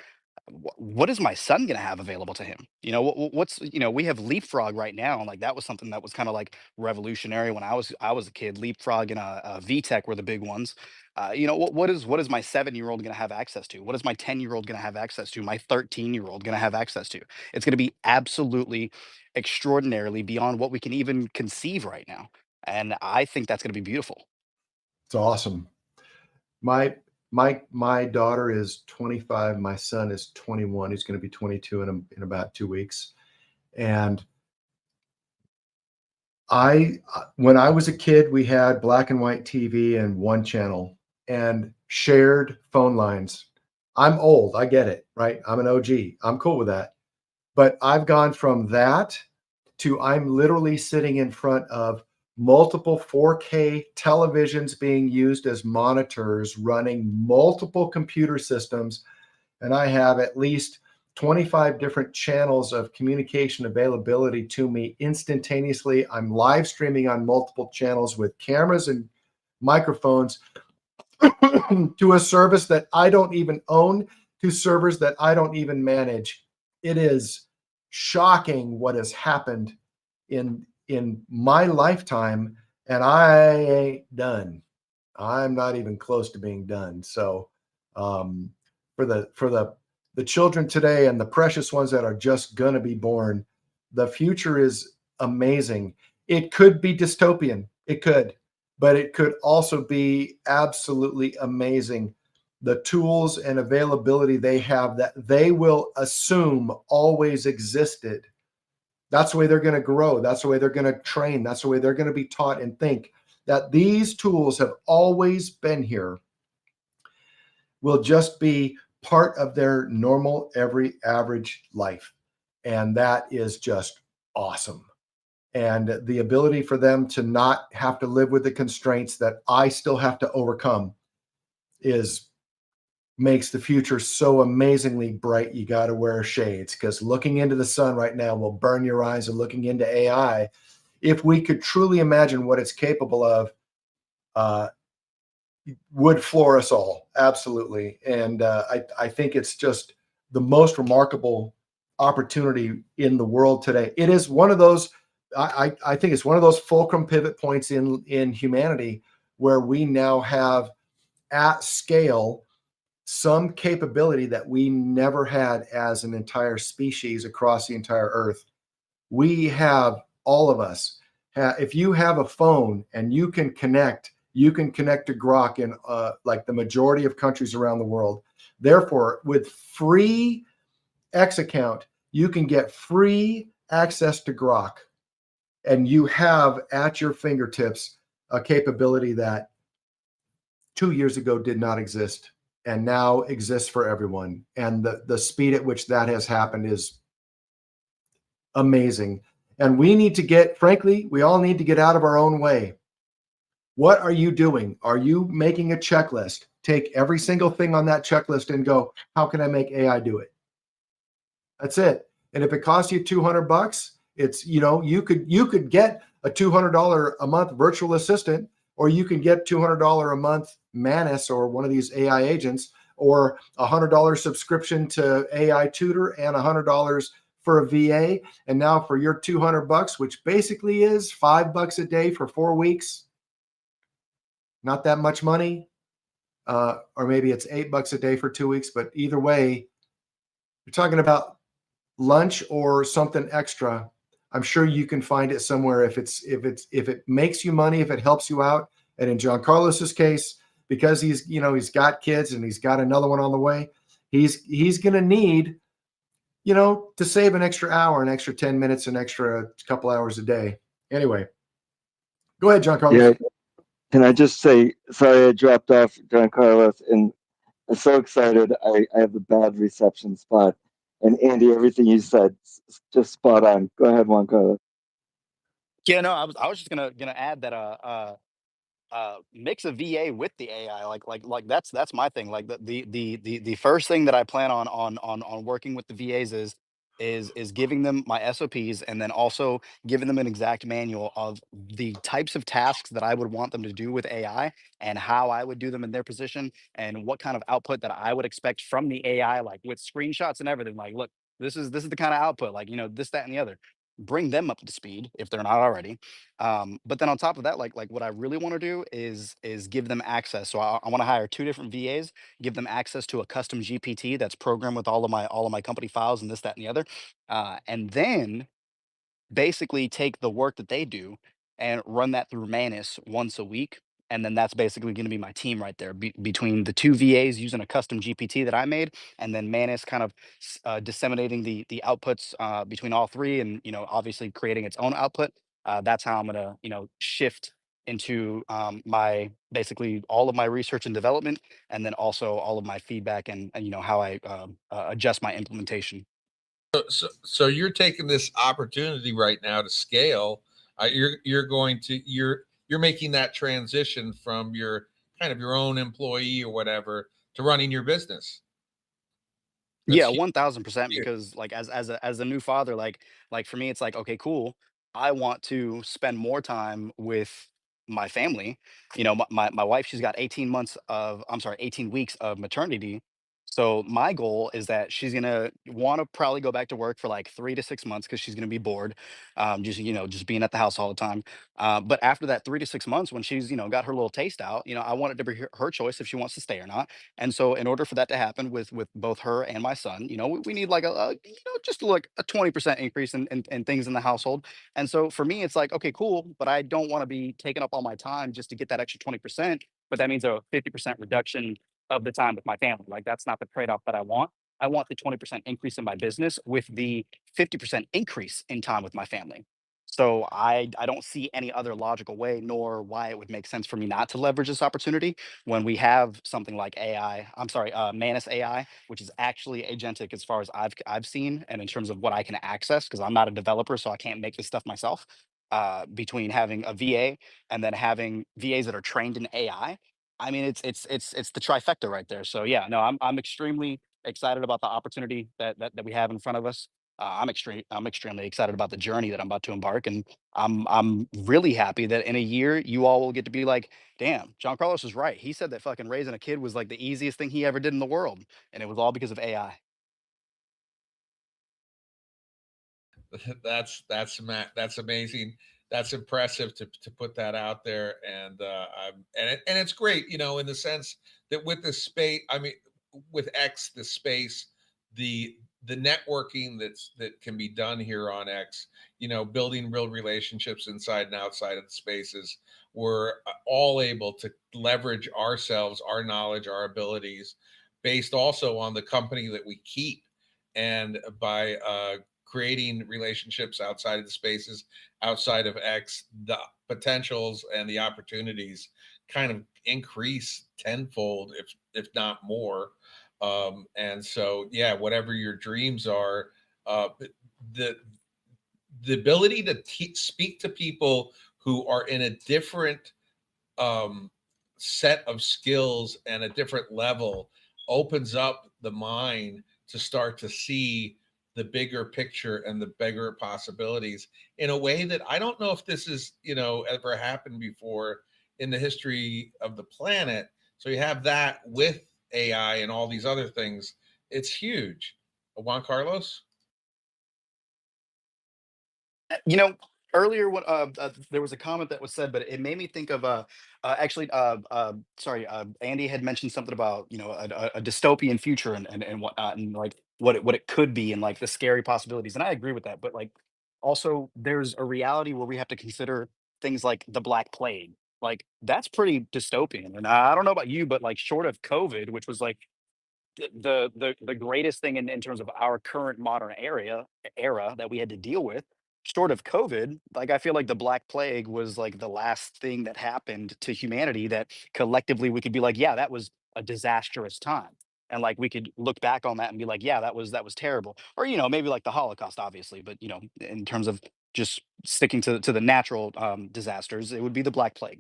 what is my son going to have available to him? We have Leapfrog right now, and like that was something that was kind of like revolutionary when I was a kid. Leapfrog and VTech were the big ones. What is my 7-year old going to have access to? What is my 10-year-old going to have access to? My 13-year-old going to have access to? It's going to be absolutely extraordinarily beyond what we can even conceive right now, and I think that's going to be beautiful. It's awesome. My daughter is 25. My son is 21. He's going to be 22 in about 2 weeks. And when I was a kid, we had black and white TV and one channel and shared phone lines. I'm old. I get it, right? I'm an OG. I'm cool with that. But I've gone from that to I'm literally sitting in front of multiple 4K televisions being used as monitors, running multiple computer systems. And I have at least 25 different channels of communication availability to me instantaneously. I'm live streaming on multiple channels with cameras and microphones to a service that I don't even own, to servers that I don't even manage. It is shocking what has happened in my lifetime, and I ain't done. I'm not even close to being done. So for the children today and the precious ones that are just gonna be born, the future is amazing. It could be dystopian. It could, but it could also be absolutely amazing. The tools and availability they have that they will assume always existed. That's the way they're going to grow. That's the way they're going to train. That's the way they're going to be taught and think, that these tools have always been here, will just be part of their normal, every average life. And that is just awesome. And the ability for them to not have to live with the constraints that I still have to overcome is makes the future so amazingly bright you got to wear shades, because looking into the sun right now will burn your eyes, and looking into AI, if we could truly imagine what it's capable of, uh, would floor us all, absolutely. And I think it's just the most remarkable opportunity in the world today. It is one of those. I think it's one of those fulcrum pivot points in humanity, where we now have at scale some capability that we never had as an entire species across the entire earth. We have, all of us, if you have a phone and you can connect to Grok in like the majority of countries around the world. Therefore, with free X account, you can get free access to Grok, and you have at your fingertips a capability that 2 years ago did not exist and now exists for everyone. And the speed at which that has happened is amazing. And we need to get, frankly, we all need to get out of our own way. What are you doing? Are you making a checklist? Take every single thing on that checklist and go, how can I make AI do it? That's it. And if it costs you $200, it's, you could get a $200 a month virtual assistant, or you can get $200 a month Manus or one of these AI agents, or a $100 subscription to AI Tutor, and $100 for a VA. And now for your $200, which basically is $5 a day for 4 weeks, not that much money. Or maybe it's $8 a day for 2 weeks, but either way, you're talking about lunch or something extra. I'm sure you can find it somewhere if it makes you money, if it helps you out. And in John Carlos's case, because he's got kids and he's got another one on the way, he's going to need, to save an extra hour, an extra 10 minutes, an extra couple hours a day. Anyway, go ahead, John Carlos. Yeah. Can I just say, sorry I dropped off, John Carlos, and I'm so excited. I have a bad reception spot. And Andy, everything you said, just spot on. Go ahead, Juan Carlos. Yeah, no, I was just gonna add that mix a VA with the AI. Like that's my thing. Like the first thing that I plan on working with the VAs is giving them my SOPs, and then also giving them an exact manual of the types of tasks that I would want them to do with AI, and how I would do them in their position, and what kind of output that I would expect from the AI, like with screenshots and everything. Like, look, this is the kind of output, like, this, that, and the other. Bring them up to speed if they're not already. But then on top of that, like what I really want to do is give them access. So I want to hire two different VAs, give them access to a custom GPT that's programmed with all of my company files and this, that, and the other. And then basically take the work that they do and run that through Manus once a week. And then that's basically going to be my team right there, between the two VAs using a custom GPT that I made, and then Manus kind of disseminating the outputs between all three, and obviously creating its own output. That's how I'm gonna shift into my basically all of my research and development, and then also all of my feedback, and how I adjust my implementation. So you're taking this opportunity right now to scale. You're making that transition from your kind of your own employee or whatever to running your business. Yeah, That's 1000%, huge. because like as a new father, like for me, it's like, okay, cool. I want to spend more time with my family. My wife, she's got 18 months of, I'm sorry, 18 weeks of maternity. So my goal is that she's gonna want to probably go back to work for like 3 to 6 months, because she's gonna be bored, just being at the house all the time. But after that 3 to 6 months, when she's got her little taste out, I want it to be her choice if she wants to stay or not. And so, in order for that to happen with both her and my son, we need like just like a 20% increase in things in the household. And so for me, it's like, okay, cool, but I don't want to be taking up all my time just to get that extra 20%. But that means a 50% reduction of the time with my family. Like, that's not the trade-off that I want. I want the 20% increase in my business with the 50% increase in time with my family. So I don't see any other logical way, nor why it would make sense for me not to leverage this opportunity when we have something like AI. I'm sorry, Manus AI, which is actually agentic as far as I've seen, and in terms of what I can access, because I'm not a developer, so I can't make this stuff myself. Between having a VA and then having VAs that are trained in AI, I mean, it's the trifecta right there. So yeah, no, I'm extremely excited about the opportunity that we have in front of us. I'm extremely excited about the journey that I'm about to embark, and I'm really happy that in a year you all will get to be like, damn, John Carlos was right. He said that fucking raising a kid was like the easiest thing he ever did in the world, and it was all because of AI. That's amazing. That's impressive to put that out there, and it's great, in the sense that with the space, I mean, with X, the space, the the networking that can be done here on X, building real relationships inside and outside of the spaces. We're all able to leverage ourselves, our knowledge, our abilities, based also on the company that we keep, and by creating relationships outside of the spaces, outside of X, the potentials and the opportunities kind of increase tenfold, if not more. And so, yeah, whatever your dreams are, the the ability to speak to people who are in a different um, set of skills and a different level opens up the mind to start to see the bigger picture and the bigger possibilities in a way that I don't know if this is, ever happened before in the history of the planet. So you have that with AI and all these other things. It's huge. Juan Carlos? You know, earlier when there was a comment that was said, but it made me think of actually sorry, Andy had mentioned something about a dystopian future and whatnot, and like what it could be, and like the scary possibilities. And I agree with that, but like also there's a reality where we have to consider things like the Black Plague. Like that's pretty dystopian. And I don't know about you, but like short of COVID, which was like the greatest thing in terms of our current modern era that we had to deal with, short of COVID, like I feel like the Black Plague was like the last thing that happened to humanity that collectively we could be like, yeah, that was a disastrous time. And like we could look back on that and be like, yeah, that was terrible. Or, maybe like the Holocaust, obviously, but in terms of just sticking to the natural disasters, it would be the Black Plague.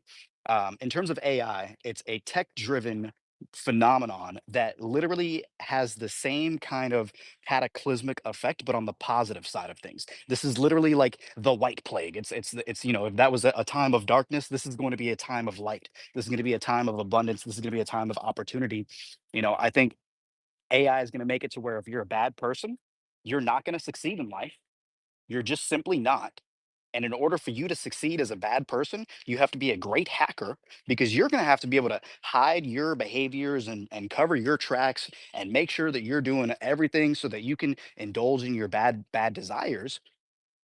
In terms of AI, it's a tech driven phenomenon that literally has the same kind of cataclysmic effect, but on the positive side of things. This is literally like the white plague. If that was a time of darkness, this is going to be a time of light. This is going to be a time of abundance. This is going to be a time of opportunity. I think AI is going to make it to where if you're a bad person, you're not going to succeed in life. You're just simply not. And in order for you to succeed as a bad person, you have to be a great hacker, because you're going to have to be able to hide your behaviors and cover your tracks and make sure that you're doing everything so that you can indulge in your bad desires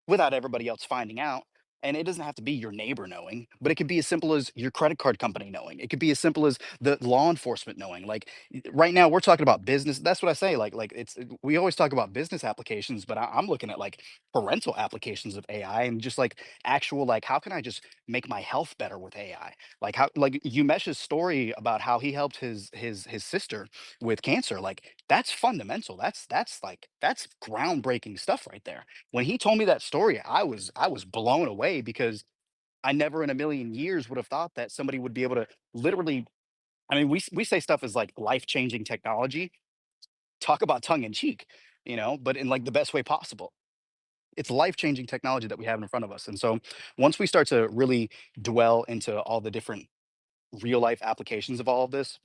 without everybody else finding out. And it doesn't have to be your neighbor knowing, but it could be as simple as your credit card company knowing. It could be as simple as the law enforcement knowing. Like right now, we're talking about business. That's what I say. We always talk about business applications, but I'm looking at like parental applications of AI, and just like actual, like, how can I just make my health better with AI? Like how, like Umesh's story about how he helped his sister with cancer. Like that's fundamental. That's groundbreaking stuff right there. When he told me that story, I was blown away, because I never in a million years would have thought that somebody would be able to literally. I mean, we say stuff is like life changing technology. Talk about tongue in cheek, but in like the best way possible. It's life changing technology that we have in front of us, and so once we start to really dwell into all the different real life applications of all of this,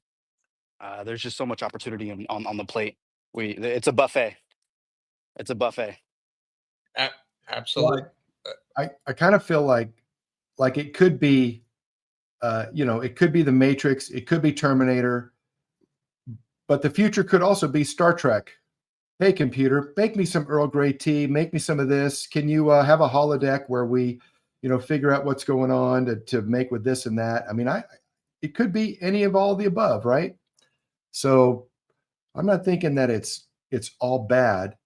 there's just so much opportunity on the plate. It's a buffet. It's a buffet. A- Well, Absolutely. I kind of feel like it could be, it could be the Matrix, it could be Terminator, but the future could also be Star Trek. Hey, computer, make me some Earl Grey tea, make me some of this. Can you have a holodeck where we, figure out what's going on to make with this and that? I mean, it could be any of all the above, right? So I'm not thinking that it's all bad.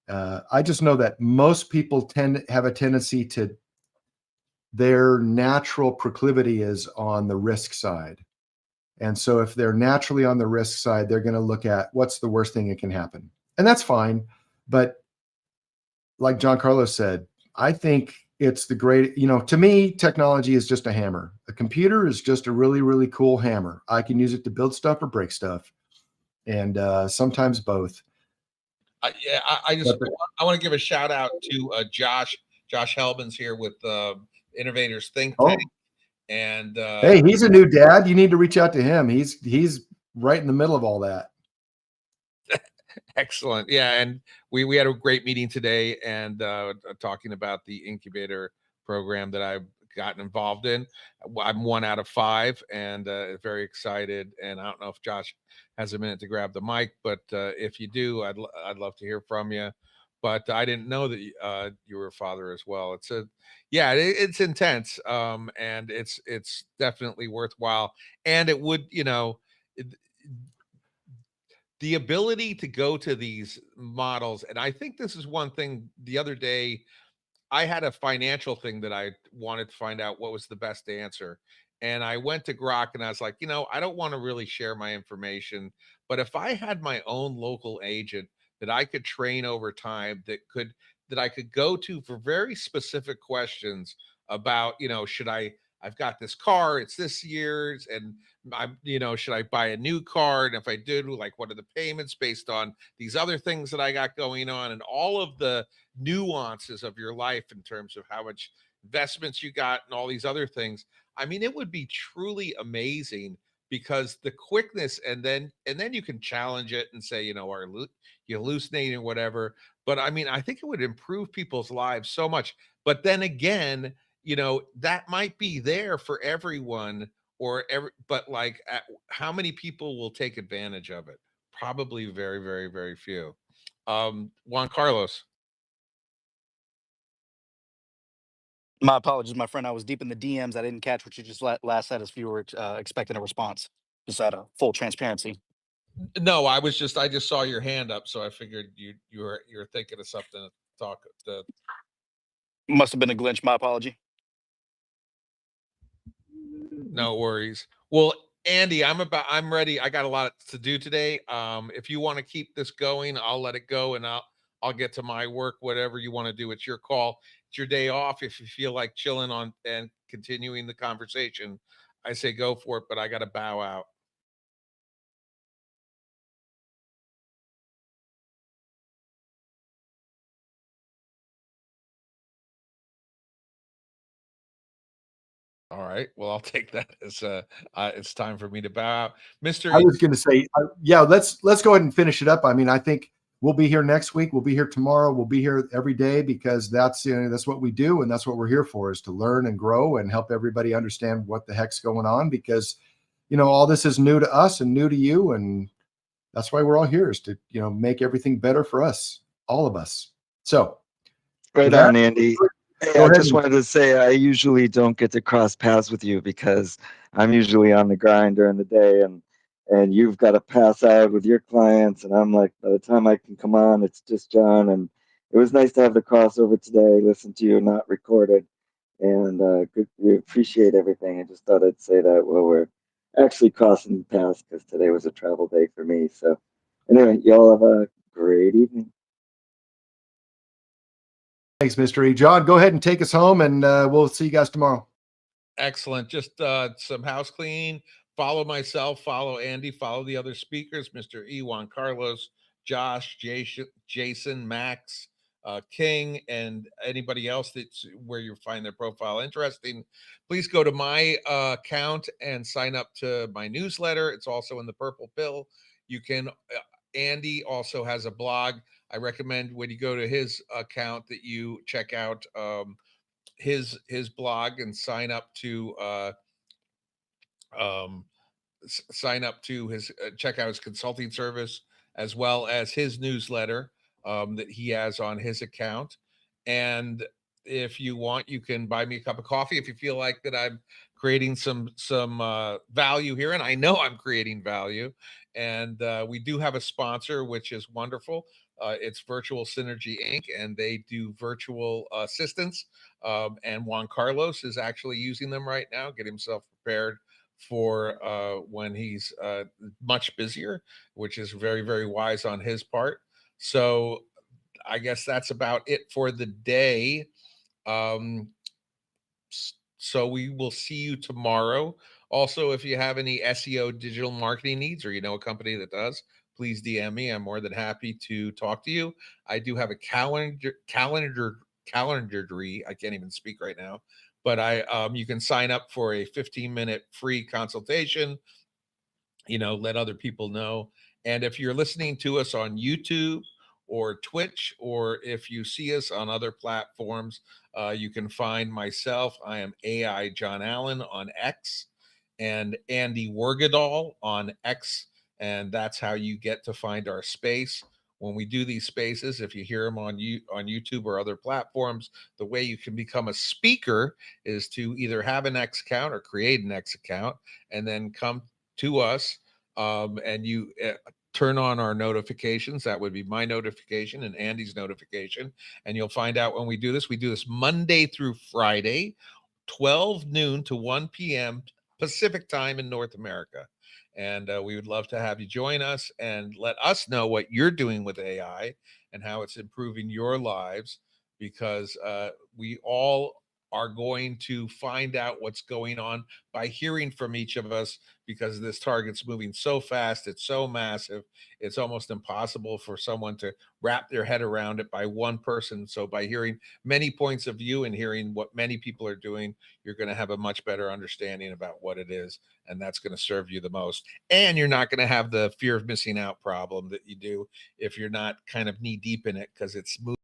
I just know that most people have a tendency to, their natural proclivity is on the risk side. And so if they're naturally on the risk side, they're going to look at what's the worst thing that can happen. And that's fine. But like John Carlos said, I think it's the great, to me, technology is just a hammer. A computer is just a really, really cool hammer. I can use it to build stuff or break stuff, and sometimes both. Yeah, I just I want to give a shout out to Josh Helbins here with Innovators Think Oh, Tank, and hey, he's a new dad. You need to reach out to him. He's right in the middle of all that. excellent. Yeah, and we had a great meeting today, and talking about the incubator program that I've gotten involved in. I'm 1 out of 5, and very excited. And I don't know if Josh has a minute to grab the mic, but if you do, I'd love to hear from you. But I didn't know that you were a father as well. It's intense, and it's definitely worthwhile. And it would, the ability to go to these models. And I think this is one thing. The other day I had a financial thing that I wanted to find out what was the best answer. And I went to Grok and I was like, I don't want to really share my information, but if I had my own local agent that I could train over time, that I could go to for very specific questions about, I've got this car, it's this year's, and should I buy a new car? And if I did, like, what are the payments based on these other things that I got going on, and all of the nuances of your life in terms of how much investments you got and all these other things. I mean, it would be truly amazing, because the quickness, and then you can challenge it and say, are you hallucinating or whatever. But I mean, I think it would improve people's lives so much. But then again, that might be there for everyone, but like, how many people will take advantage of it? Probably very, very, very few. Juan Carlos. My apologies, my friend. I was deep in the DMs. I didn't catch what you just last said, if you were expecting a response. Just out of full transparency. No, I just saw your hand up, so I figured you were thinking of something to talk to. Must have been a glitch. My apology. No worries. Well, Andy, I'm ready. I got a lot to do today. If you want to keep this going, I'll let it go, and I'll get to my work. Whatever you want to do, it's your call. It's your day off. If you feel like chilling on and continuing the conversation, I say go for it, but I got to bow out. All right. Well, I'll take that as it's time for me to bow out. Mr. I was going to say, yeah, let's go ahead and finish it up. I mean, I think we'll be here next week. We'll be here tomorrow. We'll be here every day, because that's what we do, and that's what we're here for, is to learn and grow and help everybody understand what the heck's going on, because all this is new to us and new to you, and that's why we're all here, is to make everything better for us, all of us. So, right on, Andy. Hey, I just wanted to say I usually don't get to cross paths with you, because I'm usually on the grind during the day, and you've got to pass out with your clients, and I'm like, by the time I can come on, it's just John. And it was nice to have the crossover today, listen to you, not recorded, and we appreciate everything. I just thought I'd say that while we're actually crossing paths, because today was a travel day for me. So anyway, y'all have a great evening. Thanks, Mr. E. John, go ahead and take us home, and we'll see you guys tomorrow. Excellent. Just some house cleaning. Follow myself, follow Andy, follow the other speakers, Mr. E. Juan Carlos, Josh, Jason, Max, King, and anybody else that's where you find their profile interesting. Please go to my account and sign up to my newsletter. It's also in the Purple Pill. You can, Andy also has a blog. I recommend, when you go to his account, that you check out his blog and sign up to his check out his consulting service, as well as his newsletter that he has on his account. And if you want, you can buy me a cup of coffee if you feel like that I'm creating some value here, and I know I'm creating value. And we do have a sponsor, which is wonderful. It's Virtual Synergy Inc., and they do virtual assistants. And Juan Carlos is actually using them right now, get himself prepared for when he's much busier, which is very, very wise on his part. So I guess that's about it for the day. So we will see you tomorrow. Also, if you have any SEO digital marketing needs, or you know a company that does, please DM me. I'm more than happy to talk to you. I do have a calendary. I can't even speak right now, but you can sign up for a 15-minute free consultation. Let other people know. And if you're listening to us on YouTube or Twitch, or if you see us on other platforms, you can find myself. I am AI John Allen on X, and Andy Wargadol on X. And that's how you get to find our space. When we do these spaces, if you hear them on YouTube or other platforms, the way you can become a speaker is to either have an X account or create an X account, and then come to us, and you turn on our notifications. That would be my notification and Andy's notification, and you'll find out when we do this. We do this Monday through Friday, 12 noon to 1 p.m. Pacific time in North America. And we would love to have you join us and let us know what you're doing with AI and how it's improving your lives, because we all are going to find out what's going on by hearing from each of us, because this target's moving so fast. It's so massive. It's almost impossible for someone to wrap their head around it by one person. So by hearing many points of view and hearing what many people are doing, you're going to have a much better understanding about what it is. And that's going to serve you the most. And you're not going to have the fear of missing out problem that you do if you're not kind of knee deep in it, because it's moving